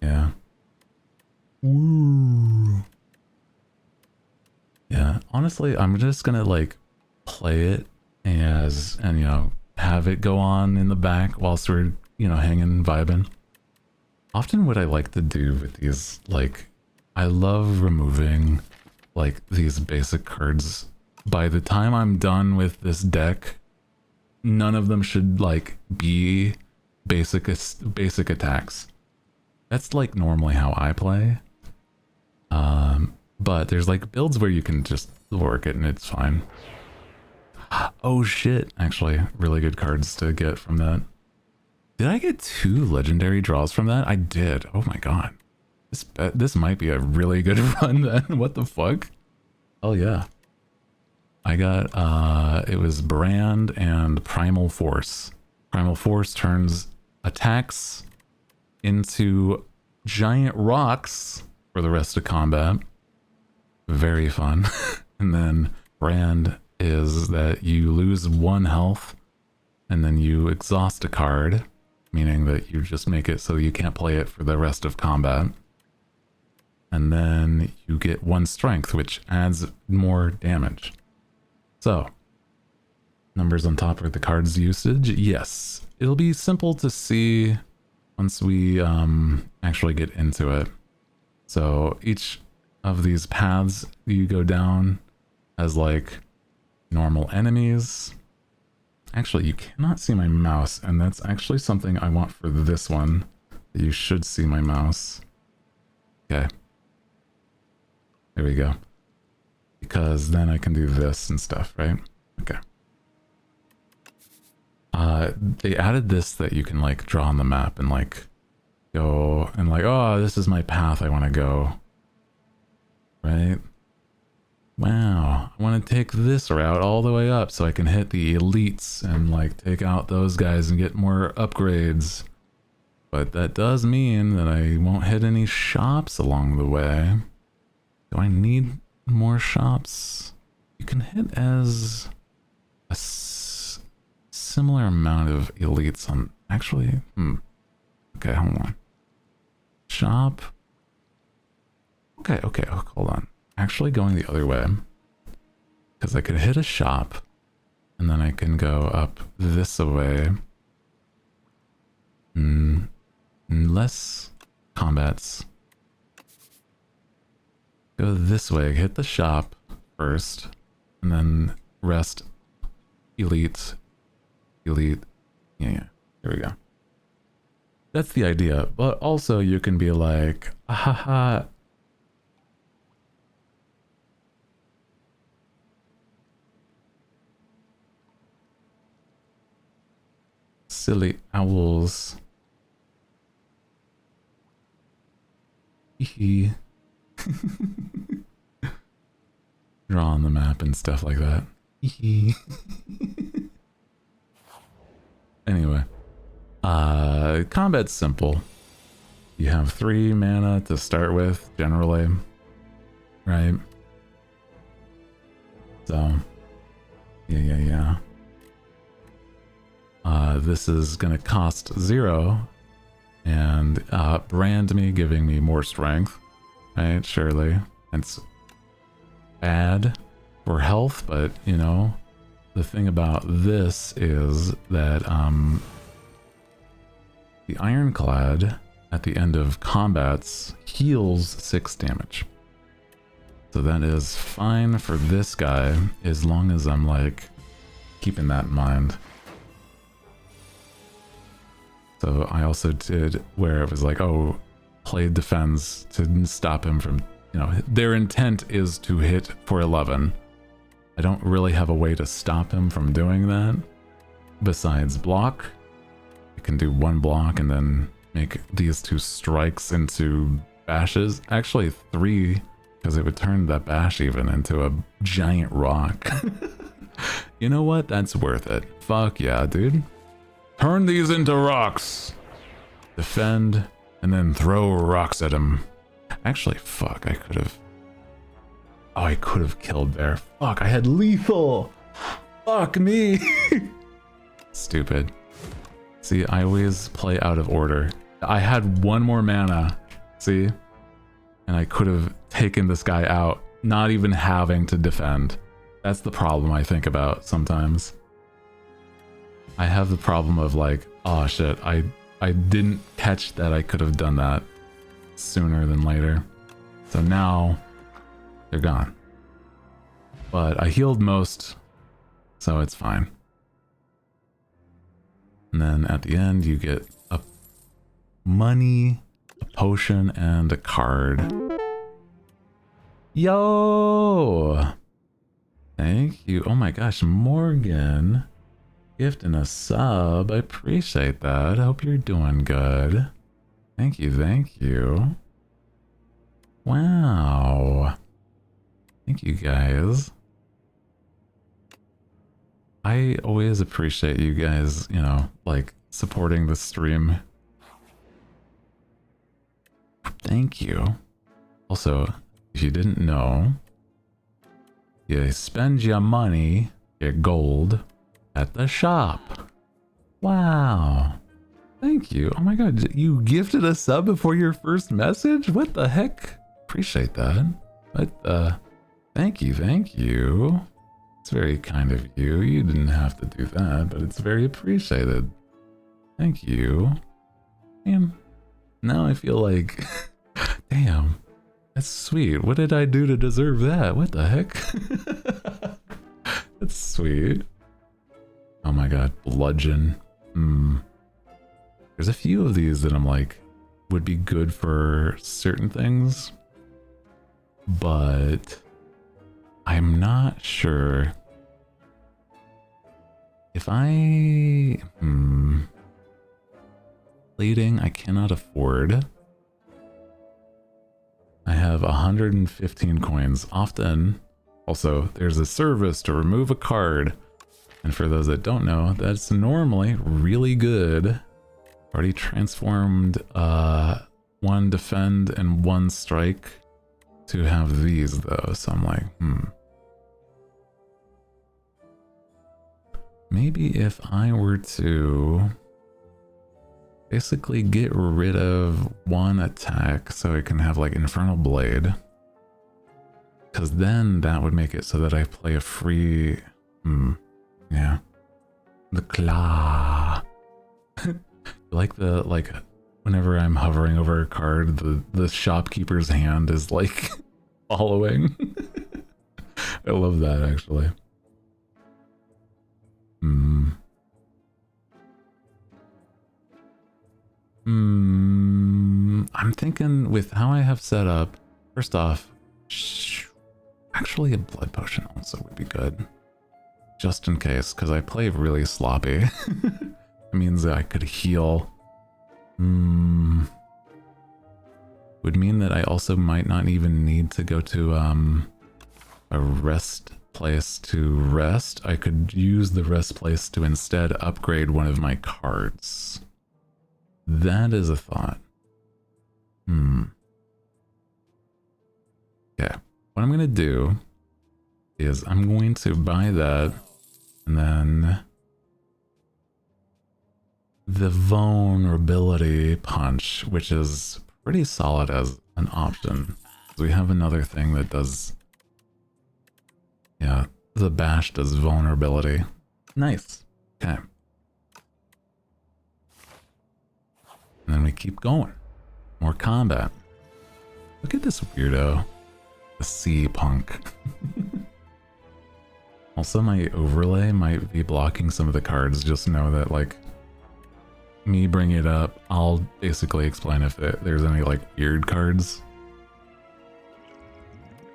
S1: Yeah. Woo. Yeah, honestly, I'm just gonna like play it and you know, have it go on in the back whilst we're, you know, hanging, vibing. Often what I like to do with these, like, I love removing like these basic cards. By the time I'm done with this deck, none of them should like be basic attacks. That's like normally how I play. But there's like builds where you can just work it and it's fine. Oh shit, actually, really good cards to get from that. Did I get 2 legendary draws from that? I did. Oh my god. This might be a really good run then. What the fuck? Oh yeah. I got, it was Brand and Primal Force. Primal Force turns attacks into giant rocks for the rest of combat. Very fun. And then Brand is that you lose 1 health and then you exhaust a card, meaning that you just make it so you can't play it for the rest of combat. And then you get 1 strength, which adds more damage. So, numbers on top are the card's usage. Yes, it'll be simple to see once we actually get into it. So each of these paths you go down as like normal enemies. Actually, you cannot see my mouse, and that's actually something I want for this one. You should see my mouse. Okay. There we go. Because then I can do this and stuff, right? Okay. They added this that you can like draw on the map and like go and like, oh, this is my path I want to go. Right? Wow, I want to take this route all the way up so I can hit the elites and like take out those guys and get more upgrades. But that does mean that I won't hit any shops along the way. Do I need more shops? You can hit as a similar amount of elites on... Actually, okay, hold on. Shop. Okay, hold on. Actually going the other way. Because I could hit a shop, and then I can go up this way. Less combats. Go this way, hit the shop first, and then rest, elite. Yeah, here we go. That's the idea, but also you can be like, haha. Silly owls. Hee. Draw on the map and stuff like that. Hee. Anyway, combat's simple. You have 3 mana to start with, generally, right? So, yeah. This is gonna cost 0, and brand me, giving me more strength, right? Surely, it's bad for health, but you know. The thing about this is that the Ironclad at the end of combats heals 6 damage. So that is fine for this guy as long as I'm like keeping that in mind. So I also did where it was like, oh, play defense to stop him from, you know, their intent is to hit for 11. I don't really have a way to stop him from doing that besides block. I can do 1 block and then make these 2 strikes into bashes. Actually 3, because it would turn that bash even into a giant rock. You know what? That's worth it. Fuck yeah, dude. Turn these into rocks. Defend and then throw rocks at him. Actually, fuck, I could have... Oh, I could have killed there. Fuck, I had lethal. Fuck me. Stupid. See, I always play out of order. I had 1 more mana, see? And I could have taken this guy out, not even having to defend. That's the problem I think about sometimes. I have the problem of like, oh shit, I didn't catch that I could have done that sooner than later. So now... they're gone. But I healed most, so it's fine. And then at the end, you get a money, a potion, and a card. Yo! Thank you. Oh my gosh, Morgan. Gift and a sub. I appreciate that. I hope you're doing good. Thank you. Wow. Thank you guys. I always appreciate you guys, you know, like supporting the stream. Thank you. Also, if you didn't know, you spend your money, your gold, at the shop. Wow. Thank you. Oh my god, you gifted a sub before your first message? What the heck? Appreciate that. What the... Thank you. It's very kind of you. You didn't have to do that, but it's very appreciated. Thank you. Man, now I feel like... Damn, that's sweet. What did I do to deserve that? What the heck? That's sweet. Oh my god, bludgeon. There's a few of these that I'm like, would be good for certain things, but... I'm not sure If I... Plating, I cannot afford. I have 115 coins. Often, also, there's a service to remove a card. And for those that don't know, that's normally really good. Already transformed 1 defend and 1 strike to have these though. So I'm like, Maybe if I were to basically get rid of 1 attack so I can have like Infernal Blade. Because then that would make it so that I play a free... yeah. The claw. Like whenever I'm hovering over a card, the shopkeeper's hand is like following. I love that actually. I'm thinking with how I have set up, first off, actually a blood potion also would be good. Just in case, because I play really sloppy. It means that I could heal. Would mean that I also might not even need to go to a rest place to rest. I could use the rest place to instead upgrade one of my cards. That is a thought. Okay, what I'm going to do is I'm going to buy that, and then the vulnerability punch, which is pretty solid as an option. We have another thing that does, yeah, the bash does vulnerability. Nice. Okay. And then we keep going. More combat. Look at this weirdo. The sea punk. Also, my overlay might be blocking some of the cards. Just know that, like, me bringing it up, I'll basically explain if there's any, like, weird cards.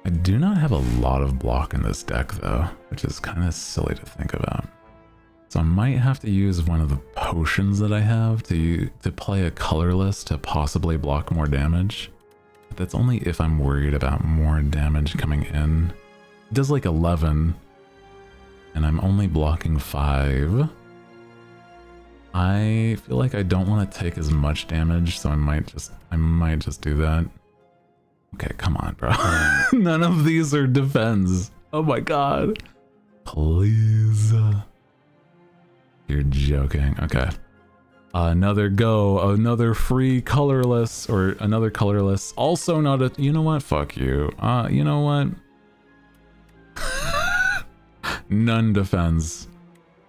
S1: I do not have a lot of block in this deck, though, which is kind of silly to think about. So I might have to use one of the potions that I have to play a colorless to possibly block more damage. But that's only if I'm worried about more damage coming in. It does like 11, and I'm only blocking 5. I feel like I don't want to take as much damage, so I might just do that. Okay, come on, bro. None of these are defense. Oh my god. Please. You're joking. Okay. Another go. Another free colorless, or another colorless. Also not a... You know what? Fuck you. You know what? None defense.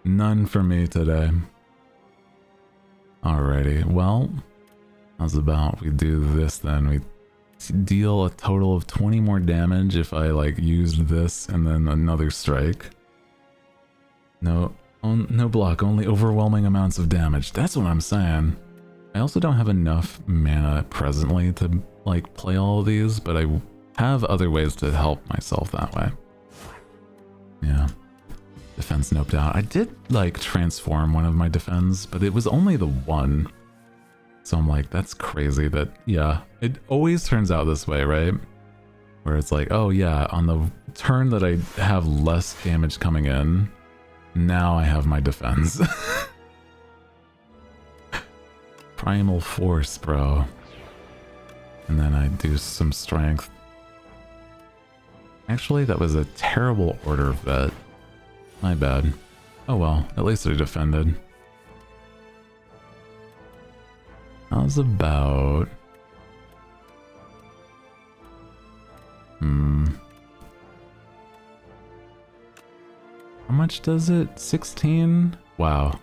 S1: None for me today. Alrighty. Well, how's about we do this then? We deal a total of 20 more damage if I, like, used this and then another strike. No block, only overwhelming amounts of damage. That's what I'm saying. I also don't have enough mana presently to, like, play all of these, but I have other ways to help myself that way. Yeah. Defense noped out. I did, like, transform one of my defense, but it was only the one. So I'm like, that's crazy that, yeah, it always turns out this way, right? Where it's like, oh yeah, on the turn that I have less damage coming in, now I have my defense. Primal force, bro. And then I do some strength. Actually, that was a terrible order of that. My bad. Oh well, at least I defended. How's about... How much does it? 16? Wow.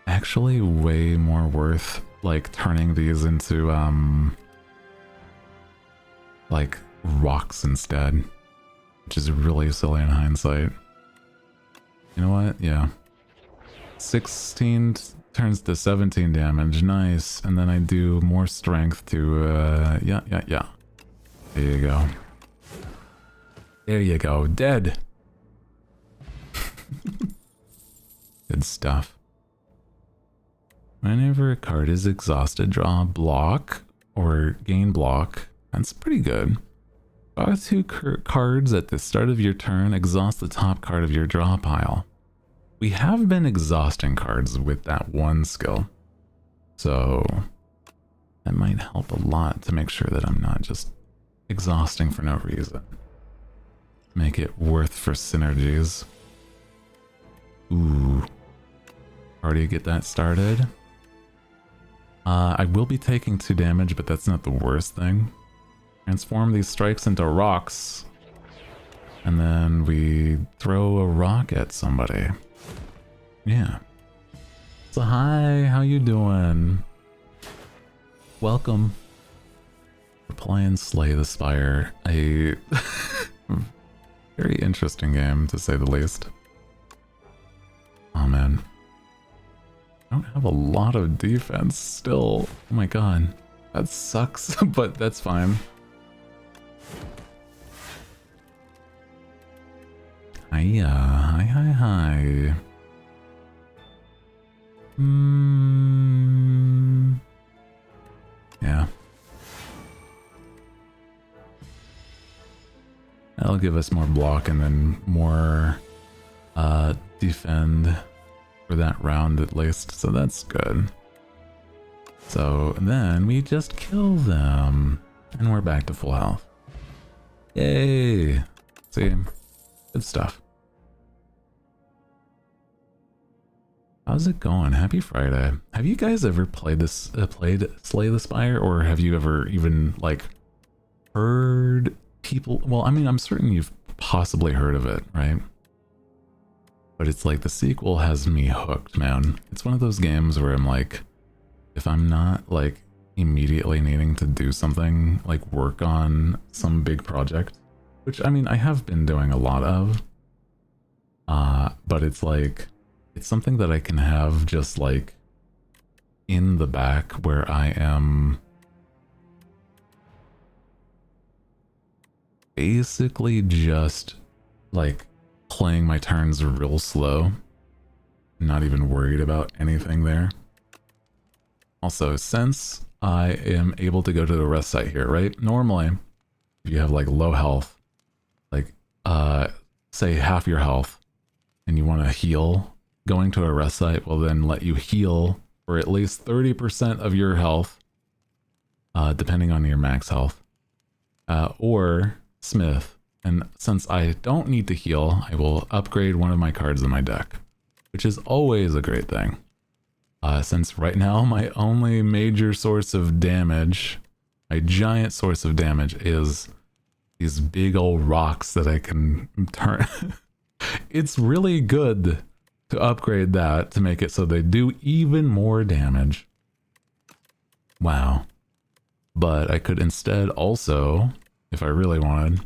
S1: Actually way more worth, like, turning these into, like, rocks instead. Which is really silly in hindsight. You know what? Yeah. 16 turns to 17 damage. Nice. And then I do more strength to, yeah. There you go. There you go. Dead. Good stuff. Whenever a card is exhausted, draw a block or gain block. That's pretty good. Draw 2 cards at the start of your turn. Exhaust the top card of your draw pile. We have been exhausting cards with that one skill. So that might help a lot to make sure that I'm not just exhausting for no reason. Make it worth for synergies. Ooh. Already get that started. I will be taking 2 damage, but that's not the worst thing. Transform these strikes into rocks. And then we throw a rock at somebody. Yeah. So hi, how you doing? Welcome. We're playing Slay the Spire. A very interesting game, to say the least. Oh man. I don't have a lot of defense still. Oh my god. That sucks, but that's fine. Hiya. Hi. Yeah. That'll give us more block and then more defend for that round at least, so that's good. So then we just kill them and we're back to full health. Yay! See? Good stuff. How's it going? Happy Friday. Have you guys ever played this, played Slay the Spire, or have you ever even, like, heard people... Well, I mean, I'm certain you've possibly heard of it, right? But it's like the sequel has me hooked, man. It's one of those games where I'm like, if I'm not, like, immediately needing to do something, like work on some big project, which, I mean, I have been doing a lot of, but it's like... It's something that I can have just like in the back where I am basically just like playing my turns real slow, not even worried about anything there. Also, since I am able to go to the rest site here, right? Normally, if you have like low health, like say half your health, and you want to heal, going to a rest site will then let you heal for at least 30% of your health, depending on your max health, or Smith. And since I don't need to heal, I will upgrade one of my cards in my deck, which is always a great thing. Since right now my only major source of damage, my giant source of damage, is these big old rocks that I can turn. It's really good to upgrade that to make it so they do even more damage. Wow. But I could instead also, if I really wanted,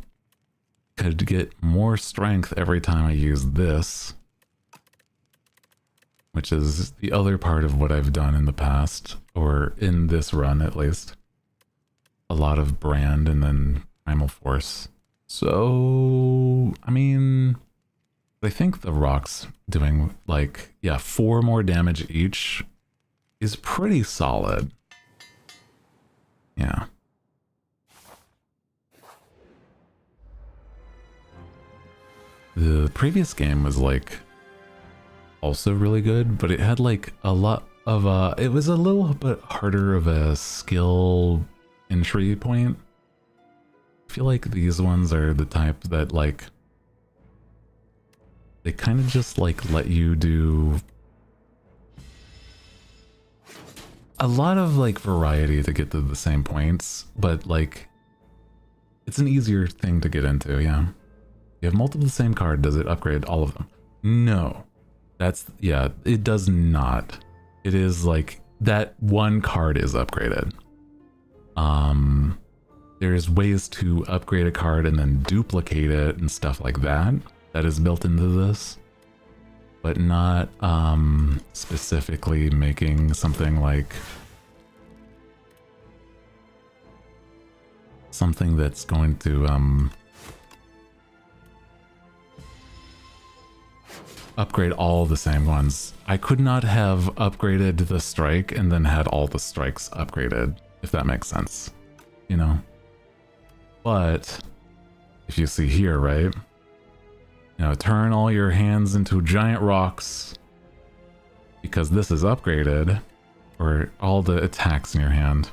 S1: could get more strength every time I use this, which is the other part of what I've done in the past, or in this run at least. A lot of brand and then primal force. So, I mean... I think the rocks doing, like, yeah, 4 more damage each is pretty solid. Yeah. The previous game was, like, also really good, but it had, like, a lot of, it was a little bit harder of a skill entry point. I feel like these ones are the type that, like, they kind of just like let you do a lot of like variety to get to the same points, but like it's an easier thing to get into. Yeah, you have multiple the same card. Does it upgrade all of them? No, that's, yeah, it does not. It is like that one card is upgraded. There's ways to upgrade a card and then duplicate it and stuff like that. That is built into this, but not specifically making something like something that's going to upgrade all the same ones. I could not have upgraded the strike and then had all the strikes upgraded, if that makes sense. You know? But if you see here, right? You know, turn all your hands into giant rocks because this is upgraded, or all the attacks in your hand.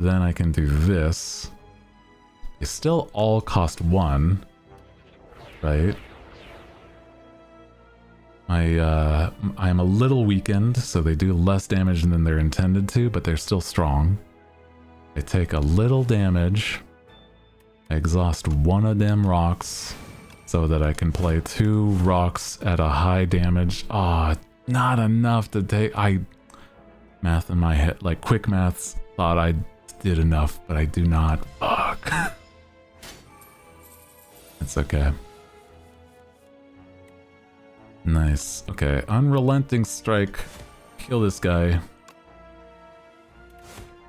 S1: Then I can do this. They still all cost 1, right? I'm a little weakened, so they do less damage than they're intended to, but they're still strong. They take a little damage. I exhaust 1 of them rocks so that I can play 2 rocks at a high damage. Ah, not enough to take... Math in my head, like quick maths, thought I did enough, but I do not. Fuck. It's okay. Nice. Okay, unrelenting strike. Kill this guy.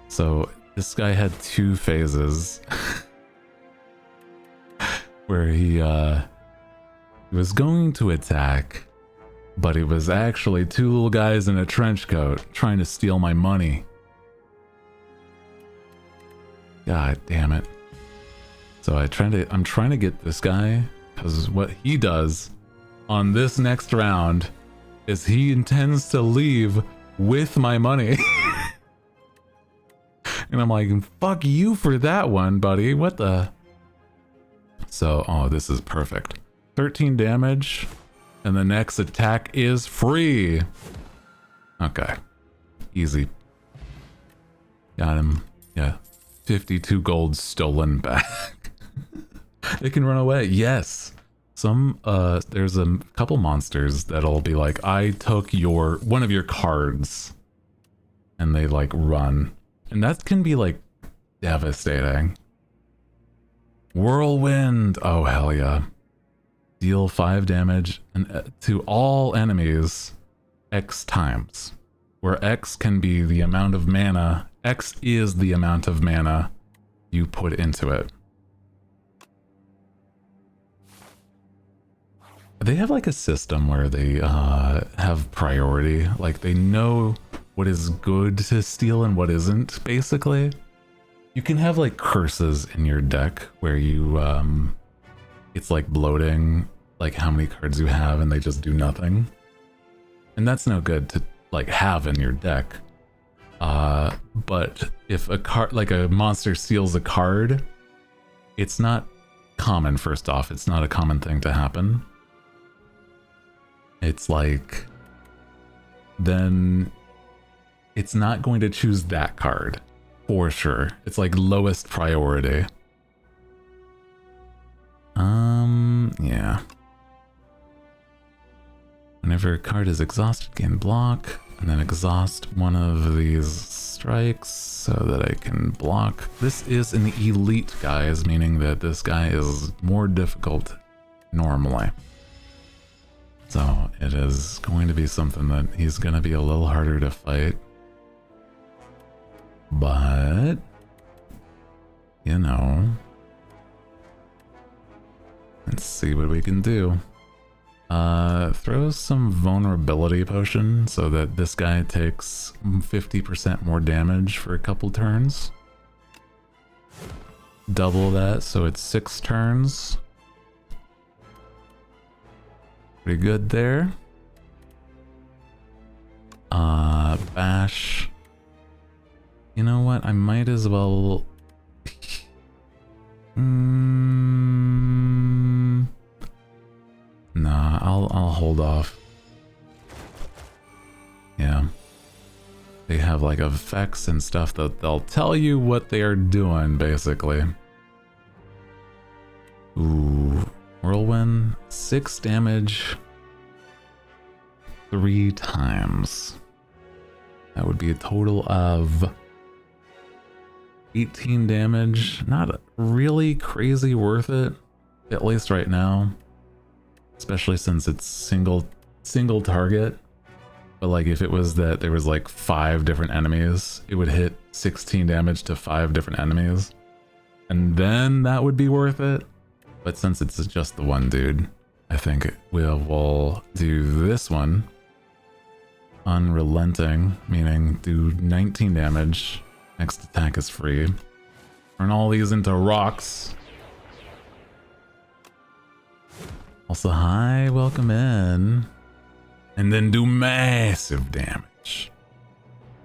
S1: So this guy had 2 phases where he was going to attack, but it was actually 2 little guys in a trench coat trying to steal my money. God damn it. So I'm trying to get this guy, because what he does on this next round is he intends to leave with my money. And I'm like, fuck you for that one, buddy. What the? So, oh, this is perfect. 13 damage, and the next attack is free. Okay. Easy. Got him. Yeah. 52 gold stolen back. They can run away. Yes. There's a couple monsters that'll be like, I took one of your cards. And they like run. And that can be like devastating. Whirlwind. Oh, hell yeah. Deal 5 damage to all enemies X times. Where X can be the amount of mana. X is the amount of mana you put into it. They have like a system where they have priority. Like they know what is good to steal and what isn't, basically. You can have like curses in your deck where you, it's like bloating, like how many cards you have and they just do nothing. And that's no good to like have in your deck. But if a card, like a monster steals a card, it's not common, first off. It's not a common thing to happen. It's like, then it's not going to choose that card for sure. It's like lowest priority. Yeah. Whenever a card is exhausted, gain block, and then exhaust one of these strikes so that I can block. This is an elite, guys, meaning that this guy is more difficult normally. So it is going to be something that he's going to be a little harder to fight. But, you know, let's see what we can do. Throw some vulnerability potion so that this guy takes 50% more damage for a couple turns. Double that, so it's 6 turns. Pretty good there. Bash. You know what? I might as well... Nah, I'll hold off. Yeah. They have like effects and stuff that they'll tell you what they are doing, basically. Ooh. Whirlwind. 6 damage. 3 times. That would be a total of 18 damage. Not really crazy worth it, at least right now. Especially since it's single target. But like if it was that there was like 5 different enemies, it would hit 16 damage to 5 different enemies. And then that would be worth it. But since it's just the one dude, I think we'll do this one. Unrelenting, meaning do 19 damage. Next attack is free. Turn all these into rocks. Also, hi, welcome in. And then do massive damage.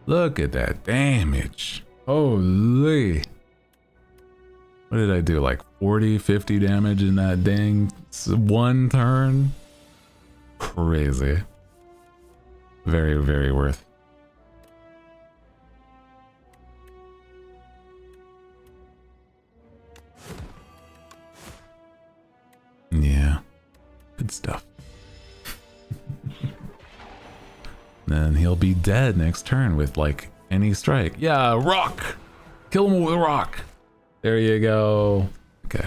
S1: Look at that damage. Holy. What did I do? Like 40, 50 damage in that dang one turn? Crazy. Very, very worth. Yeah. Good stuff. Then he'll be dead next turn with like any strike. Yeah, rock! Kill him with a rock. There you go. Okay.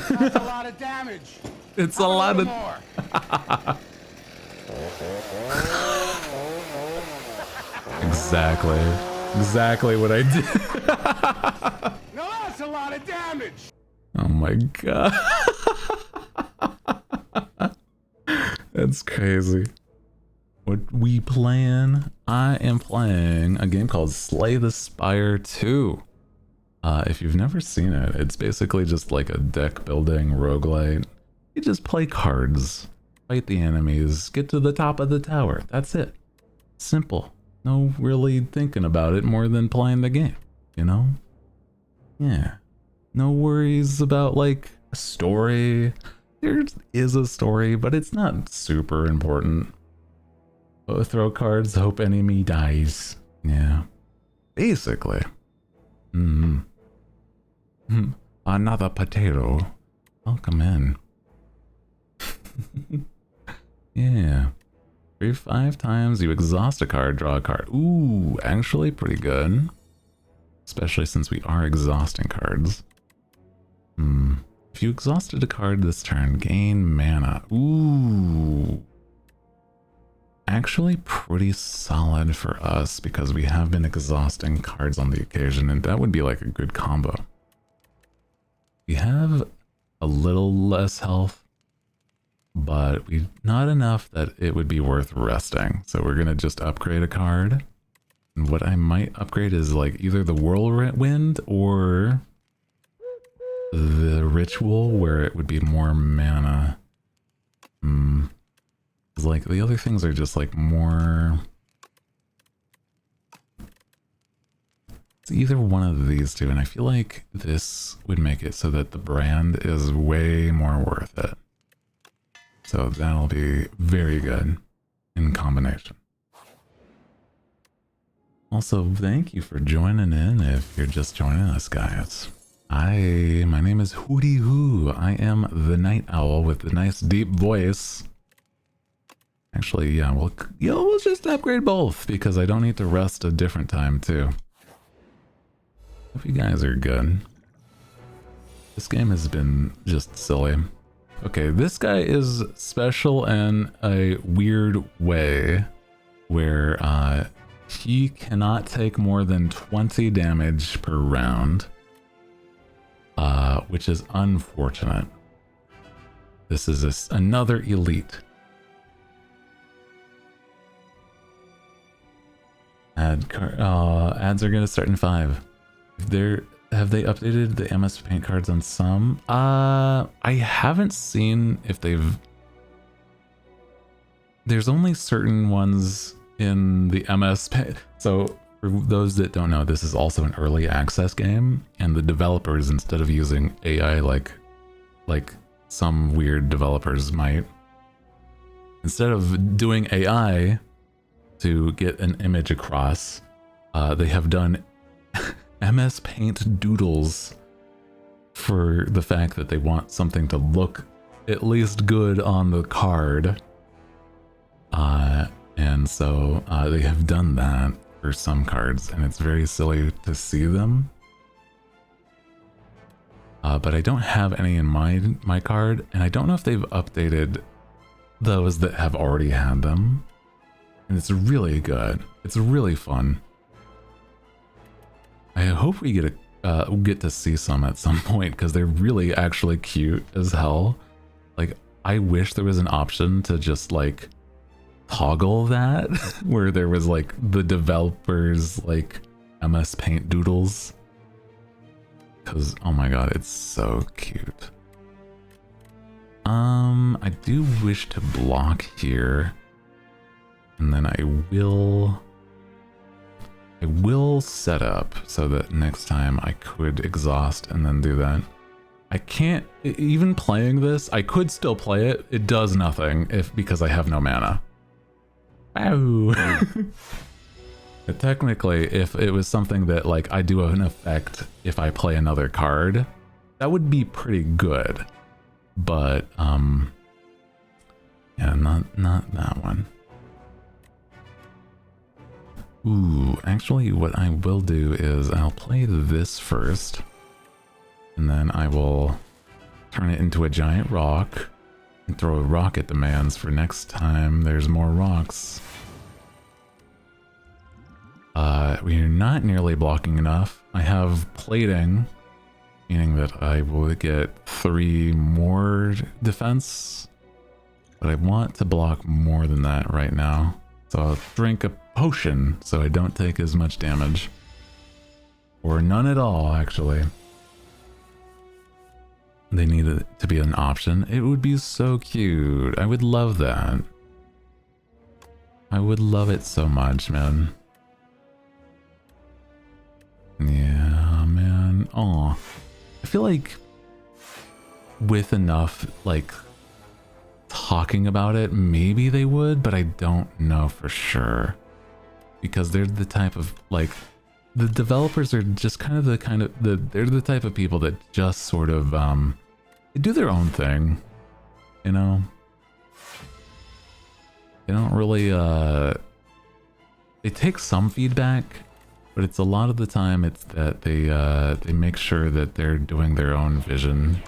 S7: That's a lot of damage.
S1: It's a lot of
S7: more.
S1: Exactly what I did.
S7: No, that's a lot of damage.
S1: Oh my god. That's crazy. What we playing? I am playing a game called Slay the Spire 2. If you've never seen it, it's basically just like a deck building roguelite. You just play cards, fight the enemies, get to the top of the tower. That's it. Simple. No really thinking about it more than playing the game, you know? Yeah. No worries about like a story. There is a story, but it's not super important. Throw cards, hope enemy dies. Yeah. Basically. Another potato. Welcome in. Yeah. 5 times, you exhaust a card, draw a card. Ooh, actually pretty good. Especially since we are exhausting cards. If you exhausted a card this turn, gain mana. Ooh. Actually pretty solid for us because we have been exhausting cards on the occasion, and that would be like a good combo. We have a little less health, but we not enough that it would be worth resting. So we're gonna just upgrade a card. And what I might upgrade is like either the whirlwind or the ritual, where it would be more mana. Like the other things are just like more. It's either one of these two, and I feel like this would make it so that the brand is way more worth it. So that'll be very good in combination. Also, thank you for joining in if you're just joining us, guys. My name is Hooty Hoo. I am the night owl with the nice deep voice. Actually, yeah, we'll just upgrade both because I don't need to rest a different time too. Hope you guys are good. This game has been just silly. Okay, this guy is special in a weird way where he cannot take more than 20 damage per round, which is unfortunate. This is another elite. Ads are gonna start in 5. Have they updated the MS Paint cards on some? I haven't seen if they've. There's only certain ones in the MS Paint. So for those that don't know, this is also an early access game, and the developers, instead of using AI like some weird developers might, instead of doing AI to get an image across, they have done MS Paint doodles for the fact that they want something to look at least good on the card. And so they have done that for some cards, and it's very silly to see them. But I don't have any in my card, and I don't know if they've updated those that have already had them. And it's really good. It's really fun. I hope we get to see some at some point because they're really actually cute as hell. Like, I wish there was an option to just like toggle that where there was like the developers like MS Paint doodles. Cause oh my god, it's so cute. I do wish to block here. And then I will set up so that next time I could exhaust and then do that. I can't, even playing this, I could still play it. It does nothing because I have no mana. Ow. But technically, if it was something that like I do an effect if I play another card, that would be pretty good. But yeah, not that one. Ooh, actually what I will do is I'll play this first, and then I will turn it into a giant rock and throw a rocket demands for next time there's more rocks. We're not nearly blocking enough. I have plating, meaning that I will get 3 more defense, but I want to block more than that right now. So I'll drink a potion so I don't take as much damage. Or none at all, actually. They need it to be an option. It would be so cute. I would love that. I would love it so much, man. Yeah, man. Aw. I feel like with enough, like, talking about it, maybe they would, but I don't know for sure. Because they're the type of, like, the developers are just they're the type of people that just sort of, they do their own thing, you know? They don't really, they take some feedback, but it's a lot of the time it's that they make sure that they're doing their own vision.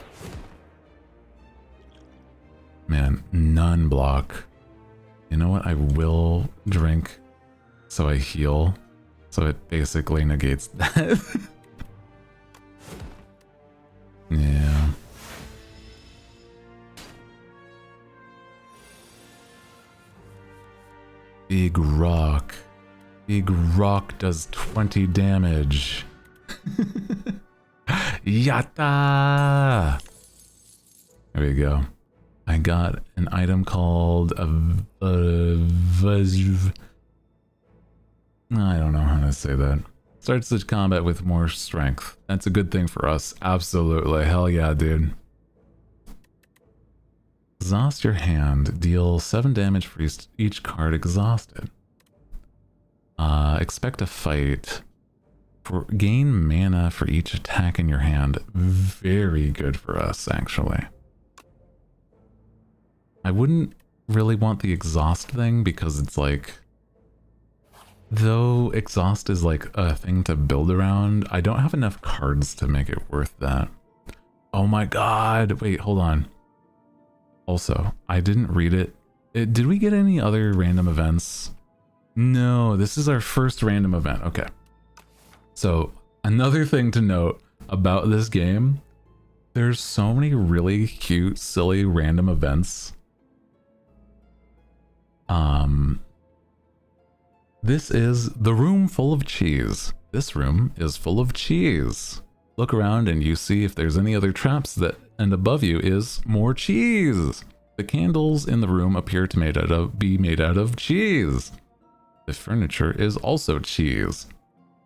S1: Man, none block. You know what? I will drink so I heal. So it basically negates that. Yeah. Big rock. Big rock does 20 damage. Yatta! There we go. I got an item called a Vods. I don't know how to say that. Starts the combat with more strength. That's a good thing for us. Absolutely. Hell yeah, dude. Exhaust your hand. Deal 7 damage for each card exhausted. Expect a fight. Gain mana for each attack in your hand. Very good for us, actually. I wouldn't really want the exhaust thing because it's like... Though exhaust is like a thing to build around, I don't have enough cards to make it worth that. Oh my god! Wait, hold on. Also, I didn't read it. Did we get any other random events? No, this is our first random event. Okay. So, another thing to note about this game, there's so many really cute, silly, random events. This is the room full of cheese. This room is full of cheese. Look around and you see if there's any other traps and above you is more cheese. The candles in the room appear to be made out of cheese. The furniture is also cheese.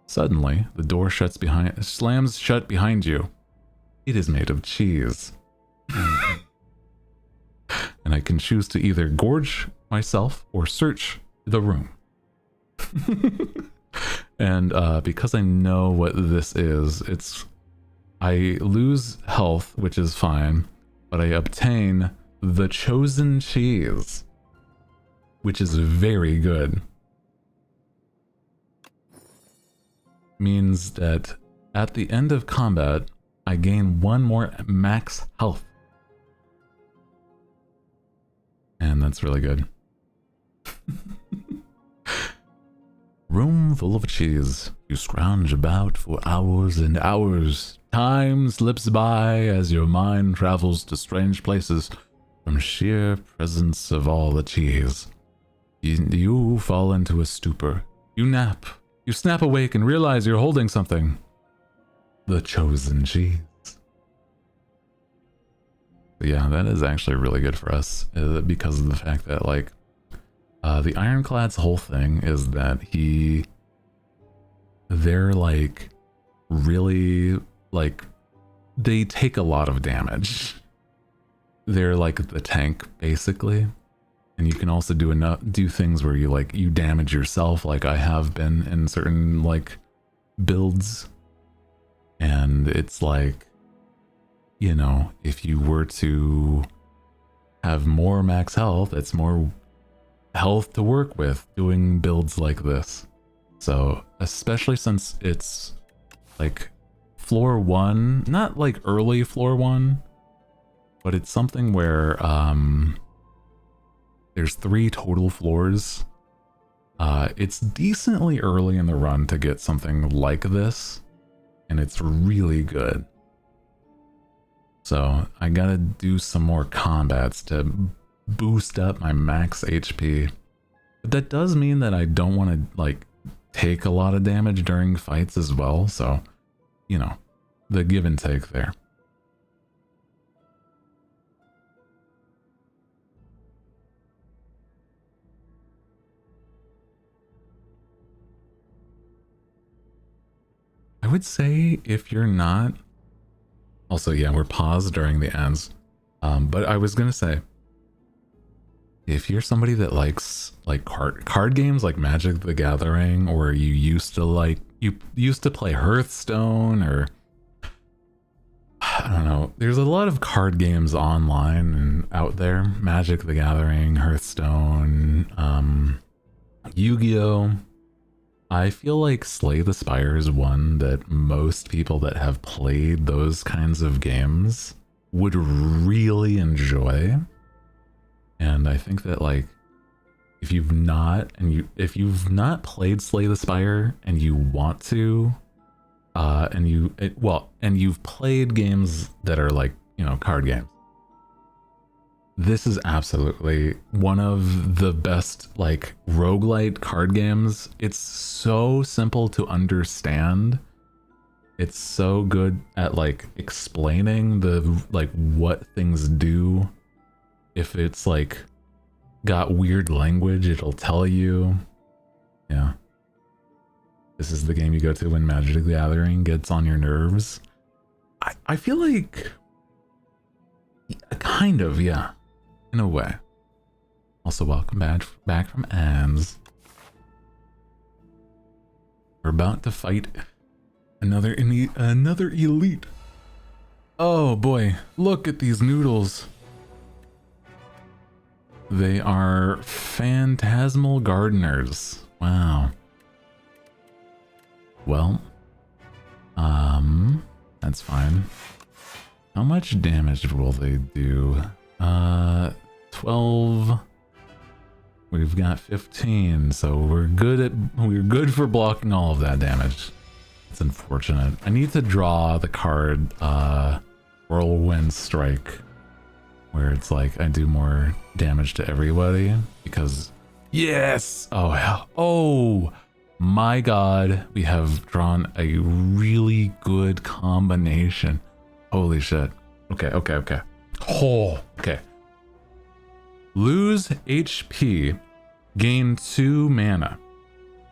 S1: Suddenly, the door slams shut behind you. It is made of cheese. And I can choose to either gorge myself or search the room. And because I know what this is, I lose health, which is fine, but I obtain the chosen cheese, which is very good. Means that at the end of combat, I gain 1 more max health. And that's really good. Room full of cheese. You scrounge about for hours and hours. Time slips by as your mind travels to strange places. From sheer presence of all the cheese, you fall into a stupor. You nap. You snap awake and realize you're holding something. The chosen cheese. But yeah, that is actually really good for us because of the fact that, like, the Ironclad's whole thing is that they're like really, like, they take a lot of damage. They're like the tank, basically. And you can also do things where you damage yourself, like I have been in certain like builds. And it's like, you know, if you were to have more max health, it's more health to work with doing builds like this. So especially since it's like floor 1, not like early floor 1, but it's something where there's 3 total floors. It's decently early in the run to get something like this, and it's really good. So I gotta do some more combats to boost up my max HP. But that does mean that I don't want to like take a lot of damage during fights as well, so you know, the give and take there. I would say if you're not... Also, yeah, we're paused during the ends. But I was gonna say, if you're somebody that likes like card games like Magic the Gathering, or you used to play Hearthstone, or I don't know, there's a lot of card games online and out there. Magic the Gathering, Hearthstone, Yu-Gi-Oh! I feel like Slay the Spire is one that most people that have played those kinds of games would really enjoy. And I think that, like, if you've not played Slay the Spire and you want to, and you've played games that are like, you know, card games, this is absolutely one of the best, like, roguelite card games. It's so simple to understand. It's so good at, like, explaining what things do. If it's, like, got weird language, it'll tell you. Yeah. This is the game you go to when Magic the Gathering gets on your nerves. I feel like... kind of, yeah. In a way. Also, welcome back from Ans. We're about to fight another elite. Oh boy, look at these noodles. They are phantasmal gardeners. Wow. Well, that's fine. How much damage will they do? 12. We've got 15, so we're good for blocking all of that damage. It's unfortunate. I need to draw the card Whirlwind Strike, where it's like I do more damage to everybody, because yes! Oh hell. Oh my god, we have drawn a really good combination. Holy shit. Okay. Oh, okay. Lose HP, gain 2 mana.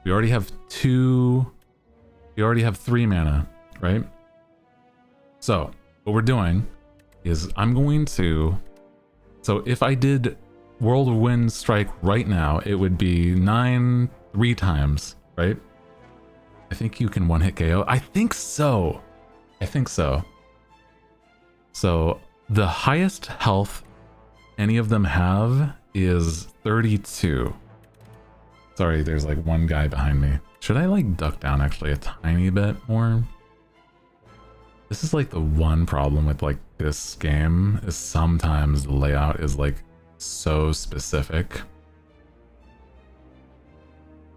S1: We already have 3 mana, right? So what we're doing is I'm going to... So if I did Whirlwind Strike right now, it would be 9 3 times, right? I think you can one-hit KO. I think so. So the highest health any of them have is 32. Sorry, there's like one guy behind me. Should I like duck down actually a tiny bit more? This is like the one problem with like this game, is sometimes the layout is like so specific.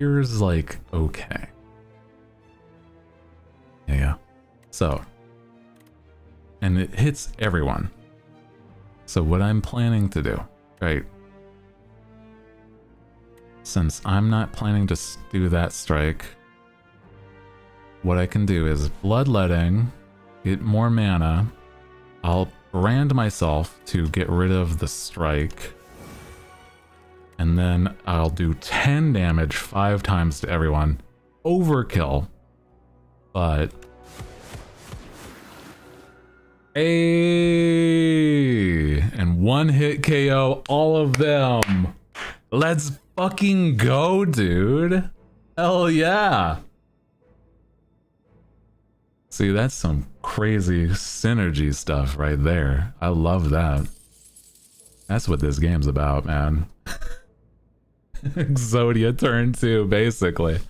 S1: Here's like okay. Yeah. So, and it hits everyone. So what I'm planning to do, right? Since I'm not planning to do that strike, what I can do is bloodletting, get more mana. I'll brand myself to get rid of the strike. And then I'll do 10 damage 5 times to everyone. Overkill. But... Ayy! And one hit KO all of them. Let's fucking go, dude. Hell yeah. See, that's some crazy synergy stuff right there. I love that. That's what this game's about, man. Exodia turn 2, basically.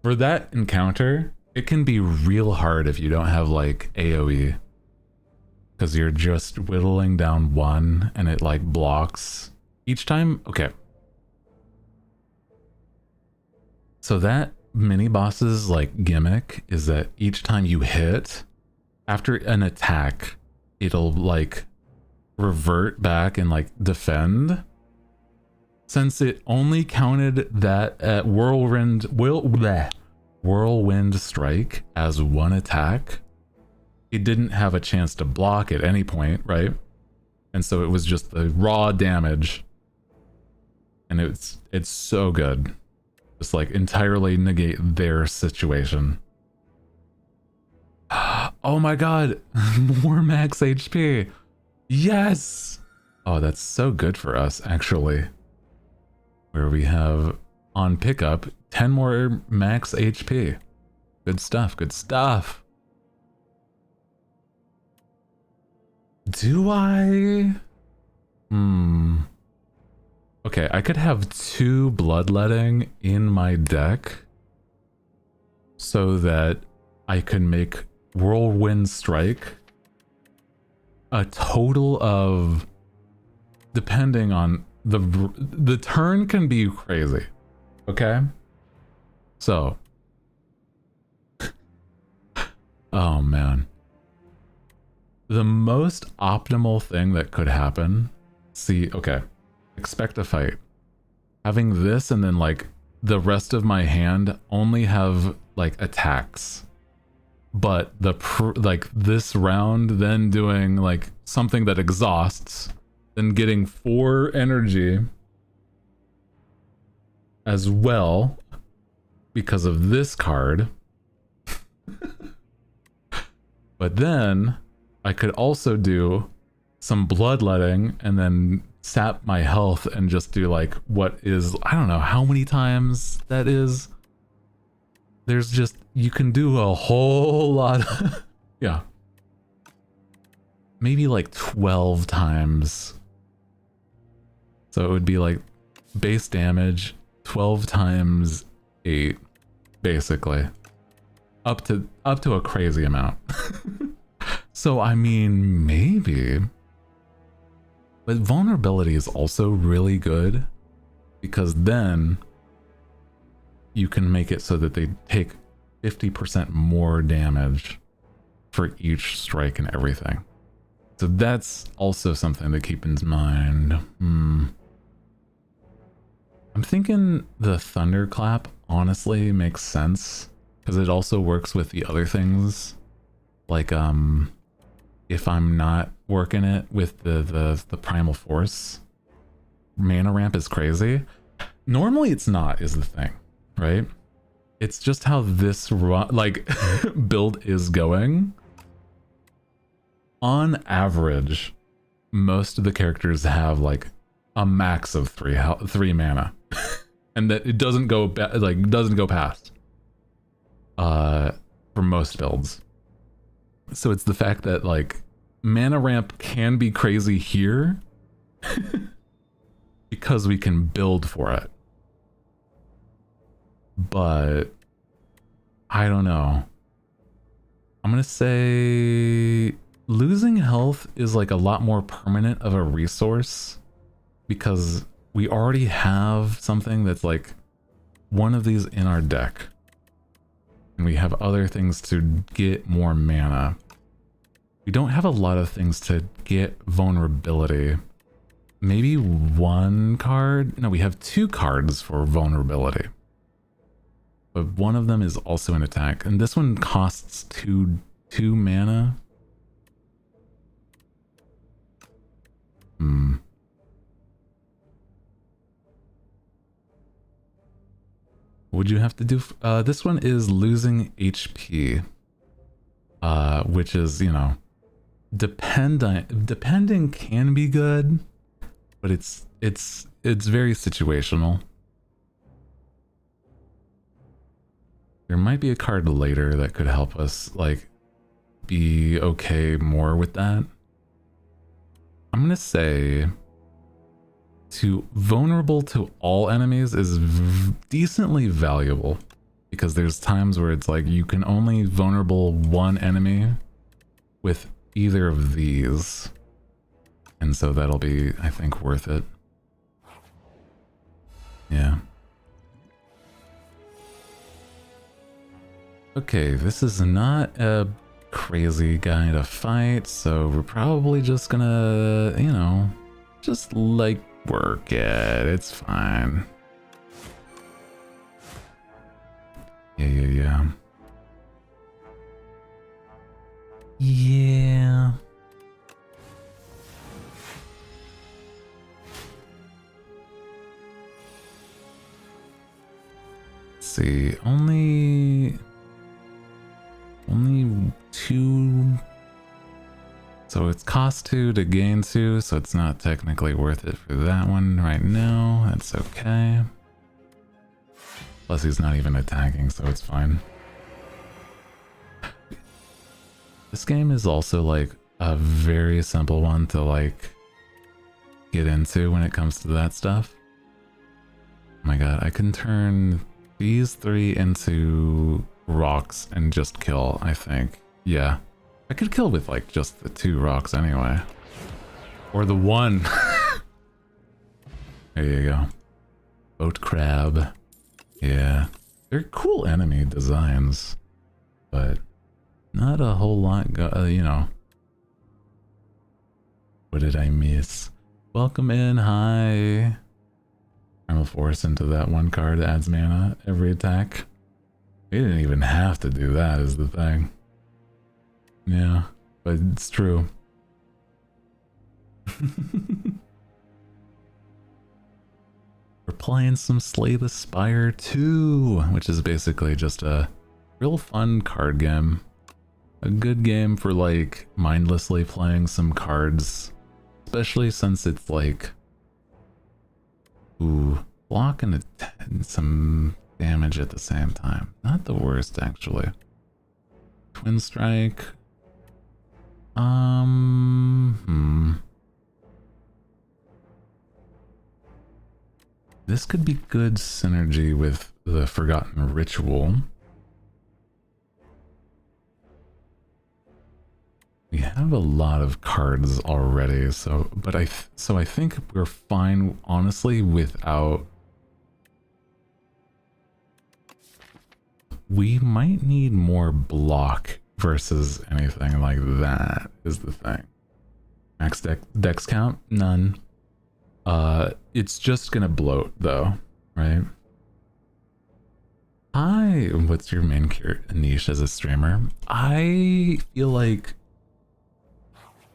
S1: For that encounter, it can be real hard if you don't have, like, AoE. Because you're just whittling down one, and it, like, blocks. Each time... Okay. So that mini-boss's, like, gimmick is that each time you hit, after an attack, it'll, like, revert back and, like, defend. Since it only counted that whirlwind strike as one attack, it didn't have a chance to block at any point, right? And so it was just the raw damage. And it's so good. Just like entirely negate their situation. Oh my god, more max HP. Yes! Oh, that's so good for us, actually. Where we have, on pickup, 10 more max HP. Good stuff, good stuff. Do I? Okay, I could have 2 bloodletting in my deck so that I could make Whirlwind Strike a total of, depending on the turn can be crazy, okay? So, oh man. The most optimal thing that could happen, see, okay, expect a fight. Having this and then like the rest of my hand only have like attacks. But like this round then doing like something that exhausts, then getting 4 energy as well because of this card. But then I could also do some bloodletting and then sap my health and just do like what is, I don't know how many times that is. There's just, you can do a whole lot of, yeah. Maybe like 12 times. So it would be like base damage 12 times 8, basically. Up to a crazy amount. So I mean, maybe. But vulnerability is also really good because then you can make it so that they take 50% more damage for each strike and everything. So that's also something to keep in mind. I'm thinking the Thunderclap honestly makes sense because it also works with the other things. Like, if I'm not working it with the Primal Force, mana ramp is crazy. Normally it's not, is the thing, right? It's just how this like build is going. On average, most of the characters have like a max of 3 mana, and that it doesn't go doesn't go past. For most builds. So it's the fact that like mana ramp can be crazy here because we can build for it. But I don't know. I'm gonna say losing health is like a lot more permanent of a resource because we already have something that's like one of these in our deck. And we have other things to get more mana. We don't have a lot of things to get vulnerability. Maybe one card? No, we have 2 cards for vulnerability. But one of them is also an attack. And this one costs 2 mana. Would you have to do? This one is losing HP. Which is, you know, depending can be good, but it's very situational. There might be a card later that could help us, like, be okay more with that. I'm gonna say vulnerable to all enemies is decently valuable, because there's times where it's like you can only vulnerable one enemy with either of these, and so that'll be, I think, worth it. Yeah. Okay, this is not a crazy guy to fight, so we're probably just gonna, you know, just like work it. It's fine. Yeah. Let's see, only 2. So it's cost 2 to gain 2, so it's not technically worth it for that one right now. That's okay. Plus he's not even attacking, so it's fine. This game is also like a very simple one to like get into when it comes to that stuff. Oh my god, I can turn these 3 into rocks and just kill, I think. Yeah. I could kill with like just the 2 rocks anyway. Or the 1. There you go. Boat crab. Yeah. They're cool enemy designs, but not a whole lot, you know. What did I miss? Welcome in, hi. Primal Force into that 1 card adds mana every attack. We didn't even have to do that, is the thing. Yeah, but it's true. We're playing some Slay the Spire 2, which is basically just a real fun card game. A good game for like mindlessly playing some cards, especially since it's like, ooh, block and some damage at the same time. Not the worst, actually. Twin Strike. This could be good synergy with the Forgotten Ritual. We have a lot of cards already, so I think we're fine, honestly, without. We might need more block versus anything like that, is the thing. Max dex count? None. It's just gonna bloat, though, right? What's your main niche as a streamer? I feel like...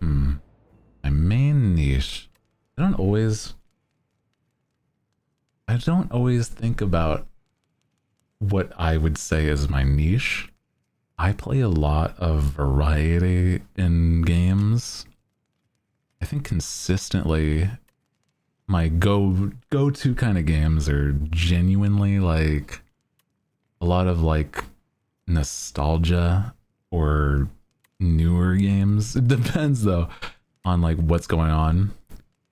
S1: my main niche... I don't always think about what I would say is my niche. I play a lot of variety in games. I think consistently my go-to kind of games are genuinely like a lot of like nostalgia or newer games. It depends though on like what's going on,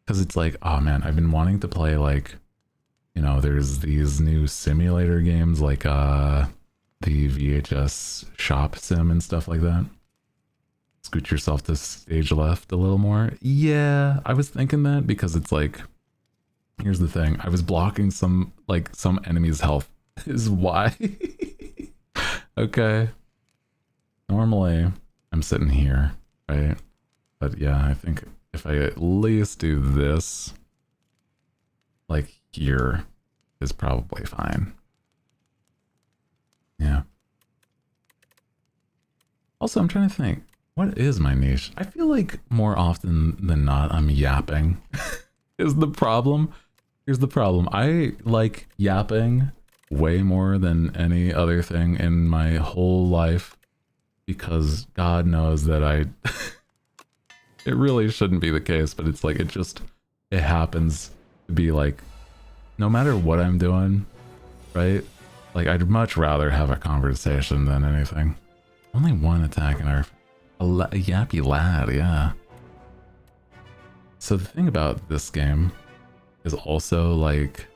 S1: because it's like, oh man, I've been wanting to play like, you know, there's these new simulator games like the VHS shop sim and stuff like that. Scoot yourself to stage left a little more. Yeah, I was thinking that because it's like, here's the thing, I was blocking some enemy's health is why. Okay. Normally I'm sitting here right? But yeah, I think if I at least do this, like here, is probably fine. Yeah. Also, I'm trying to think, what is my niche? I feel like more often than not, I'm yapping. Is the problem. Here's the problem. I like yapping way more than any other thing in my whole life because God knows that it really shouldn't be the case, but it's like, it happens to be like, no matter what I'm doing, right? Like, I'd much rather have a conversation than anything. Only one attack in our... A yappy lad, yeah. So the thing about this game is also, like,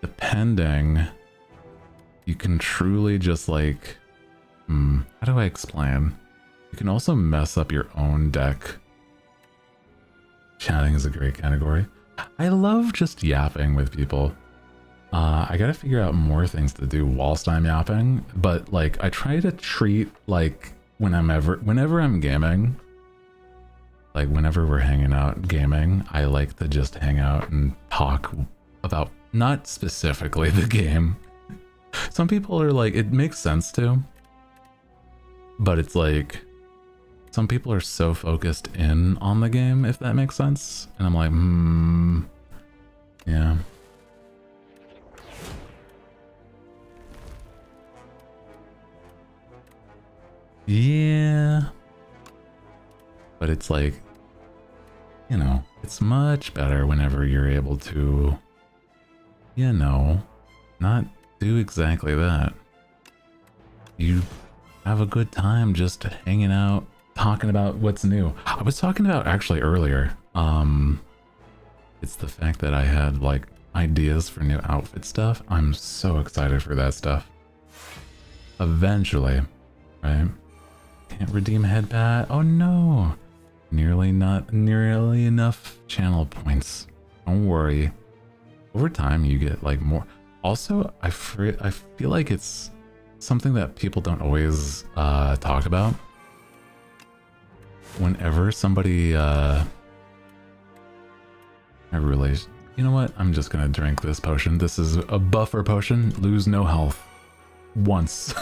S1: depending, you can truly just, like... how do I explain? You can also mess up your own deck. Chatting is a great category. I love just yapping with people. I gotta figure out more things to do whilst I'm yapping, but like I try to treat like whenever I'm gaming, like whenever we're hanging out gaming, I like to just hang out and talk about not specifically the game. Some people are like, it makes sense to, but it's like some people are so focused in on the game, if that makes sense, and I'm like, yeah. Yeah, but it's like, you know, it's much better whenever you're able to, you know, not do exactly that. You have a good time just hanging out, talking about what's new. I was talking about actually earlier, it's the fact that I had like ideas for new outfit stuff. I'm so excited for that stuff. Eventually, right? Can't redeem headpad. Oh no! Not nearly enough channel points. Don't worry. Over time, you get like more. Also, I feel like it's something that people don't always talk about. Whenever somebody, you know what? I'm just gonna drink this potion. This is a buffer potion. Lose no health. Once.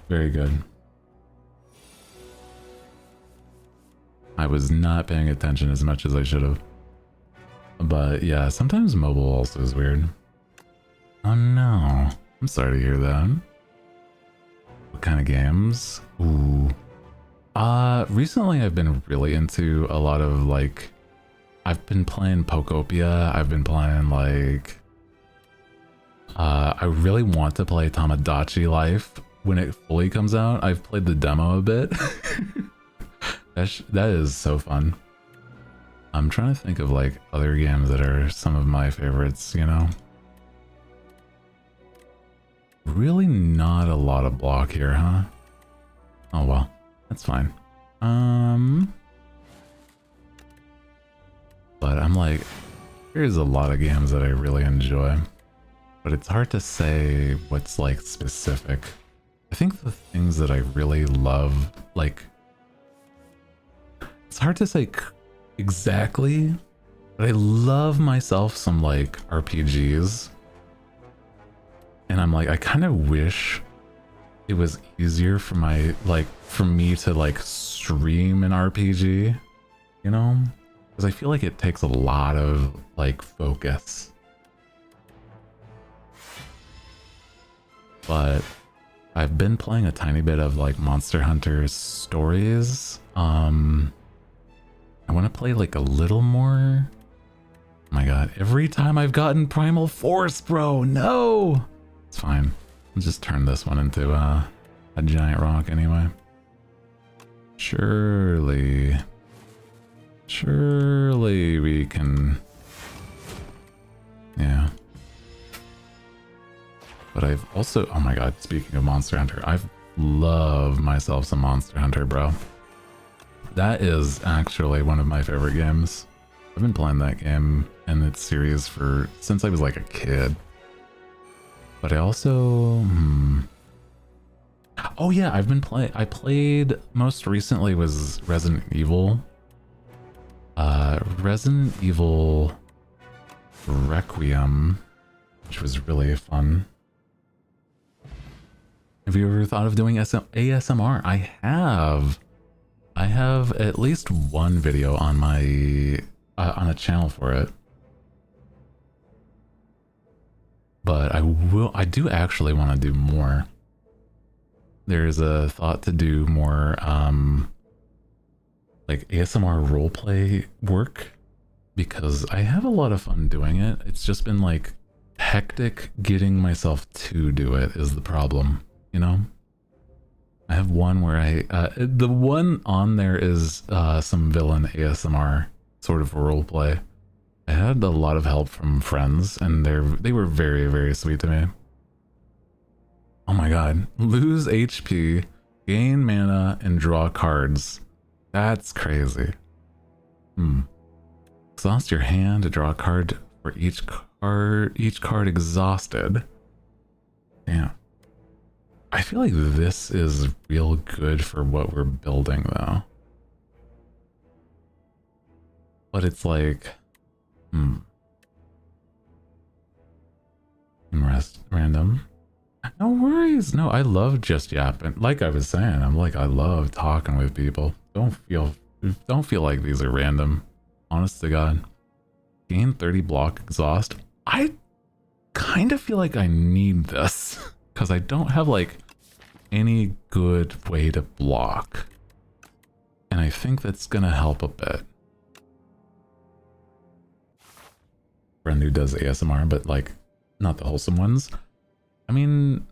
S1: Very good. I was not paying attention as much as I should have. But yeah, sometimes mobile also is weird. Oh no. I'm sorry to hear that. What kind of games? Ooh. Recently I've been really into a lot of like... I've been playing Pokopia. I've been playing like... I really want to play Tamagotchi Life. When it fully comes out, I've played the demo a bit. That is so fun. I'm trying to think of like other games that are some of my favorites, you know? Really not a lot of block here, huh? Oh well, that's fine. But I'm like, there's a lot of games that I really enjoy. But it's hard to say what's like specific. I think the things that I really love, like, it's hard to say exactly, but I love myself some like RPGs. And I'm like, I kind of wish it was easier for me to like stream an RPG, you know? Because I feel like it takes a lot of like focus. But I've been playing a tiny bit of like Monster Hunter Stories. I want to play like a little more. Oh my god, every time I've gotten Primal Force, bro, no! It's fine. I'll just turn this one into a giant rock anyway. Surely we can... Yeah. But I've also, oh my god, speaking of Monster Hunter, I've loved myself some Monster Hunter, bro. That is actually one of my favorite games. I've been playing that game and its series since I was like a kid. But I also, Oh yeah, I've been playing. I played most recently was Resident Evil. Resident Evil Requiem, which was really fun. Have you ever thought of doing ASMR? I have. I have at least one video on my on a channel for it. But I do actually want to do more. There's a thought to do more like ASMR roleplay work, because I have a lot of fun doing it. It's just been like hectic getting myself to do it is the problem, you know? I have one where the one on there is some villain ASMR sort of roleplay. I had a lot of help from friends, and they were very, very sweet to me. Oh my god. Lose HP, gain mana, and draw cards. That's crazy. Exhaust your hand to draw a card for each card exhausted. Damn. I feel like this is real good for what we're building though. But it's like, random. No worries. No, I love just yapping. Like I was saying, I love talking with people. Don't feel like these are random. Honest to God. Gain 30 block exhaust. I kind of feel like I need this because I don't have like any good way to block. And I think that's gonna help a bit. Friend who does ASMR, but like not the wholesome ones. I mean,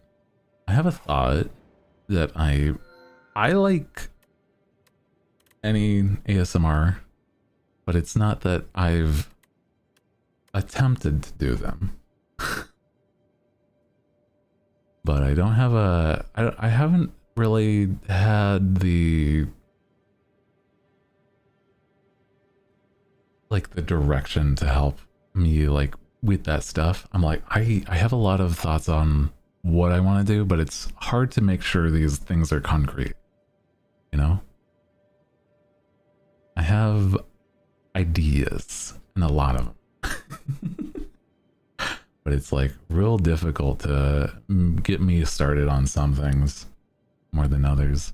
S1: I have a thought that I like any ASMR, but it's not that I've attempted to do them. But I don't have I haven't really had the direction to help me like with that stuff. I'm like, I have a lot of thoughts on what I want to do, but it's hard to make sure these things are concrete, you know? I have ideas, and a lot of them. But it's like real difficult to get me started on some things more than others.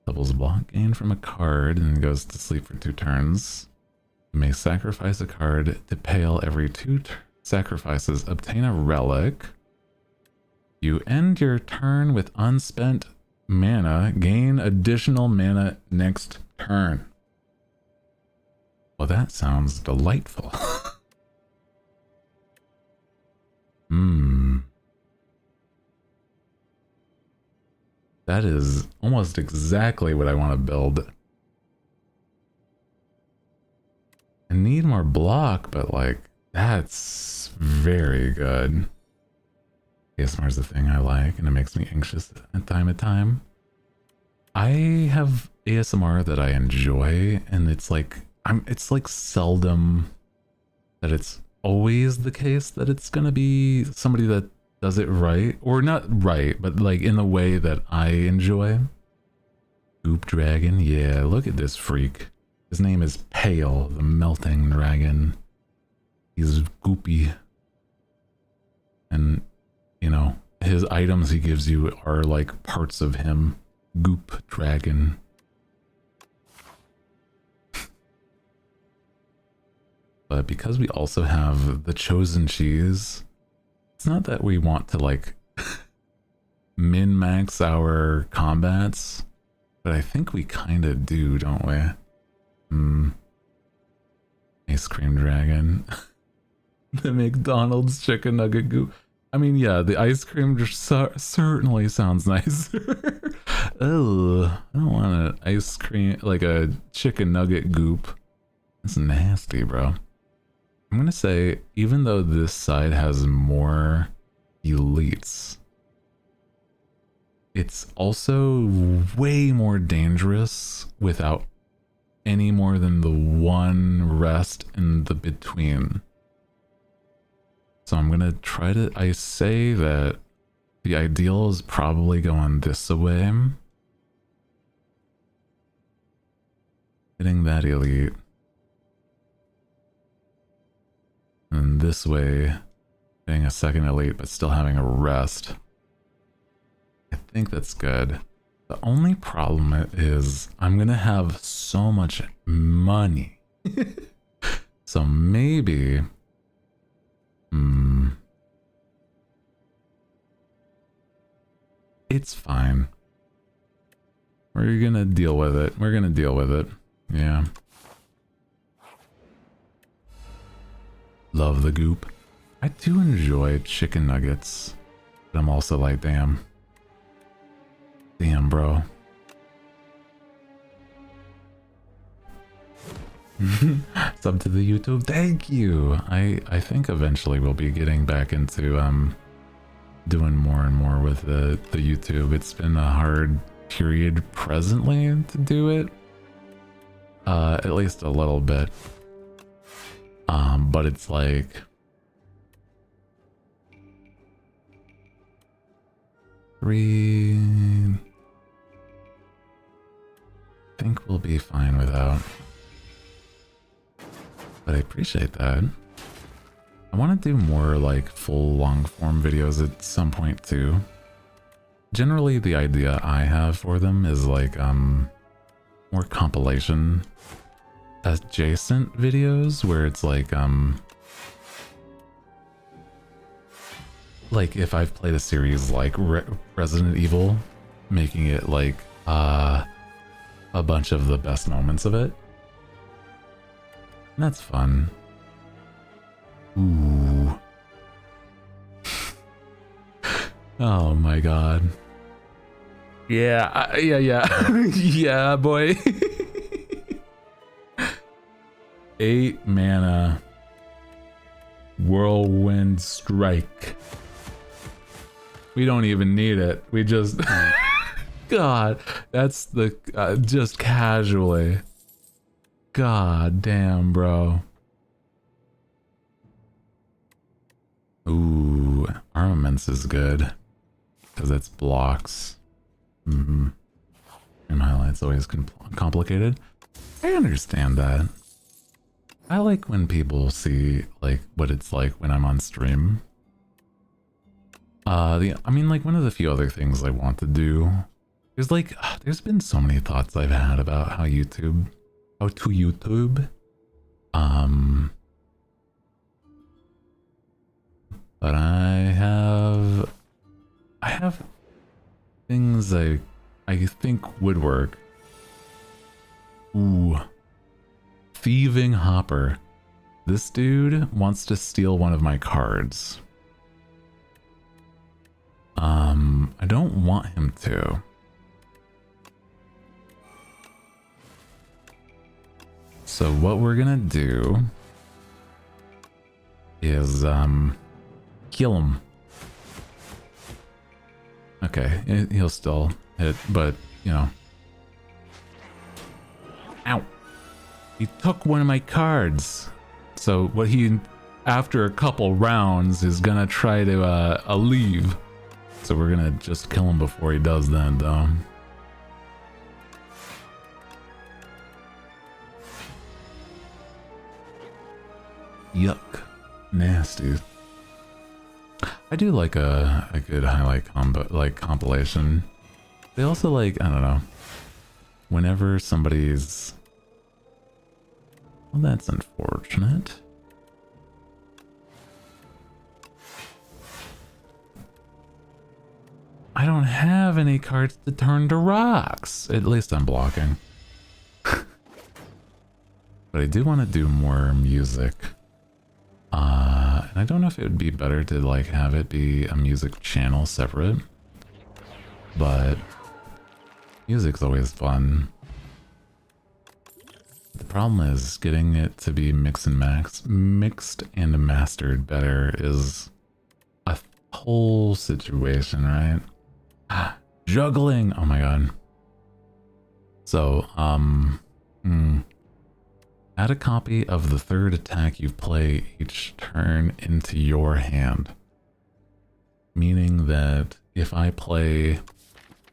S1: Doubles block gain from a card and goes to sleep for 2 turns. You may sacrifice a card to pale every 2 sacrifices. Obtain a relic. You end your turn with unspent mana. Gain additional mana next turn. Well, that sounds delightful. That is almost exactly what I want to build. I need more block, but like, that's very good. ASMR is the thing I like, and it makes me anxious at time. I have ASMR that I enjoy, and it's like seldom that it's always the case that it's gonna be somebody that does it right, or not right, but like in the way that I enjoy. Goop Dragon, yeah, look at this freak. His name is Pale, the Melting Dragon. He's goopy. And, you know, his items he gives you are like parts of him. Goop Dragon. But because we also have the Chosen Cheese, it's not that we want to like min-max our combats, but I think we kind of do, don't we? Ice Cream Dragon. The McDonald's chicken nugget goop. I mean, yeah, the ice cream just certainly sounds nicer. Oh, I don't want an ice cream, like a chicken nugget goop. That's nasty, bro. I'm gonna say, even though this side has more elites, it's also way more dangerous without any more than the one rest in the between. So I'm gonna try to, I say that The ideal is probably going this way. Hitting that elite. And this way, getting a second elite, but still having a rest. I think that's good. The only problem is I'm gonna have so much money. So maybe... It's fine. We're gonna deal with it. We're gonna deal with it. Yeah. Love the goop. I do enjoy chicken nuggets. But I'm also like, damn. Damn, bro. Sub to the YouTube. Thank you. I think eventually we'll be getting back into doing more and more with the YouTube. It's been a hard period presently to do it. At least a little bit. But it's like I think we'll be fine without. But I appreciate that. I want to do more like full long form videos at some point too. Generally the idea I have for them is like more compilation adjacent videos where it's like if I've played a series like Resident Evil, making it like a bunch of the best moments of it. And that's fun. Ooh. Oh my god. Yeah, yeah. Yeah, boy. 8 mana. Whirlwind Strike. We don't even need it. We just... God, that's the... just casually. God damn, bro. Ooh, armaments is good. Because it's blocks. And highlights always complicated. I understand that. I like when people see like what it's like when I'm on stream. I mean, like one of the few other things I want to do. There's like, there's been so many thoughts I've had about how to YouTube. But I have things I think would work. Ooh. Thieving Hopper. This dude wants to steal one of my cards. I don't want him to. So what we're gonna do is kill him. Okay, he'll still hit, but you know. Ow. He took one of my cards. So what he, after a couple rounds, is gonna try to leave. So we're gonna just kill him before he does that, though. Yuck. Nasty. I do like a good highlight combo, like compilation. They also like, I don't know, whenever somebody's... Well, that's unfortunate. I don't have any cards to turn to rocks. At least I'm blocking. But I do want to do more music. And I don't know if it would be better to like have it be a music channel separate. But music's always fun. The problem is getting it to be mixed and mastered better is a whole situation, right? Juggling! Oh my god. So, add a copy of the third attack you play each turn into your hand. Meaning that if I play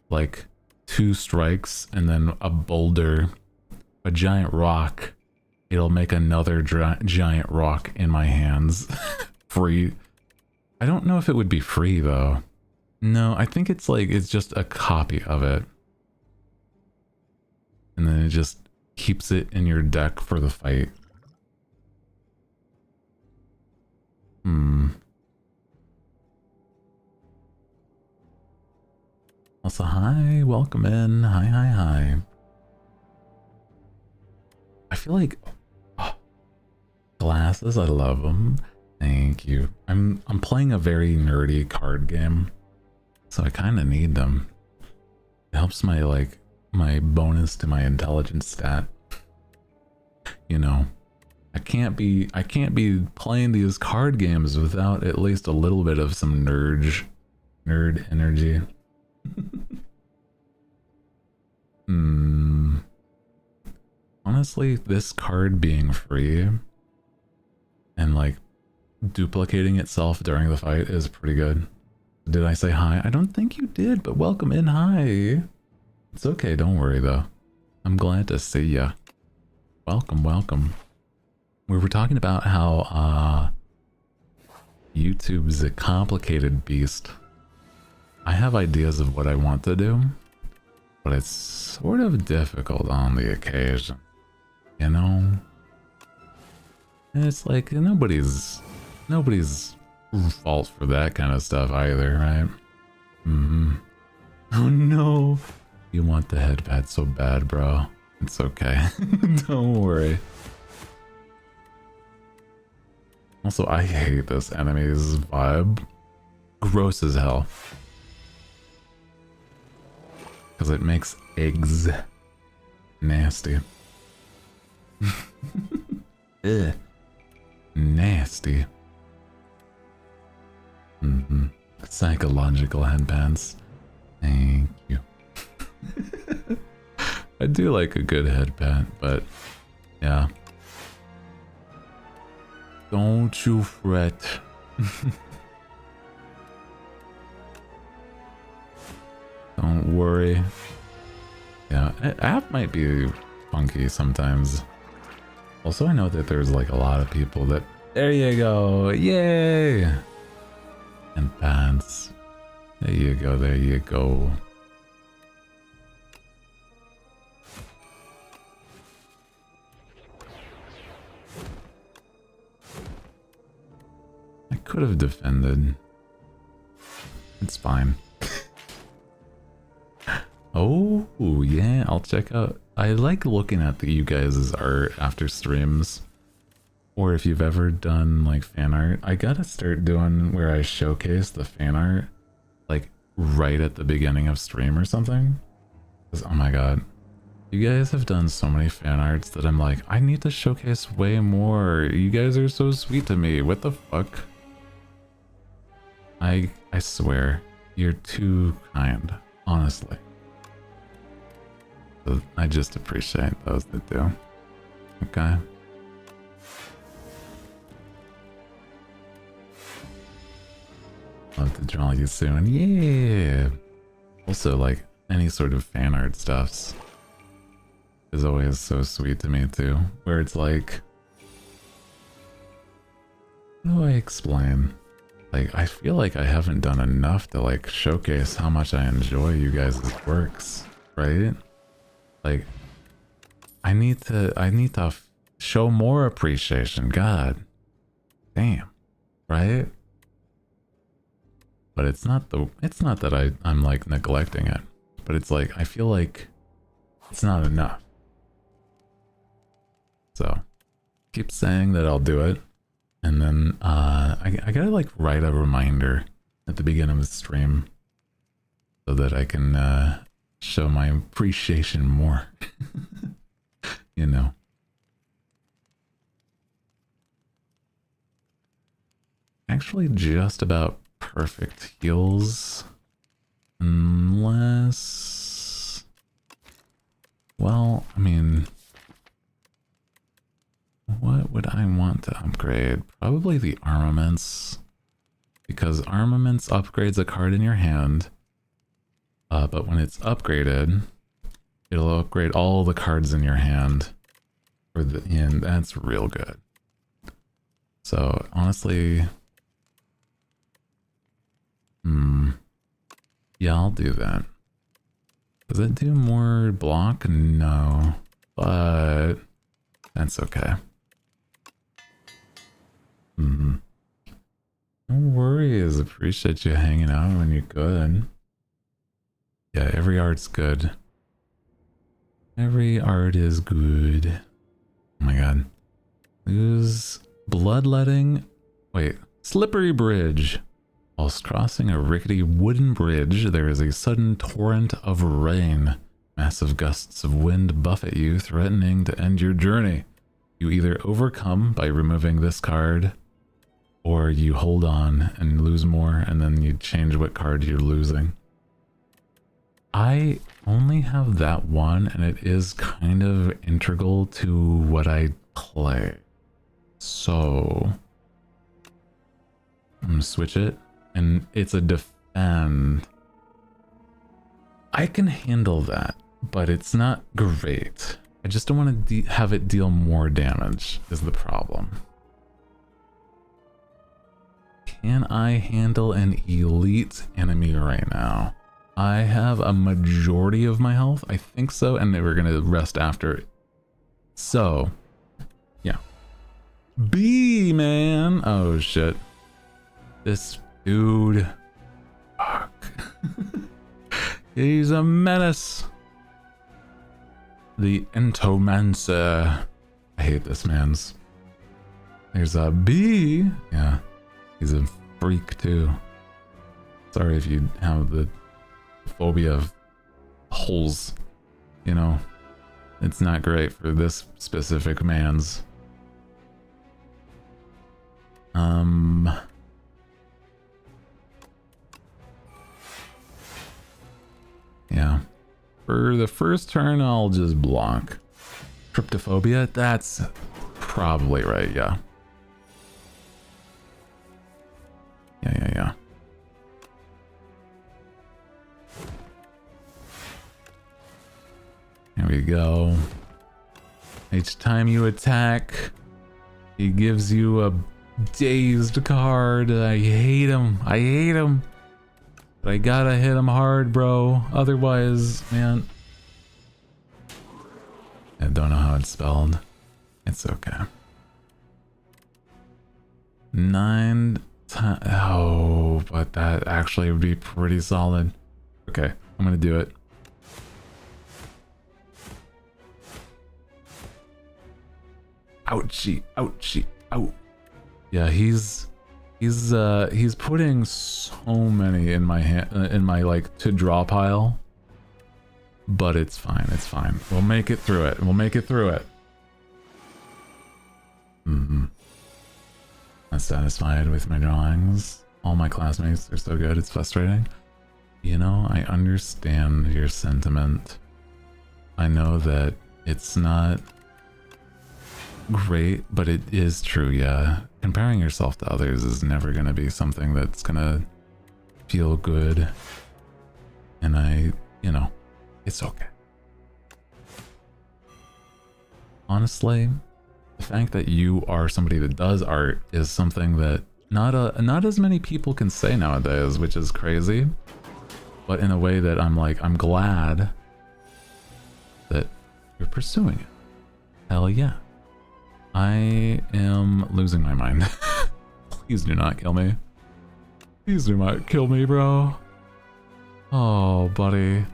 S1: like 2 strikes and then a boulder, a giant rock, it'll make another giant rock in my hands free. I don't know if it would be free though. No, I think it's like, it's just a copy of it. And then it just keeps it in your deck for the fight. Also, hi, welcome in. Hi. I feel like glasses, I love them. Thank you. I'm playing a very nerdy card game, so I kind of need them. It helps my my bonus to my intelligence stat. You know, I can't be playing these card games without at least a little bit of some nerd energy. Honestly, this card being free and like duplicating itself during the fight is pretty good. Did I say hi? I don't think you did, but welcome in. Hi. It's okay, don't worry though. I'm glad to see ya. Welcome. We were talking about how YouTube's a complicated beast. I have ideas of what I want to do, but it's sort of difficult on the occasion, you know? And it's like nobody's fault for that kind of stuff either, right? Oh no, you want the headpad so bad, bro. It's okay. Don't worry. Also, I hate this enemy's vibe. Gross as hell. Because it makes eggs nasty. Ugh. Nasty. Psychological headbands. Thank you. I do like a good headband, but yeah. Don't you fret. Don't worry. Yeah, app might be funky sometimes. Also, I know that there's like a lot of people that... There you go! Yay! And pants. There you go. I could have defended. It's fine. Oh, yeah, I'll check out. I like looking at you guys' art after streams. Or if you've ever done like fan art. I gotta start doing where I showcase the fan art like right at the beginning of stream or something. 'Cause, oh my god. You guys have done so many fan arts that I'm like, I need to showcase way more. You guys are so sweet to me. What the fuck? I swear, you're too kind, honestly. So I just appreciate those that do. Okay. Love to draw you soon. Yeah. Also, like any sort of fan art stuffs is always so sweet to me too. Where it's like, how do I explain? Like, I feel like I haven't done enough to like showcase how much I enjoy you guys' works, right? Like, I need to show more appreciation. God damn, right? But it's not that I'm like neglecting it, but it's like I feel like it's not enough. So keep saying that I'll do it, and then I gotta like write a reminder at the beginning of the stream so that I can show my appreciation more. You know. Actually, just about perfect heals, unless, well, I mean, what would I want to upgrade? Probably the armaments, because armaments upgrades a card in your hand, but when it's upgraded, it'll upgrade all the cards in your hand for the end. That's real good. So honestly, yeah, I'll do that. Does it do more block? No, but that's okay. No worries. Appreciate you hanging out when you're good. Yeah, every art's good. Every art is good. Oh my god. Lose bloodletting. Wait, slippery bridge. Whilst crossing a rickety wooden bridge, there is a sudden torrent of rain. Massive gusts of wind buffet you, threatening to end your journey. You either overcome by removing this card, or you hold on and lose more, and then you change what card you're losing. I only have that one, and it is kind of integral to what I play. So I'm gonna switch it, and it's a defend. I can handle that, but it's not great. I just don't want to have it deal more damage is the problem. Can I handle an elite enemy right now? I have a majority of my health. I think so, and we're going to rest after it. So, yeah. B, man. Oh, shit. This dude. Fuck. He's a menace. The Entomancer. I hate this man's. There's a B. Yeah. He's a freak too. Sorry if you have the phobia of holes. You know, it's not great for this specific man's. Yeah. For the first turn, I'll just block. Cryptophobia? That's probably right, yeah. Yeah. Here we go. Each time you attack, he gives you a dazed card. I hate him. But I gotta hit him hard, bro. Otherwise, man. I don't know how it's spelled. It's okay. 9 times. Oh, but that actually would be pretty solid. Okay, I'm gonna do it. Ouchie, ouchie, ow. Yeah, he's putting so many in my hand, in my like to draw pile. But it's fine, it's fine. We'll make it through it. I'm satisfied with my drawings. All my classmates are so good, it's frustrating. You know, I understand your sentiment. I know that it's not great, but it is true, yeah. Comparing yourself to others is never gonna be something that's gonna feel good. And you know, it's okay. Honestly, the fact that you are somebody that does art is something that not as many people can say nowadays, which is crazy. But in a way that I'm like, I'm glad that you're pursuing it. Hell yeah. I am losing my mind. Please do not kill me. Please do not kill me, bro. Oh, buddy.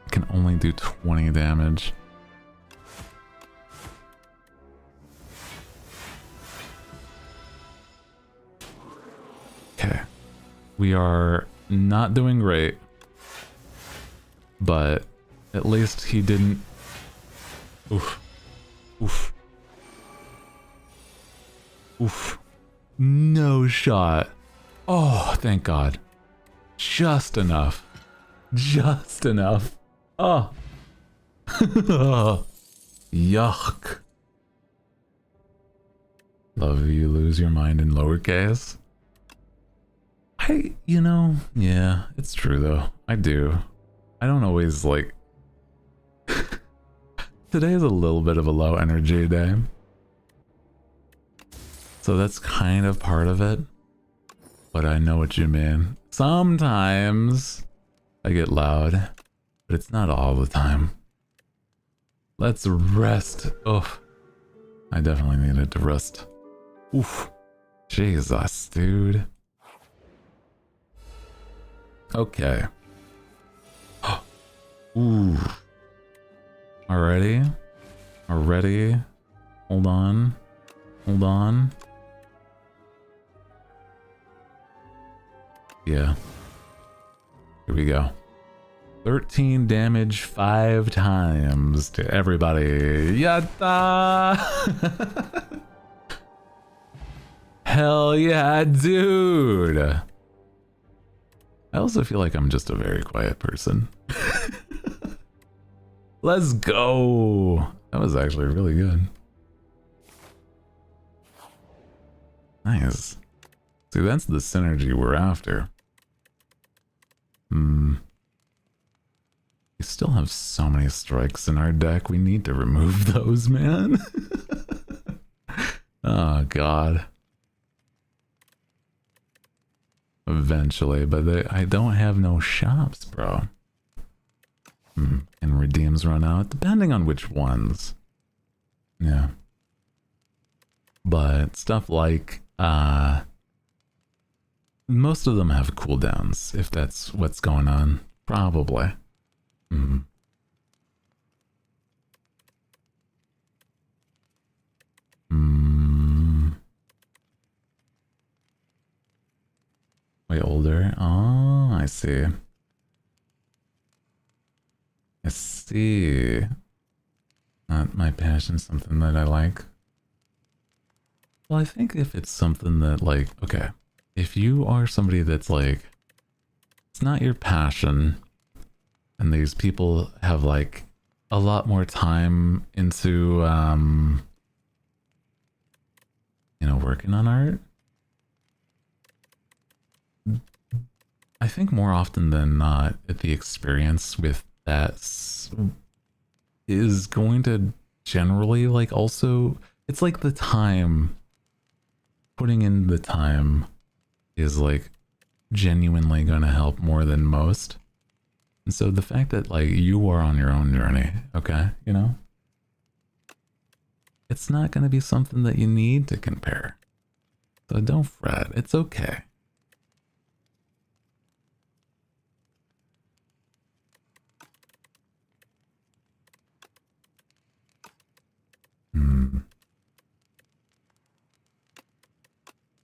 S1: I can only do 20 damage. Okay. We are not doing great. But at least he didn't... Oof. Oof. Oof. No shot. Oh, thank God. Just enough. Just enough. Oh. Yuck. Love you lose your mind in lowercase. Yeah, it's true though. I do. I don't always like... Today is a little bit of a low energy day. So that's kind of part of it. But I know what you mean. Sometimes I get loud, but it's not all the time. Let's rest. Oh, I definitely needed to rest. Oof. Jesus, dude. Okay. Ooh. Already? Already? Hold on. Hold on. Yeah. Here we go. 13 damage 5 times to everybody. Yatta! Hell yeah, dude! I also feel like I'm just a very quiet person. Let's go! That was actually really good. Nice. See, that's the synergy we're after. We still have so many strikes in our deck. We need to remove those, man. Oh, God. Eventually, but I don't have no shops, bro. And redeems run out, depending on which ones. Yeah. But stuff like, most of them have cooldowns, if that's what's going on. Probably. Way older. Oh, I see. I see. Not my passion, something that I like. Well, I think if it's something that, like, okay, if you are somebody that's like, it's not your passion, and these people have like a lot more time into, you know, working on art, I think more often than not, the experience with that is going to generally, like, also, it's like the time, putting in the time is like genuinely going to help more than most. And so the fact that, like, you are on your own journey, okay, you know, it's not going to be something that you need to compare. So don't fret, it's okay.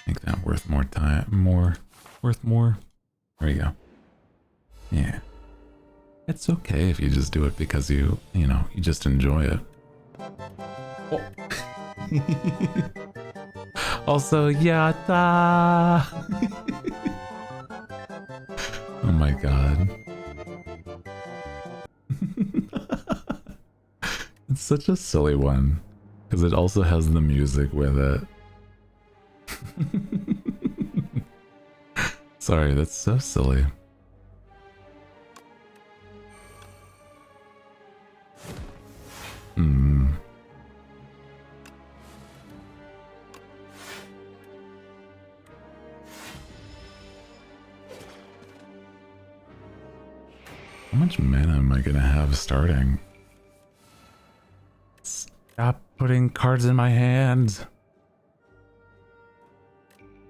S1: Make that worth more time, worth more. There you go. Yeah. It's okay if you just do it because you know, you just enjoy it. Oh. Also, yatta! Oh my god. It's such a silly one, because it also has the music with it. Sorry, that's so silly. How much mana am I gonna have starting? Stop putting cards in my hand.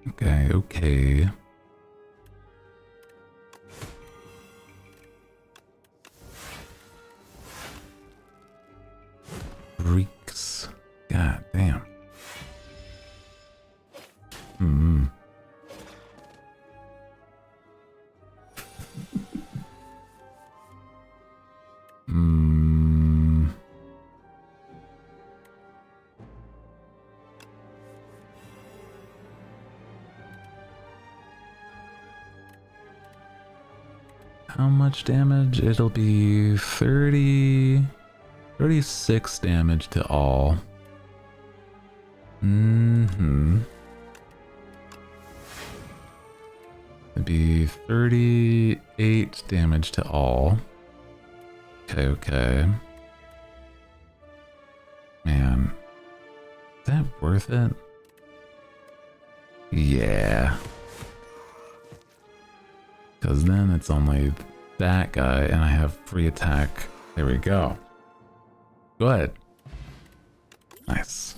S1: Okay, okay. Freaks. God damn. How much damage? It'll be 36 damage to all. It'd be 38 damage to all. Okay, okay. Man, is that worth it? Yeah. Because then it's only that guy and I have free attack. There we go. Good. Nice.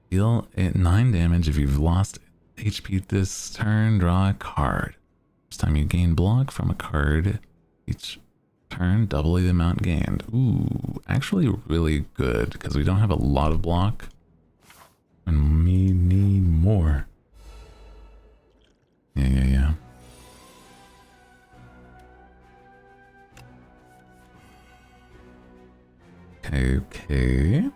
S1: Deal 9 damage if you've lost HP this turn. Draw a card. Each time you gain block from a card, each turn, double the amount gained. Ooh, actually really good because we don't have a lot of block. And we need more. Yeah. Okay.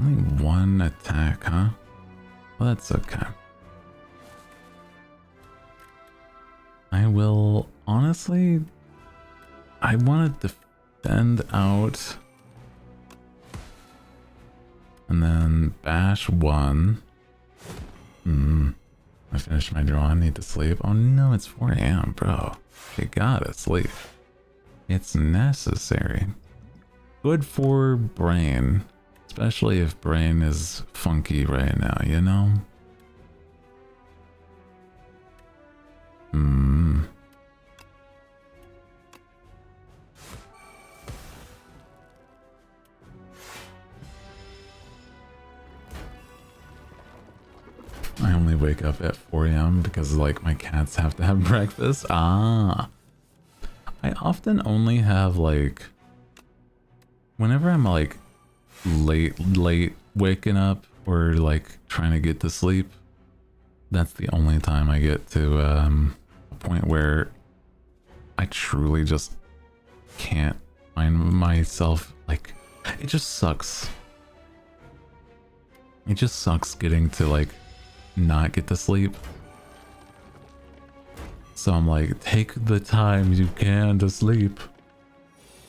S1: Only one attack, huh? Well, that's okay. I will, honestly, I want to defend out and then bash 1. I finished my draw. I need to sleep. Oh no, it's 4 AM, bro. You gotta sleep. It's necessary. Good for brain. Especially if brain is funky right now, you know? I only wake up at 4 AM because like my cats have to have breakfast. I often only have like, whenever I'm like late waking up or like trying to get to sleep, that's the only time I get to a point where I truly just can't find myself. Like, it just sucks. It just sucks getting to like not get to sleep. So I'm like, take the time you can to sleep.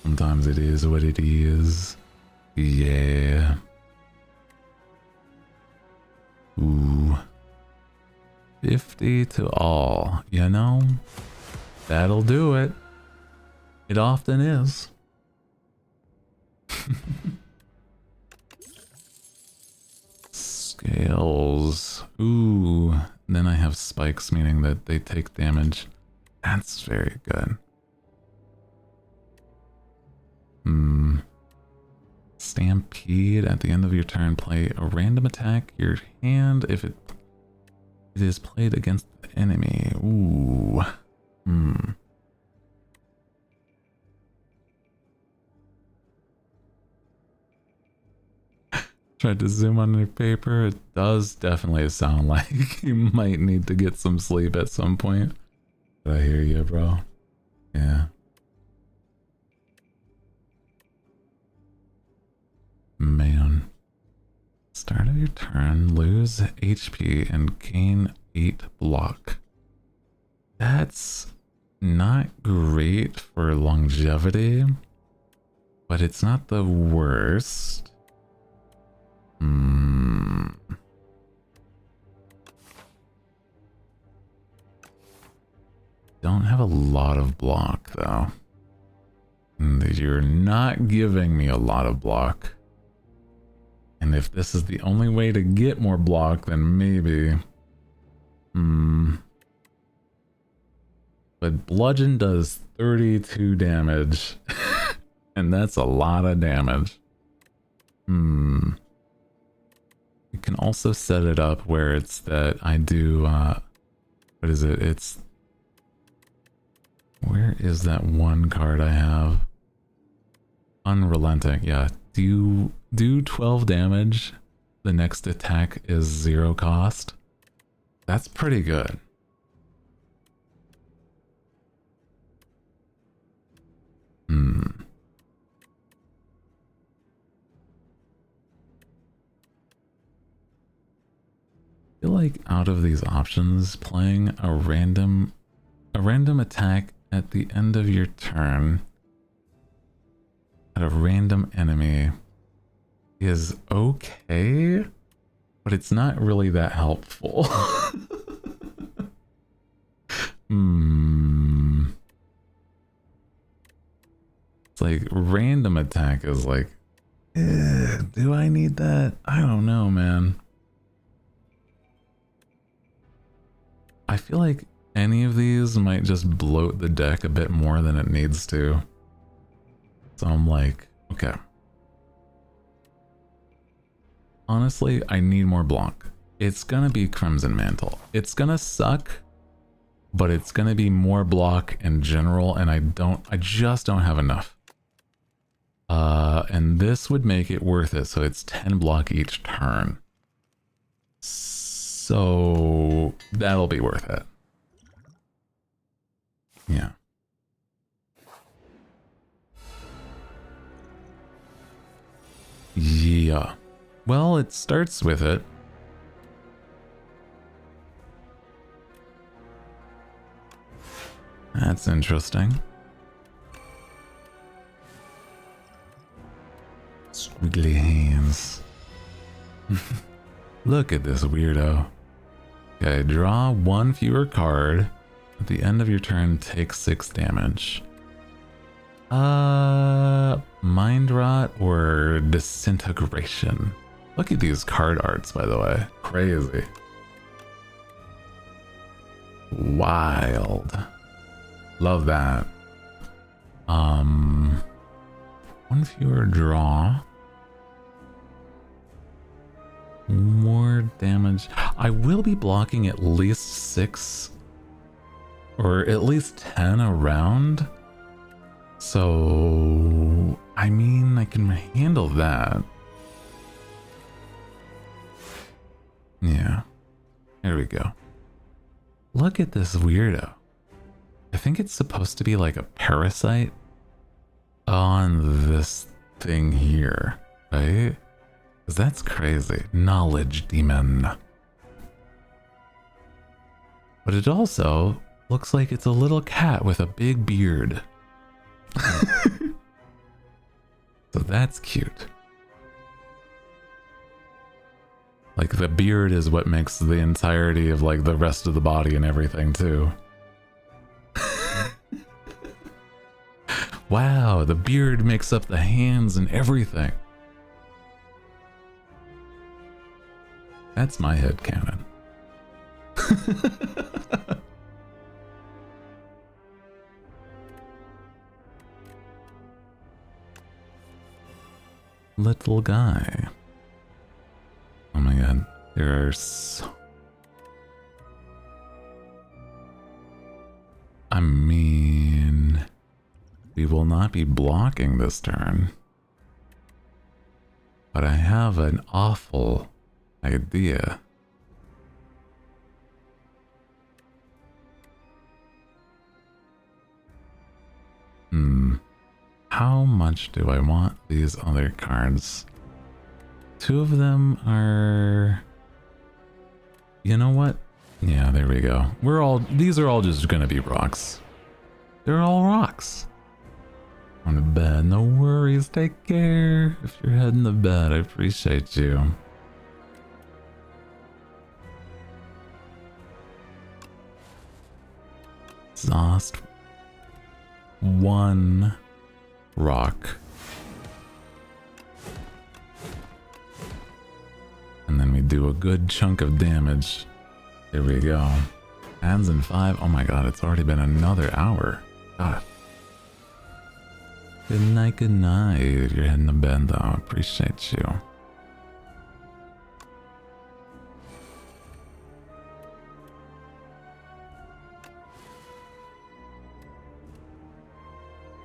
S1: Sometimes it is what it is. Yeah. Ooh. 50 to all, you know? That'll do it. It often is. Scales. Ooh. Then I have spikes, meaning that they take damage. That's very good. Stampede. At the end of your turn, play a random attack your hand if it is played against the enemy. Ooh. Tried to zoom on your paper. It does definitely sound like you might need to get some sleep at some point. I hear you, bro. Yeah. Man. Start of your turn, lose HP and gain 8 block. That's not great for longevity, but it's not the worst. Don't have a lot of block though. You're not giving me a lot of block. And if this is the only way to get more block, then maybe. But bludgeon does 32 damage. And that's a lot of damage. You can also set it up where it's that I do, what is it? It's, where is that one card I have? Unrelenting, yeah. Do 12 damage, the next attack is 0 cost. That's pretty good. I feel like out of these options, playing a random attack at the end of your turn at a random enemy is okay, but it's not really that helpful. It's like random attack is like, do I need that? I don't know, man. I feel like any of these might just bloat the deck a bit more than it needs to. So I'm like, okay. Honestly, I need more Blanc. It's gonna be Crimson Mantle. It's gonna suck, but it's gonna be more block in general, and I just don't have enough. And this would make it worth it, so it's 10 block each turn. So that'll be worth it. Yeah. Yeah. Well, it starts with it. That's interesting. Squiggly hands. Look at this weirdo. Okay, draw one fewer card. At the end of your turn, take 6 damage. Mind Rot or Disintegration? Look at these card arts, by the way. Crazy. Wild. Love that. One fewer draw. More damage. I will be blocking at least 6 or at least 10 around. So, I mean, I can handle that. Yeah. There we go. Look at this weirdo. I think it's supposed to be like a parasite on this thing here, right? Because that's crazy. Knowledge demon. But it also looks like it's a little cat with a big beard. So that's cute. Like the beard is what makes the entirety of like the rest of the body and everything too. Wow, the beard makes up the hands and everything. That's my headcanon. Little guy. Oh my god, there are so... I mean... we will not be blocking this turn. But I have an awful idea. How much do I want these other cards? 2 of them are... you know what? Yeah, there we go. These are all just gonna be rocks. They're all rocks. On the bed, no worries, take care. If you're heading to bed, I appreciate you. Exhaust 1 rock. And then we do a good chunk of damage. There we go. Hands in 5. Oh my god, it's already been another hour. God. Good night, good night. If you're heading to bed though, I appreciate you.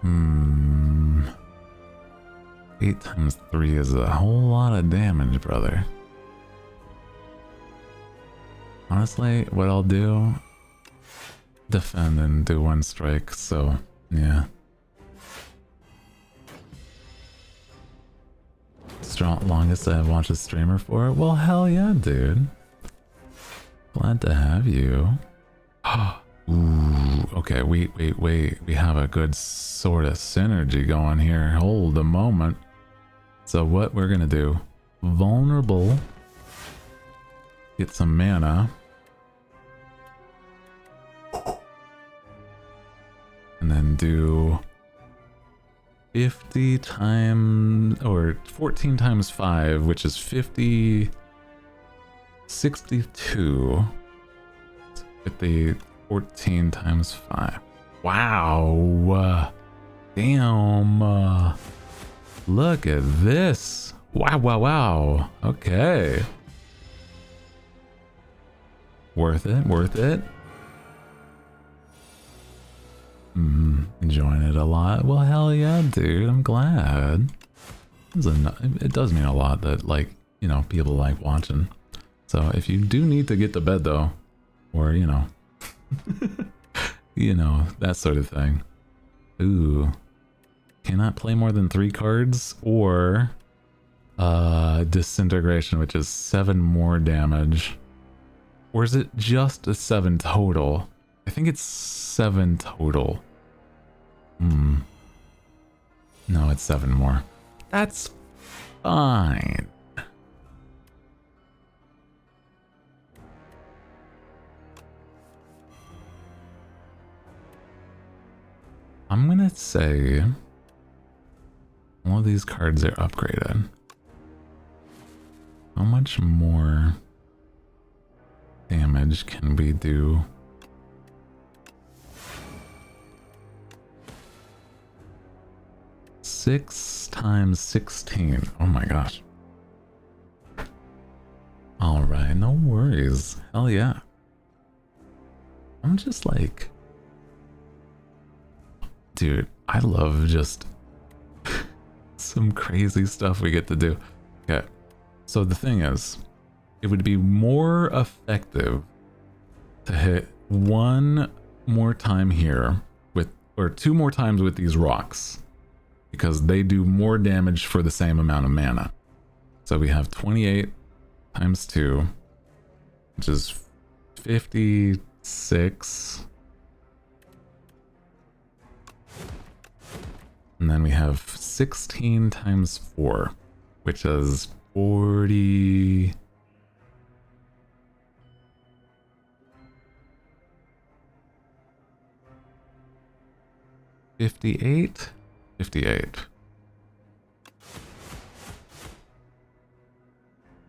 S1: Hmm. 8 times 3 is a whole lot of damage, brother. Honestly, what I'll do, defend and do 1 strike, so yeah. Longest I've watched a streamer for? Well, hell yeah, dude. Glad to have you. Ooh, okay, wait. We have a good sort of synergy going here. Hold a moment. So what we're gonna do, vulnerable, get some mana, and then do 50 times, or 14 times 5, which is 50, 62, 50, 14 times 5. Wow. Damn. Look at this. Wow, wow, wow. Okay. Worth it, worth it. Enjoying it a lot. Well, hell yeah, dude. I'm glad. It does mean a lot that, like, you know, people like watching. So if you do need to get to bed, though, or, you know, you know, that sort of thing. Ooh. Cannot play more than 3 cards, or disintegration, which is 7 more damage. Or is it just a 7 total? I think it's 7 total. No, it's 7 more. That's fine. I'm gonna say all of these cards are upgraded. How much more damage can we do? Six times 16. Oh my gosh. Alright, no worries. Hell yeah. I'm just like... Dude, I love just some crazy stuff we get to do. Okay, so the thing is, it would be more effective to hit 1 more time here with, or 2 more times with these rocks, because they do more damage for the same amount of mana. So we have 28 times 2, which is 56. And then we have 16 times 4, which is 40... 58? 58.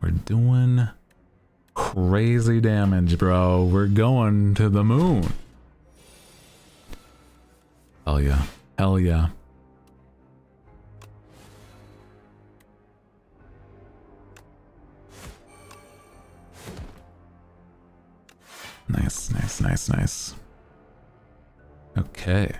S1: We're doing crazy damage, bro. We're going to the moon. Hell yeah. Hell yeah. Nice, nice, nice, nice. Okay.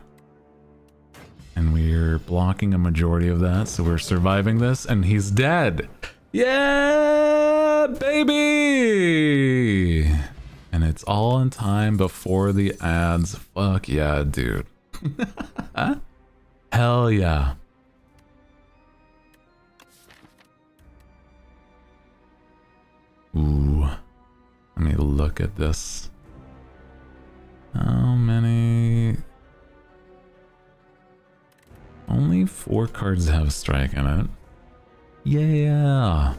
S1: And we're blocking a majority of that, so we're surviving this, and he's dead! Yeah, baby! And it's all in time before the ads. Fuck yeah, dude. Hell yeah. Ooh. Let me look at this. How many? Only 4 cards have strike in it. Yeah.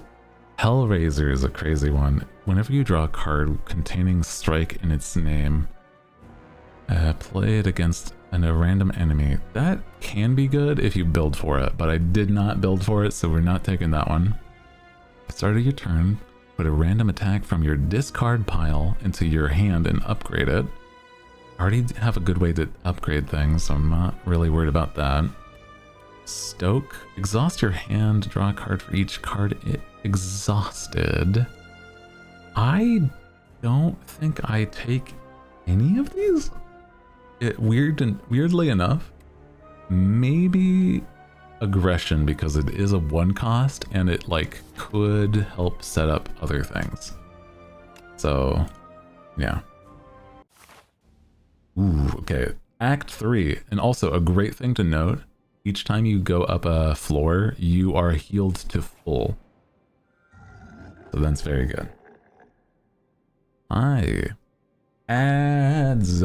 S1: Hellraiser is a crazy one. Whenever you draw a card containing strike in its name, play it against a random enemy. That can be good if you build for it, but I did not build for it, so we're not taking that one. At the start of your turn, put a random attack from your discard pile into your hand and upgrade it. I already have a good way to upgrade things, so I'm not really worried about that. Stoke. Exhaust your hand, draw a card for each card exhausted. I don't think I take any of these. Weirdly enough, maybe aggression, because it is a 1 cost and it like could help set up other things. So yeah. Ooh, okay. Act 3, and also a great thing to note, each time you go up a floor, you are healed to full. So that's very good. Hi. Ads.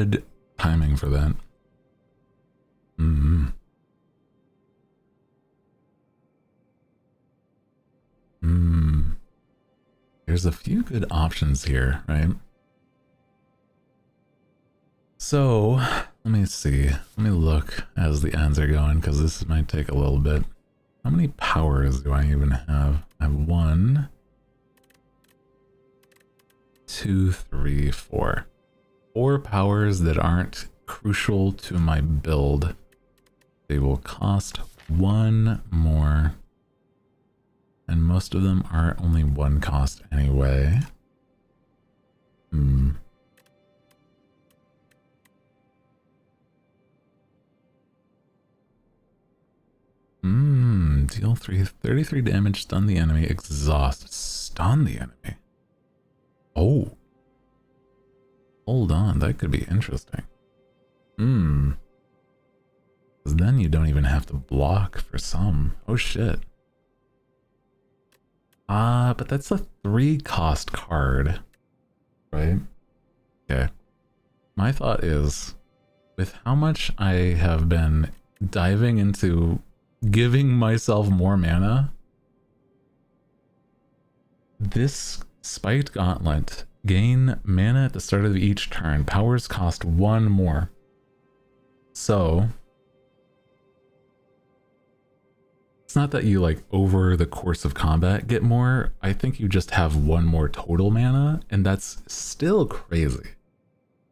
S1: good timing for that. Mm-hmm. There's a few good options here, right? So, let me see. Let me look as the ends are going, because this might take a little bit. How many powers do I even have? I have 1, 2, 3, 4. 4 powers that aren't crucial to my build. They will cost 1 more. And most of them are only 1 cost anyway. Deal 33 damage, stun the enemy, exhaust, stun the enemy. Oh. Hold on, that could be interesting. Because then you don't even have to block for some. Oh shit. But that's a 3 cost card. Right? Okay. My thought is, with how much I have been diving into giving myself more mana, this Spiked Gauntlet, gain mana at the start of each turn. Powers cost 1 more. So, it's not that you like over the course of combat get more. I think you just have 1 more total mana, and that's still crazy.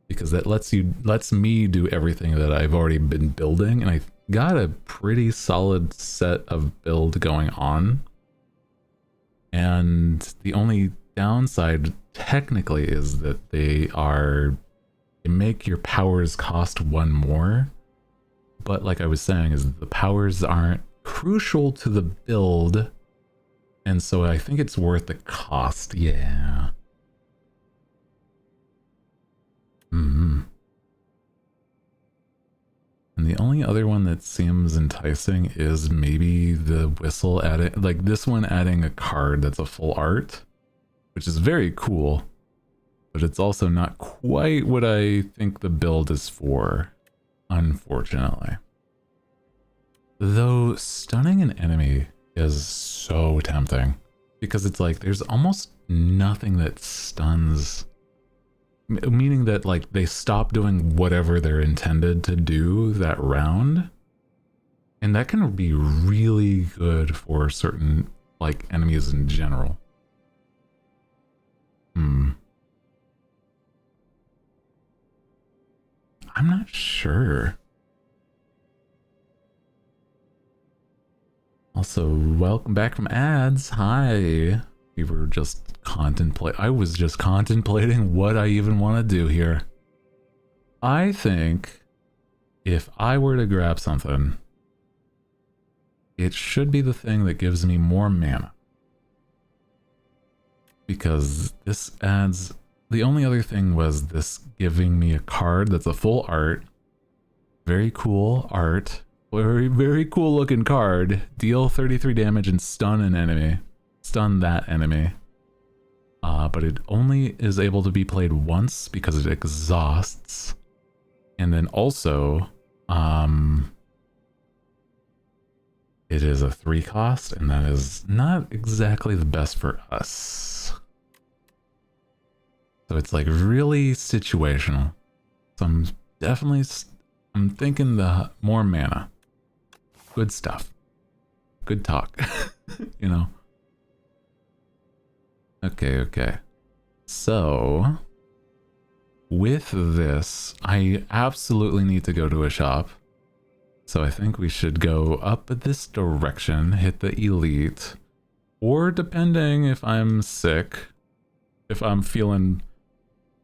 S1: Because that lets me do everything that I've already been building, and I got a pretty solid set of build going on. And the only downside technically is that they make your powers cost 1 more. But like I was saying, is the powers aren't crucial to the build, and so I think it's worth the cost. Yeah. And the only other one that seems enticing is maybe the whistle adding, like this one adding a card that's a full art, which is very cool, but it's also not quite what I think the build is for, unfortunately. Though stunning an enemy is so tempting, because it's like there's almost nothing that stuns, meaning that like they stop doing whatever they're intended to do that round, and that can be really good for certain like enemies in general. I'm not sure. Also, welcome back from ads. Hi. We were just I was just contemplating what I even want to do here. I think if I were to grab something, it should be the thing that gives me more mana. Because this adds, the only other thing was this giving me a card that's a full art. Very cool art. Very, very cool looking card. Deal 33 damage and stun an enemy. Stun that enemy. But it only is able to be played once because it exhausts. And then also, it is a 3 cost, and that is not exactly the best for us. So it's like really situational. So I'm thinking the more mana. Good stuff. Good talk. You know? Okay. So, with this, I absolutely need to go to a shop. So I think we should go up this direction, hit the elite, or depending if I'm sick, if I'm feeling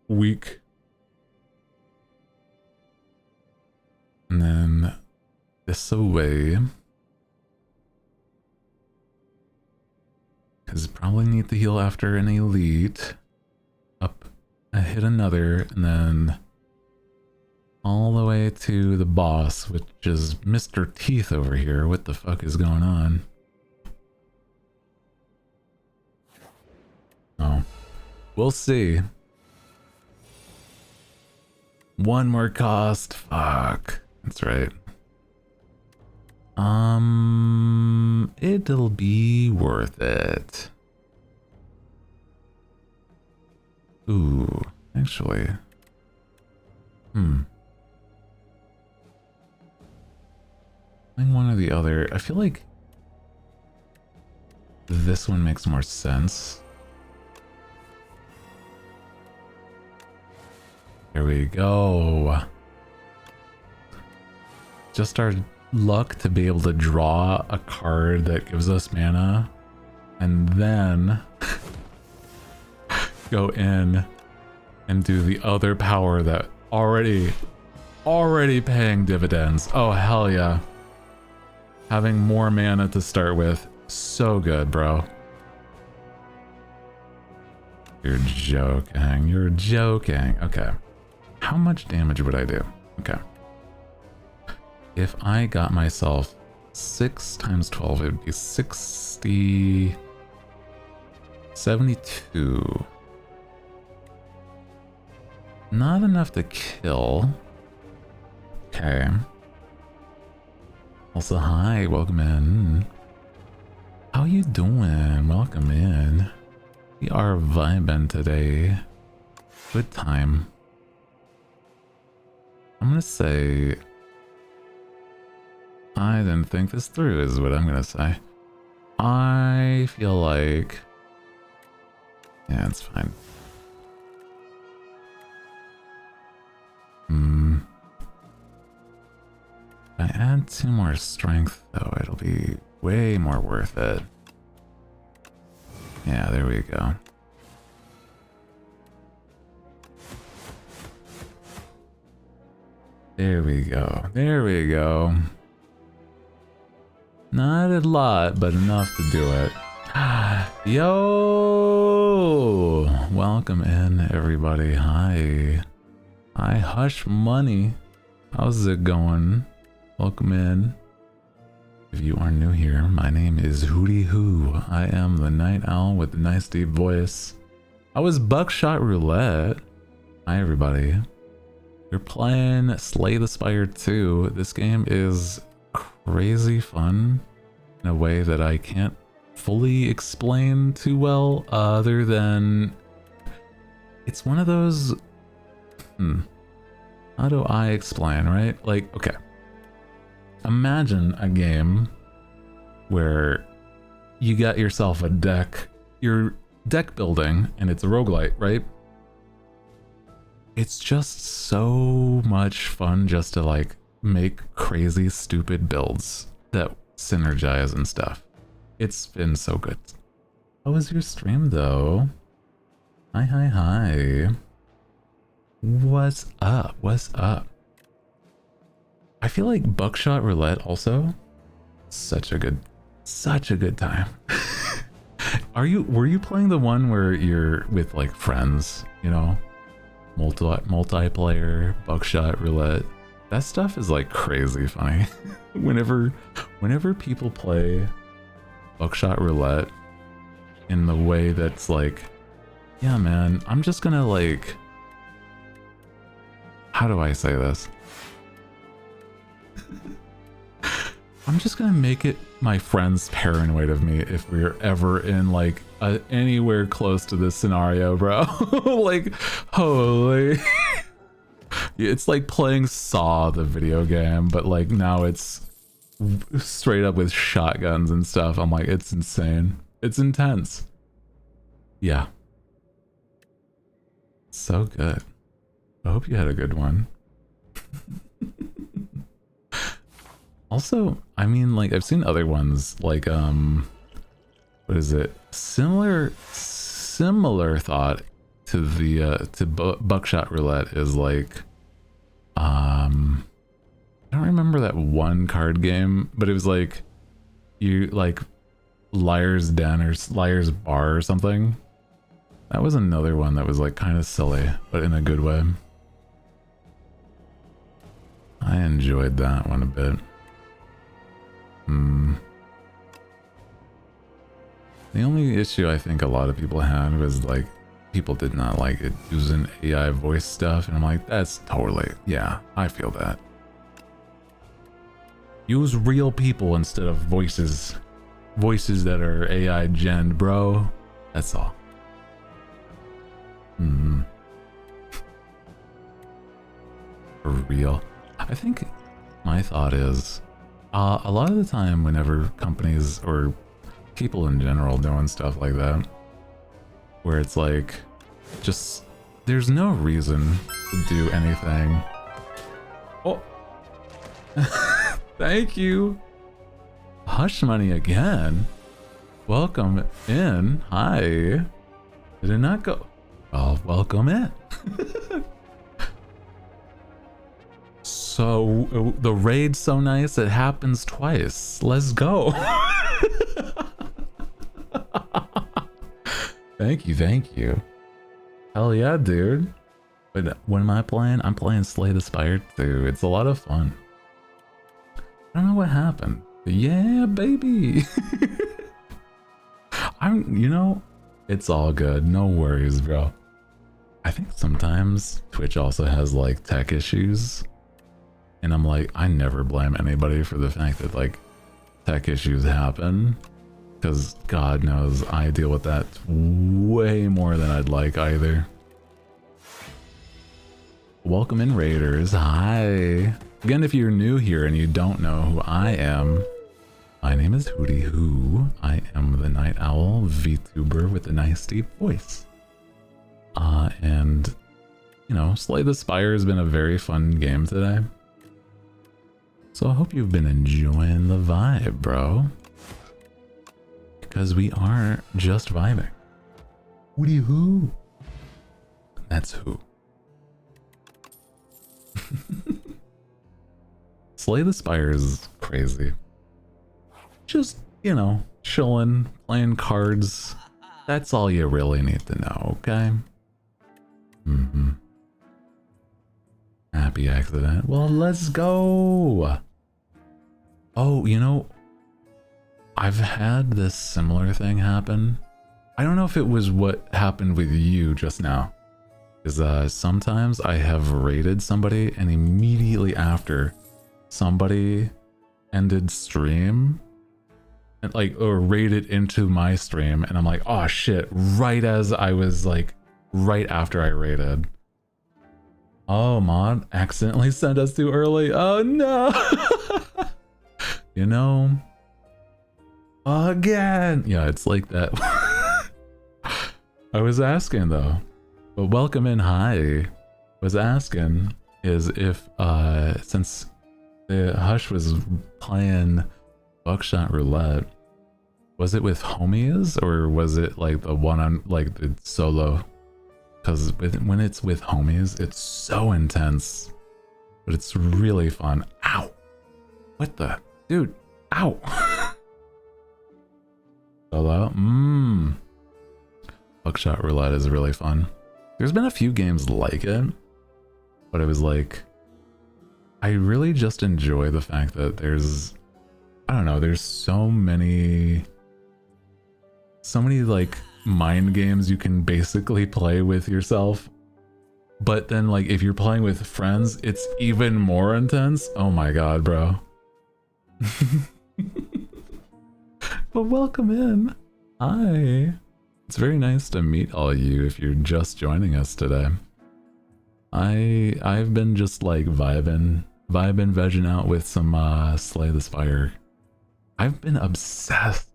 S1: weak. And then this away. Because probably need to heal after an elite. Up, hit another, and then all the way to the boss, which is Mr. Teeth over here. What the fuck is going on? Oh, we'll see. One more cost. Fuck. That's right. It'll be worth it. Ooh, actually. One or the other. I feel like this one makes more sense. There we go. Just our luck to be able to draw a card that gives us mana and then go in and do the other power that already paying dividends. Oh, hell yeah. Having more mana to start with. So good, bro. You're joking. You're joking. Okay. How much damage would I do? Okay. If I got myself 6 times 12, it would be 60... 72. Not enough to kill. Okay. Also, hi, welcome in. How you doing? Welcome in. We are vibing today. Good time. I'm gonna say... I didn't think this through is what I'm gonna say. I feel like... Yeah, it's fine. If I add 2 more strength, though, it'll be way more worth it. Yeah, there we go. There we go. There we go. Not a lot, but enough to do it. Yo! Welcome in, everybody. Hi. Hi, Hush Money. How's it going? Welcome in. If you are new here, my name is Hooty Hoo. I am the night owl with the nice deep voice. I was Buckshot Roulette. Hi, everybody. You're playing Slay the Spire 2. This game is crazy fun in a way that I can't fully explain too well, other than it's one of those... How do I explain, right? Like, okay. Imagine a game where you got yourself a deck, you're deck building, and it's a roguelite, right? It's just so much fun just to like make crazy stupid builds that synergize and stuff. It's been so good. How was your stream though? Hi, hi, hi. What's up? What's up? I feel like Buckshot Roulette also such a good time. Were you playing the one where you're with like friends, you know? Multiplayer Buckshot Roulette. That stuff is like crazy funny. whenever people play Buckshot Roulette in the way that's like, yeah man, I'm just gonna like, how do I say this? I'm just gonna make it my friends paranoid of me if we're ever in like anywhere close to this scenario, bro. Like, holy. It's like playing Saw, the video game, but like now it's straight up with shotguns and stuff. I'm like, it's insane. It's intense. Yeah. So good. I hope you had a good one. Also, I mean, like, I've seen other ones, like, what is it? Similar thought to the, Buckshot Roulette is like, I don't remember that one card game, but it was like, you, like, Liar's Den or Liar's Bar or something. That was another one that was, like, kind of silly, but in a good way. I enjoyed that one a bit. The only issue I think a lot of people had was like people did not like it using AI voice stuff, and I'm like, that's totally, yeah, I feel that. Use real people instead of voices that are AI gen, bro. That's all. For real. I think my thought is, a lot of the time whenever companies or people in general doing stuff like that, where it's like, just, there's no reason to do anything. Oh. Thank you. Hush money again. Welcome in. Hi. Did it not go? Well, welcome in. So, the raid's so nice, it happens twice. Let's go. Thank you. Hell yeah, dude. But what am I playing? I'm playing Slay the Spire 2. It's a lot of fun. I don't know what happened. But yeah, baby. You know, it's all good. No worries, bro. I think sometimes Twitch also has like tech issues. And I'm like, I never blame anybody for the fact that like tech issues happen. Because God knows I deal with that way more than I'd like either. Welcome in, Raiders. Hi. Again, if you're new here and you don't know who I am, my name is Hooty Who. I am the Night Owl VTuber with a nice deep voice. And, you know, Slay the Spire has been a very fun game today. So I hope you've been enjoying the vibe, bro. Because we are just vibing. Hooty Who. That's who. Slay the Spire is crazy. Just, you know, chilling, playing cards. That's all you really need to know, okay? Happy accident. Well, let's go. Oh, you know, I've had this similar thing happen. I don't know if it was what happened with you just now. Because sometimes I have raided somebody and immediately after somebody ended stream and like, or raided into my stream and I'm like, oh shit, right as I was like, right after I raided. Oh, mod accidentally sent us too early. Oh no. You know, again. Yeah, it's like that. I was asking though. But welcome in, hi. Was asking is if since the Hush was playing Buckshot Roulette, was it with homies or was it like the one on like the solo? Because when it's with homies, it's so intense, but it's really fun. Ow! What the dude? Ow! Solo. Buckshot Roulette is really fun. There's been a few games like it, but it was like, I really just enjoy the fact that there's, I don't know, there's so many like mind games you can basically play with yourself. But then like if you're playing with friends, it's even more intense. Oh my god, bro. But welcome in. Hi. It's very nice to meet all you if you're just joining us today. I've been just like vibing, vegging out with some Slay the Spire. I've been obsessed.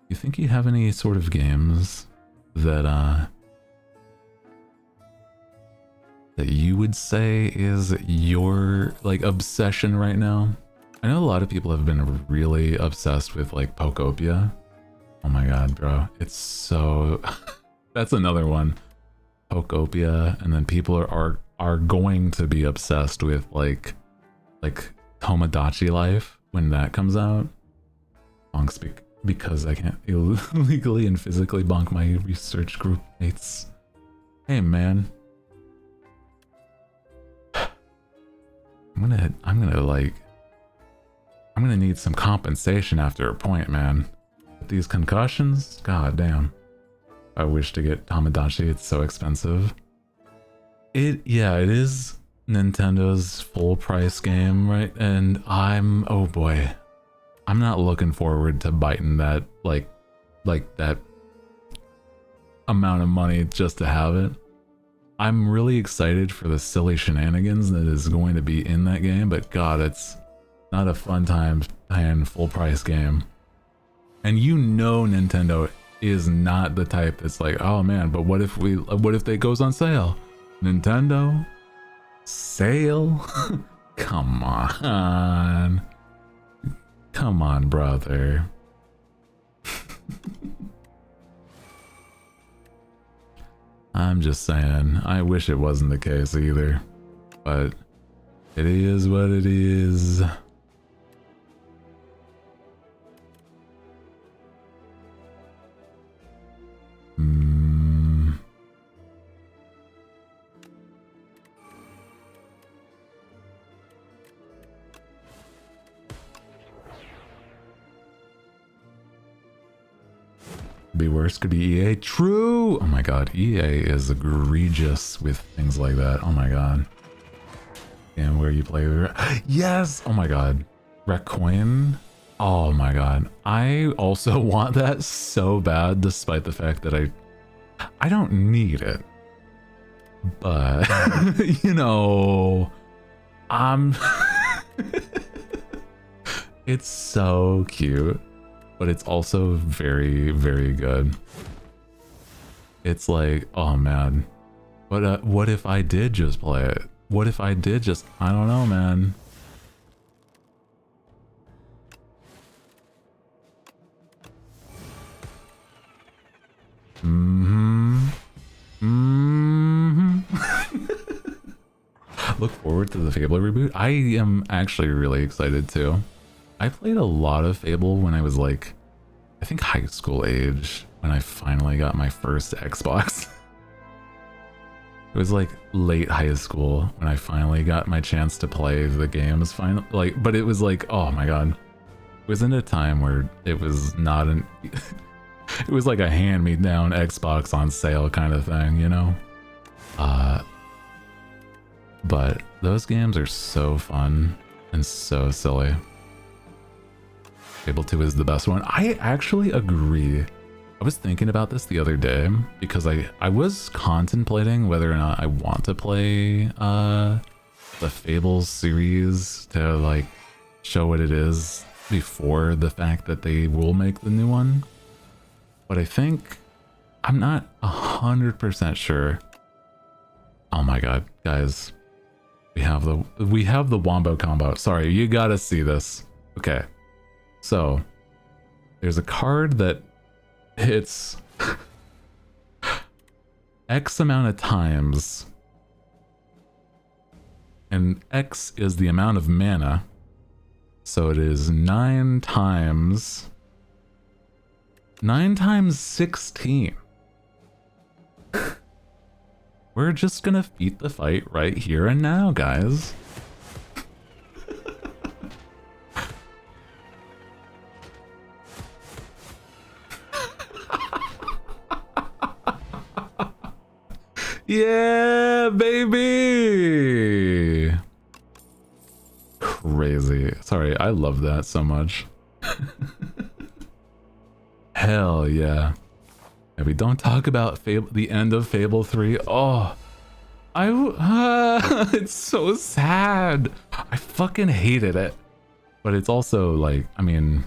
S1: You think you have any sort of games that that you would say is your like obsession right now? I know a lot of people have been really obsessed with like Pokopia. Oh my god, bro. It's so... That's another one. Pokopia. And then people are going to be obsessed with like Tomodachi Life when that comes out. Long speak because I can't illegally and physically bonk my research group mates. Hey man. I'm gonna need some compensation after a point, man. These concussions, god damn. I wish to get Tamagotchi. It's so expensive. Yeah, it is Nintendo's full price game, right? And oh boy, I'm not looking forward to biting that like that amount of money just to have it. I'm really excited for the silly shenanigans that is going to be in that game, but God, it's not a fun time playing full price game. And you know Nintendo is not the type that's like, oh man, but what if it goes on sale? Nintendo? Sale? Come on. Come on, brother. I'm just saying, I wish it wasn't the case either. But it is what it is. Be worse, could be EA. True! Oh my god, EA is egregious with things like that. Oh my god. And where you play... Yes! Oh my god. Recoin? Oh my god. I also want that so bad, despite the fact that I don't need it. But, you know... It's so cute. But it's also very, very good. It's like, oh man. But what if I did just play it? What if I did just... I don't know, man. Look forward to the Fable reboot. I am actually really excited too. I played a lot of Fable when I was like, I think high school age, when I finally got my first Xbox. It was like late high school when I finally got my chance to play the games finally. Like, but it was like, oh my god. It was in a time where it was not an... it was like a hand-me-down Xbox on sale kind of thing, you know? But those games are so fun and so silly. Fable 2 is the best one. I actually agree. I was thinking about this the other day because I was contemplating whether or not I want to play the Fable series to like show what it is before the fact that they will make the new one. But I think I'm not 100% sure. Oh my god, guys. We have the Wombo combo. Sorry, you gotta see this. Okay. So, there's a card that hits X amount of times, and X is the amount of mana, so it is 9 times 16. We're just gonna feat the fight right here and now, guys. Yeah, baby! Crazy. Sorry, I love that so much. Hell yeah. And we don't talk about the end of Fable 3. Oh, it's so sad. I fucking hated it. But it's also like, I mean,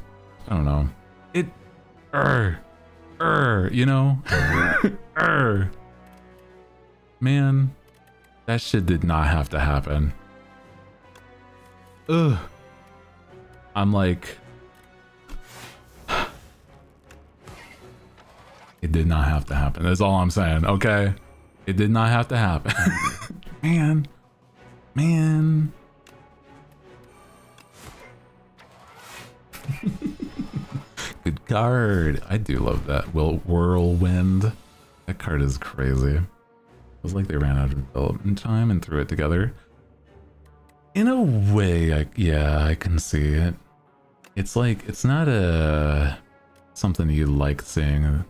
S1: I don't know. You know? Man, that shit did not have to happen. Ugh. I'm like... It did not have to happen. That's all I'm saying, okay? It did not have to happen. Man. Good card. I do love that. Whirlwind. That card is crazy. It was like they ran out of development time and threw it together. In a way, yeah, I can see it. It's like, it's not something you like seeing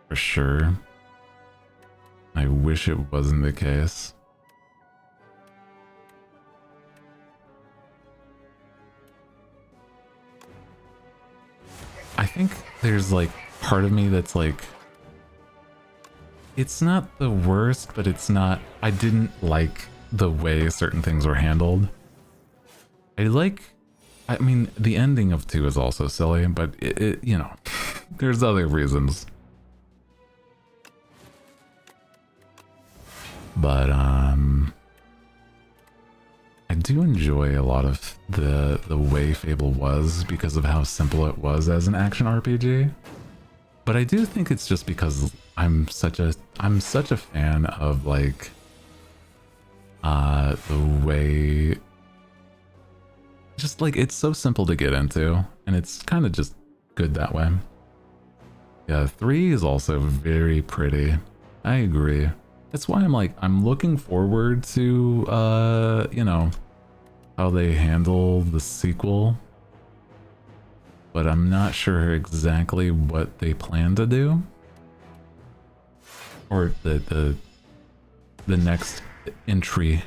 S1: for sure. I wish it wasn't the case. I think there's like part of me that's like, it's not the worst, but it's not, I didn't like the way certain things were handled. I mean, the ending of 2 is also silly, but it you know, there's other reasons. But I do enjoy a lot of the way Fable was because of how simple it was as an action RPG. But I do think it's just because I'm such a fan of like the way, just like it's so simple to get into and it's kind of just good that way. Yeah, 3 is also very pretty. I agree. That's why I'm looking forward to you know, how they handle the sequel. But I'm not sure exactly what they plan to do. Or the next entry.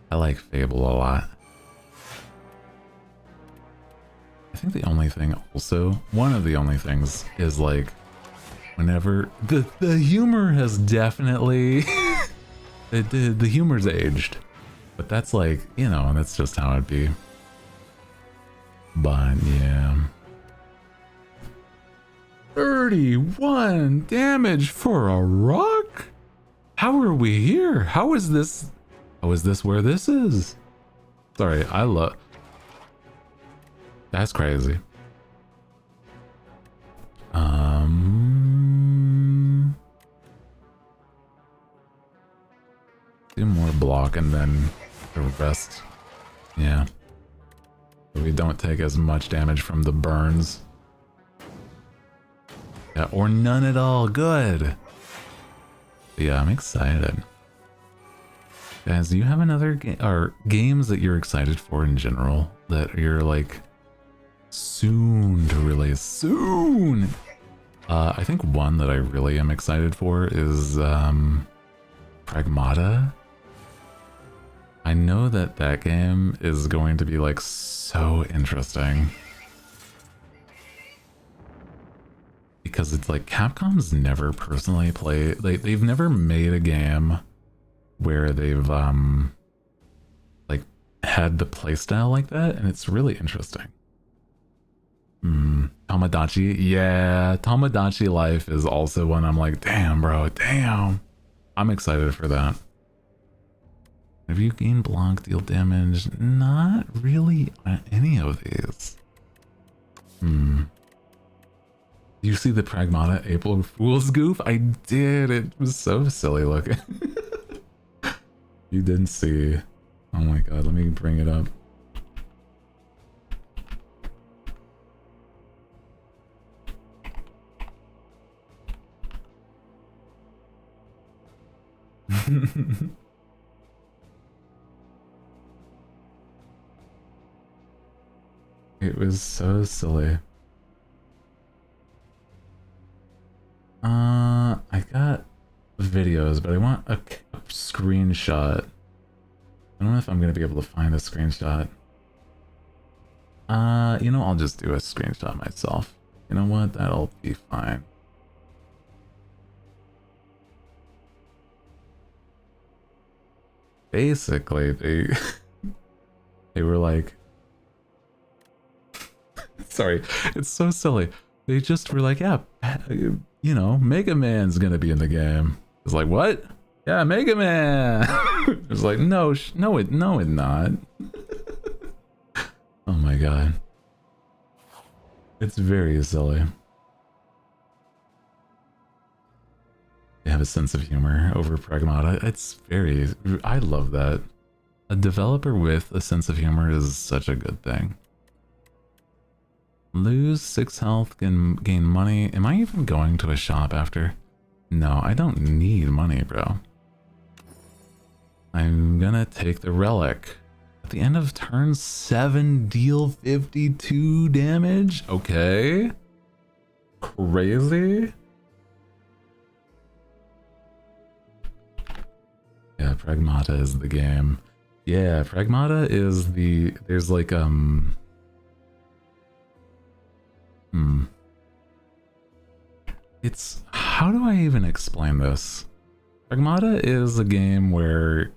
S1: I like Fable a lot. I think the only thing also, one of the only things is like, whenever the humor has definitely the humor's aged, but that's like, you know, that's just how it'd be. But yeah, 31 damage for a rock. How are we here? How is this where this is? Sorry, I love, that's crazy. Do more block and then the rest. Yeah. So we don't take as much damage from the burns. Yeah, or none at all. Good. But yeah, I'm excited. Guys, do you have another game or games that you're excited for in general that you're like soon to release? Soon. I think one that I really am excited for is Pragmata. I know that that game is going to be like so interesting. Because it's like Capcom's never personally played, they've never made a game where they've like had the playstyle like that, and it's really interesting. Tomodachi, yeah, Tomodachi Life is also one I'm like, damn bro, damn. I'm excited for that. Have you gained block, deal damage? Not really on any of these. Do you see the Pragmata April Fool's goof? I did. It was so silly looking. You didn't see. Oh my god, let me bring it up. It was so silly. I got videos, but I want a screenshot. I don't know if I'm gonna be able to find a screenshot. You know, I'll just do a screenshot myself. You know what? That'll be fine. Basically, they were like, sorry, it's so silly. They just were like, yeah, you know, Mega Man's gonna be in the game. It's like, what? Yeah, Mega Man. It's like, no, it's not. Oh my god, it's very silly. They have a sense of humor over Pragmata. It's very, I love that. A developer with a sense of humor is such a good thing. Lose 6 health, gain money. Am I even going to a shop after? No, I don't need money, bro. I'm gonna take the relic. At the end of turn 7, deal 52 damage? Okay. Crazy. Yeah, Pragmata is the game. Yeah, Pragmata is the... There's like, It's... How do I even explain this? Pragmata is a game where,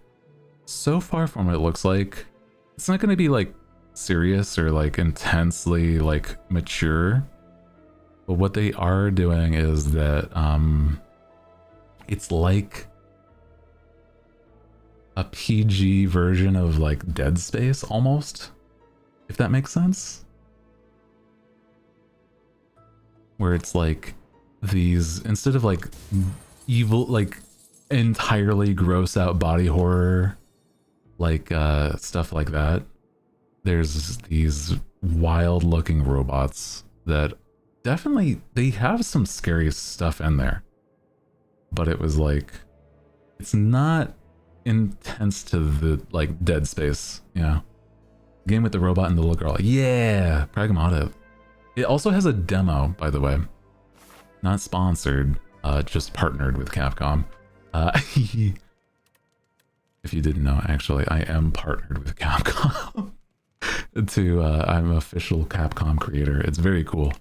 S1: so far from what it looks like, it's not going to be like serious or like intensely like mature. But what they are doing is that it's like a PG version of like Dead Space almost, if that makes sense. Where it's like these, instead of like evil, like entirely gross out body horror, like stuff like that, there's these wild looking robots that definitely, they have some scary stuff in there, but it was like, it's not intense to the like Dead Space, you know. Game with the robot and the little girl. Yeah, Pragmata. It also has a demo, by the way. Not sponsored, just partnered with Capcom. If you didn't know, actually, I am partnered with Capcom. I'm an official Capcom creator. It's very cool.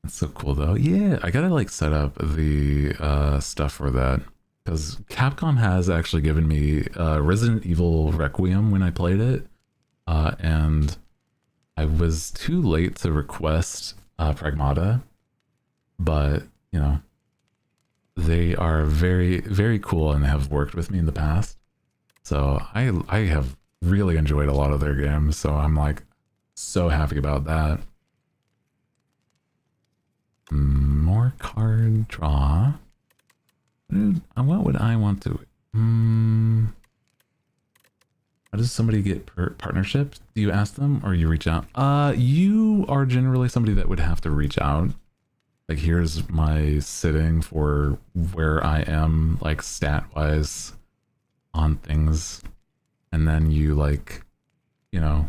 S1: That's so cool though. Yeah, I gotta like set up the stuff for that, because Capcom has actually given me Resident Evil Requiem when I played it, and I was too late to request Pragmata, but you know, they are very, very cool and have worked with me in the past, so I have really enjoyed a lot of their games, so I'm like so happy about that. More card draw. What would I want to... How does somebody get partnerships? Do you ask them or you reach out? You are generally somebody that would have to reach out. Like, here's my sitting for where I am, like, stat-wise on things. And then you, like, you know...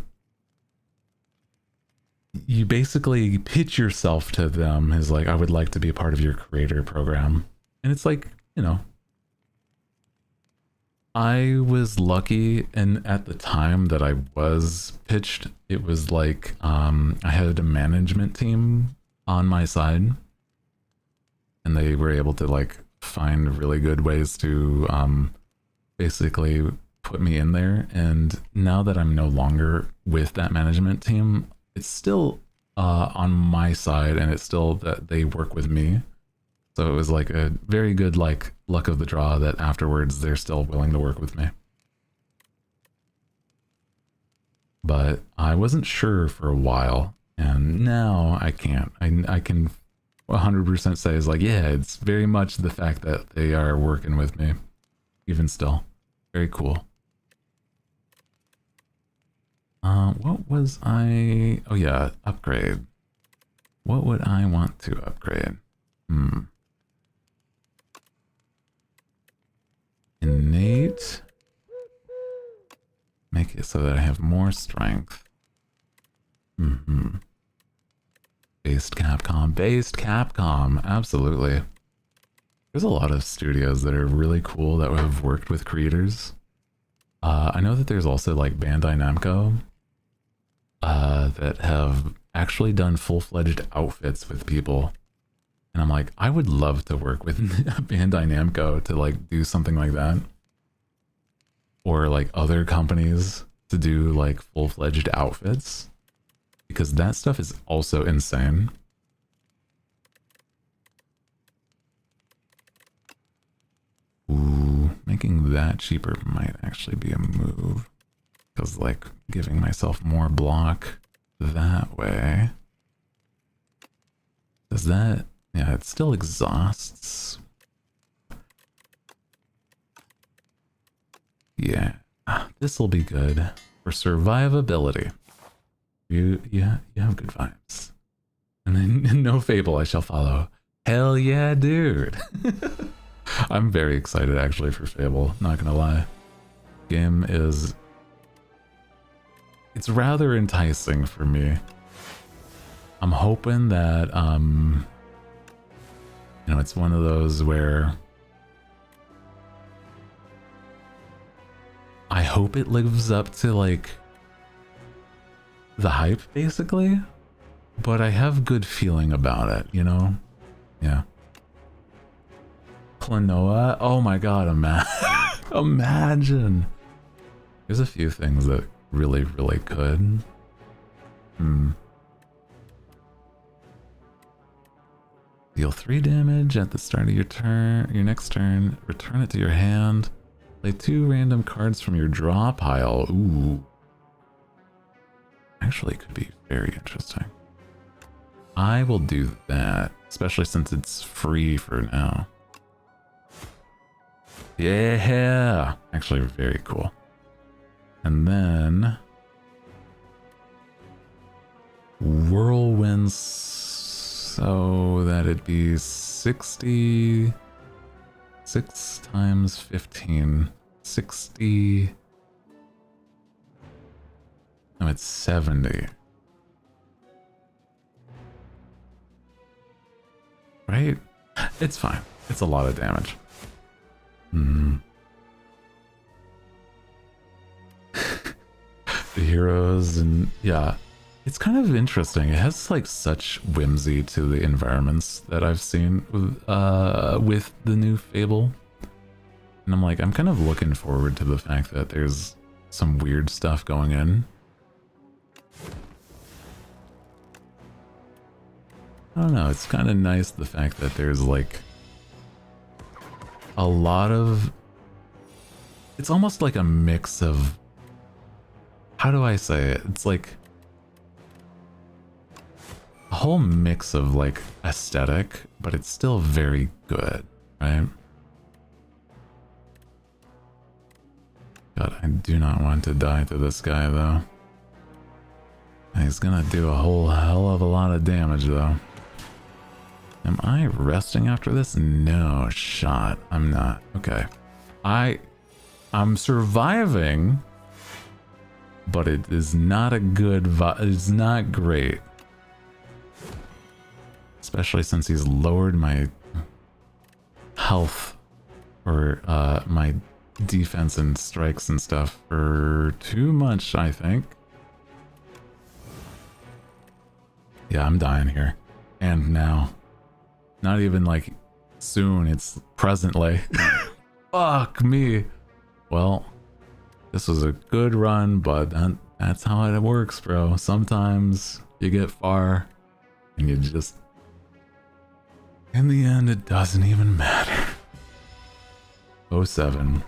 S1: You basically pitch yourself to them as like, I would like to be a part of your creator program. And it's like, you know, I was lucky, and at the time that I was pitched, it was like I had a management team on my side, and they were able to like find really good ways to basically put me in there. And now that I'm no longer with that management team, it's still on my side, and it's still that they work with me. So it was like a very good like luck of the draw that afterwards they're still willing to work with me. But I wasn't sure for a while, and now I can't. I can 100% say is like, yeah, it's very much the fact that they are working with me, even still. Very cool. What was I... Oh yeah, upgrade. What would I want to upgrade? Innate. Make it so that I have more strength. Based Capcom. Based Capcom. Absolutely. There's a lot of studios that are really cool that have worked with creators. I know that there's also like Bandai Namco that have actually done full-fledged outfits with people, and I'm like, I would love to work with Bandai Namco to like do something like that, or like other companies to do like full-fledged outfits, because that stuff is also insane. Ooh, making that cheaper might actually be a move. Because, like, giving myself more block that way. Does that... Yeah, it still exhausts. Yeah. This will be good for survivability. You have good vibes. And then no fable I shall follow. Hell yeah, dude. I'm very excited actually for Fable, not gonna lie. Game is... It's rather enticing for me. I'm hoping that, you know, it's one of those where I hope it lives up to, like, the hype, basically. But I have good feeling about it, you know? Yeah. Klonoa? Oh my god, imagine! There's a few things that really, really could. Deal 3 damage at the start of your turn, your next turn. Return it to your hand. Play 2 random cards from your draw pile. Ooh. Actually, could be very interesting. I will do that, especially since it's free for now. Yeah! Actually, very cool. And then... Whirlwinds, so that'd be 60... 6 times 15. 60... No, it's 70. Right? It's fine. It's a lot of damage. The heroes and yeah, it's kind of interesting. It has like such whimsy to the environments that I've seen with the new Fable. And I'm like, I'm kind of looking forward to the fact that there's some weird stuff going in. I don't know, it's kind of nice the fact that there's like a lot of... It's almost like a mix of... How do I say it? It's like a whole mix of like aesthetic, but it's still very good, right? God, I do not want to die to this guy though. He's gonna do a whole hell of a lot of damage though. Am I resting after this? No shot. I'm not. Okay. I'm surviving, but it is not a good it's not great. Especially since he's lowered my health or my defense and strikes and stuff for too much, I think. Yeah, I'm dying here. And now. Not even like soon, it's presently. Fuck me. Well, this was a good run, but that's how it works, bro. Sometimes you get far and you just... In the end, it doesn't even matter. 07.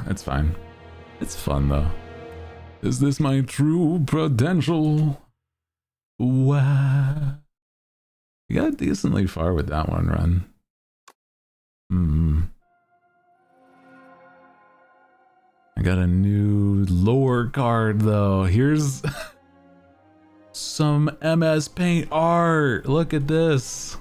S1: It's fine. It's fun though. Is this my true potential? Wow. You got decently far with that one run. I got a new lore card though. Here's some MS Paint art. Look at this.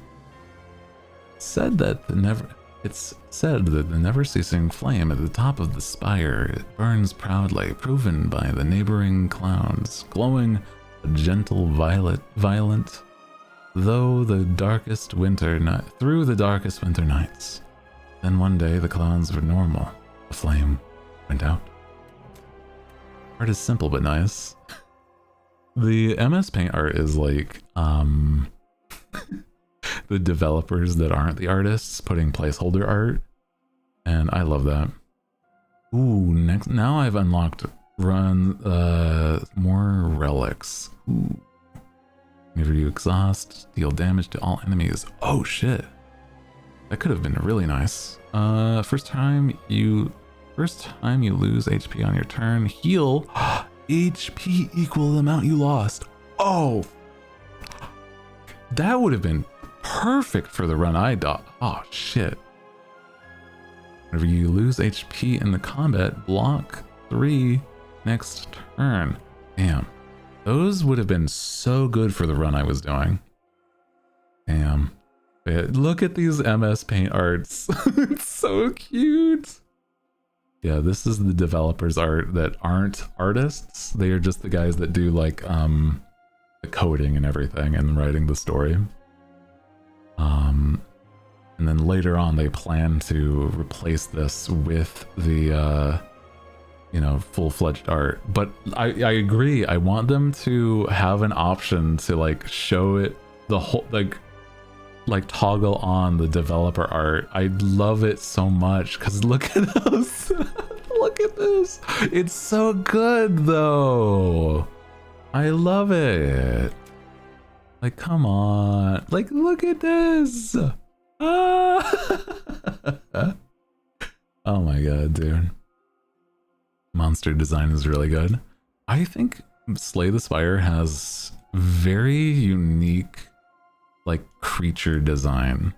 S1: It's said that the never-ceasing flame at the top of the spire burns proudly, proven by the neighboring clouds, glowing a gentle violent through the darkest winter nights. Then one day the clouds were normal. The flame went out. Art is simple but nice. The MS Paint art is like the developers that aren't the artists putting placeholder art, and I love that. Ooh, now I've unlocked more relics. Ooh. Whenever you exhaust, deal damage to all enemies. Oh shit, that could have been really nice. First time you lose HP on your turn, heal HP equal the amount you lost. Oh, that would have been perfect for the run I did. Oh shit. Whenever you lose HP in the combat, block 3 next turn. Damn. Those would have been so good for the run I was doing. Damn. But look at these MS Paint arts. It's so cute. Yeah, this is the developers' art that aren't artists. They are just the guys that do like the coding and everything and writing the story. And then later on they plan to replace this with the you know, full-fledged art. But I agree, I want them to have an option to like show it the whole, like toggle on the developer art. I love it so much because look at us. Look at this. It's so good though. I love it. Like, come on. Like, look at this. Ah. Oh my god, dude. Monster design is really good. I think Slay the Spire has very unique like creature design.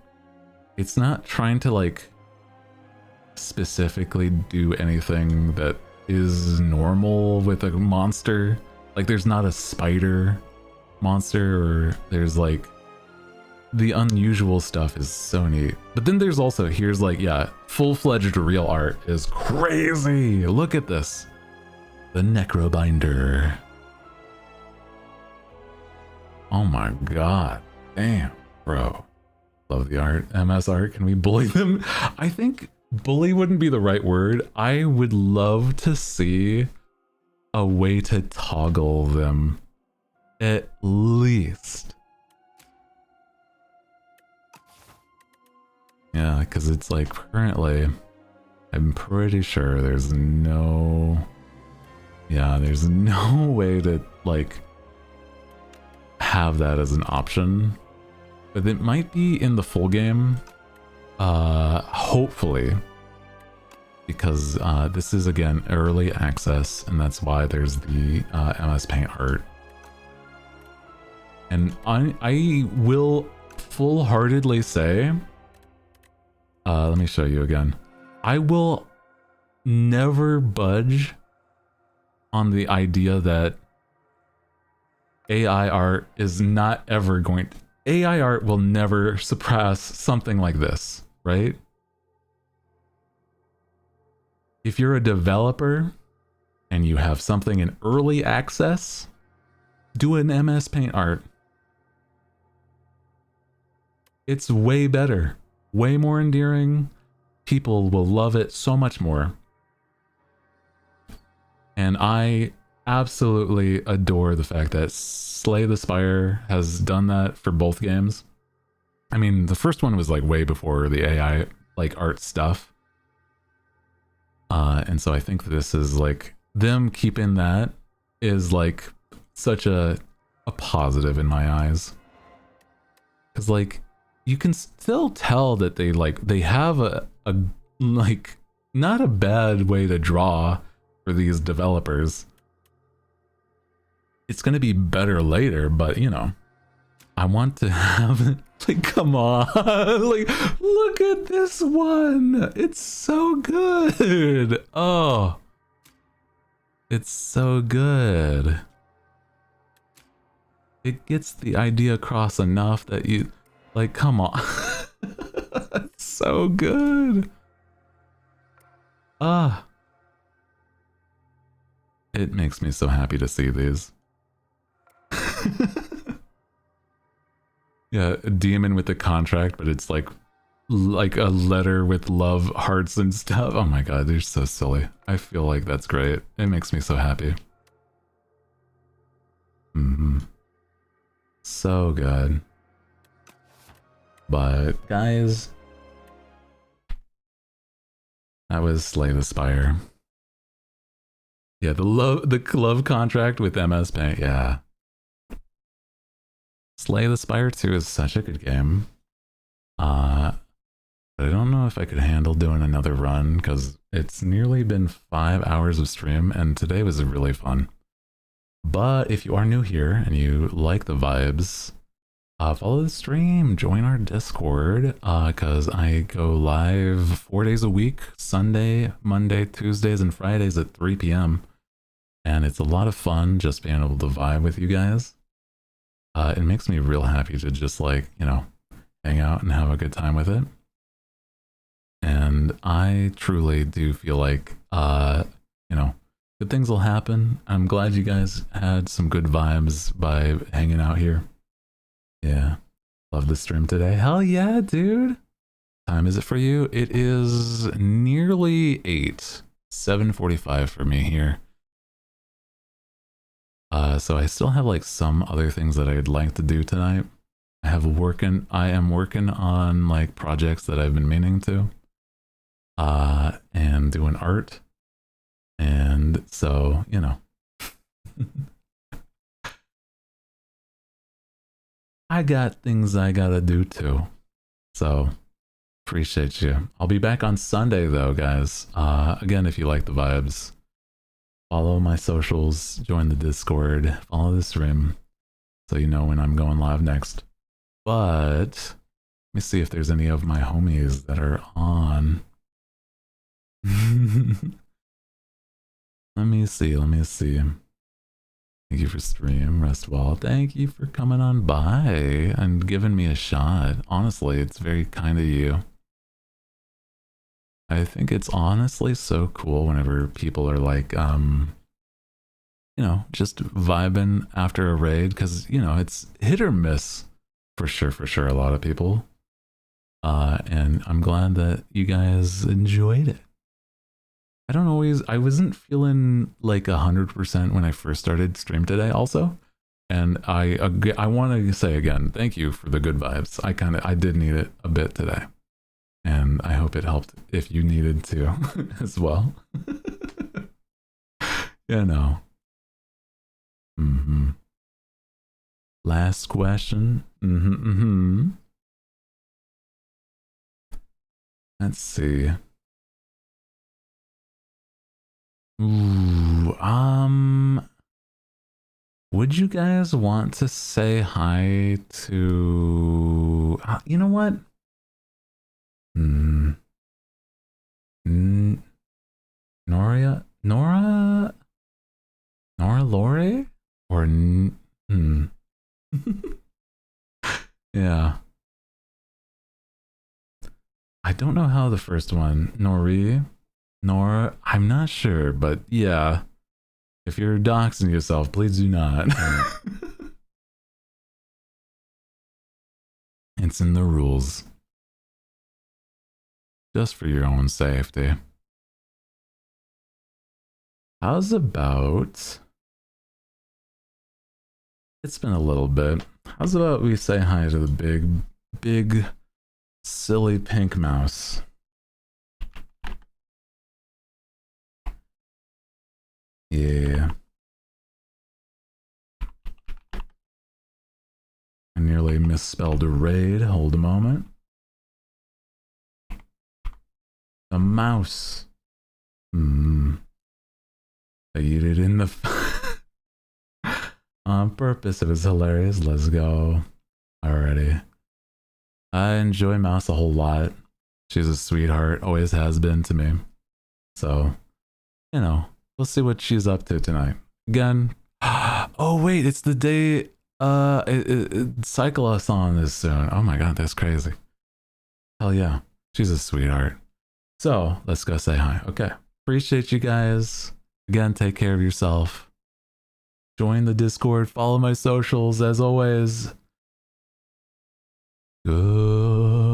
S1: It's not trying to like specifically do anything that is normal with a monster. Like there's not a spider monster, or there's like the unusual stuff is so neat. But then there's also, here's like, yeah, full-fledged real art is crazy. Look at this. The Necrobinder. Oh my god. Damn, bro. Love the art. MS art, can we bully them? I think bully wouldn't be the right word. I would love to see a way to toggle them. At least. Yeah, because it's like currently, I'm pretty sure there's no... Yeah, there's no way to like have that as an option. But it might be in the full game, hopefully, because this is again early access, and that's why there's the MS Paint art. And I will full-heartedly say, let me show you again. I will never budge on the idea that AI art is not ever going to... AI art will never surpass something like this, right? If you're a developer and you have something in early access, do an MS Paint art. It's way better, way more endearing. People will love it so much more. And I absolutely adore the fact that Slay the Spire has done that for both games. I mean, the first one was like way before the AI like art stuff. And so I think this is like, them keeping that is like such a positive in my eyes. Because like, you can still tell that they have a like, not a bad way to draw for these developers. It's gonna be better later, but you know, I want to have it. Like, come on, like, look at this one. It's so good. Oh, it's so good. It gets the idea across enough that you, like, come on. It's so good. Ah. It makes me so happy to see these. Yeah, a demon with a contract, but it's like a letter with love hearts and stuff. Oh my god, they're so silly. I feel like that's great. It makes me so happy. So good. But guys, that was Slay the Spire. Yeah, the love contract with MS Paint, yeah. Slay the Spire 2 is such a good game. But I don't know if I could handle doing another run, because it's nearly been 5 hours of stream, and today was really fun. But if you are new here and you like the vibes, follow the stream, join our Discord, because I go live 4 days a week, Sunday, Monday, Tuesdays, and Fridays at 3 p.m. And it's a lot of fun just being able to vibe with you guys. It makes me real happy to just, like, you know, hang out and have a good time with it. And And I truly do feel like, you know, good things will happen. I'm glad you guys had some good vibes by hanging out here. Yeah. Love the stream today. Hell yeah, dude. Time is it for you? It is nearly 8. 7:45 for me here. So I still have like some other things that I'd like to do tonight. I am working on like projects that I've been meaning to. And doing art. And so, you know. I got things I gotta do too. So, appreciate you. I'll be back on Sunday though, guys. Again, if you like the vibes, follow my socials, join the Discord, follow the stream, so you know when I'm going live next. But, let me see if there's any of my homies that are on. Let me see. Thank you for stream, Restwall. Thank you for coming on by and giving me a shot. Honestly, it's very kind of you. I think it's honestly so cool whenever people are like, you know, just vibing after a raid, because, you know, it's hit or miss for sure, a lot of people. And I'm glad that you guys enjoyed it. I wasn't feeling like 100% when I first started stream today also. And I want to say again, thank you for the good vibes. I did need it a bit today. And I hope it helped if you needed to as well. You know. Last question. Let's see. Ooh, would you guys want to say hi to, you know what? Nora Lori? Or, yeah. I don't know how the first one, Nora, I'm not sure, but yeah. If you're doxing yourself, please do not. It's in the rules. Just for your own safety. How's about... It's been a little bit. How's about we say hi to the big, silly pink mouse? Yeah. I nearly misspelled a raid. Hold a moment. A mouse. I eat it in the... On purpose. It was hilarious. Let's go. Alrighty. I enjoy Mouse a whole lot. She's a sweetheart. Always has been to me. So, you know, we'll see what she's up to tonight. Again. Oh, wait. It's the day... Cyclothon is soon. Oh my god, that's crazy. Hell yeah. She's a sweetheart. So, let's go say hi. Okay. Appreciate you guys. Again, take care of yourself. Join the Discord. Follow my socials as always. Good.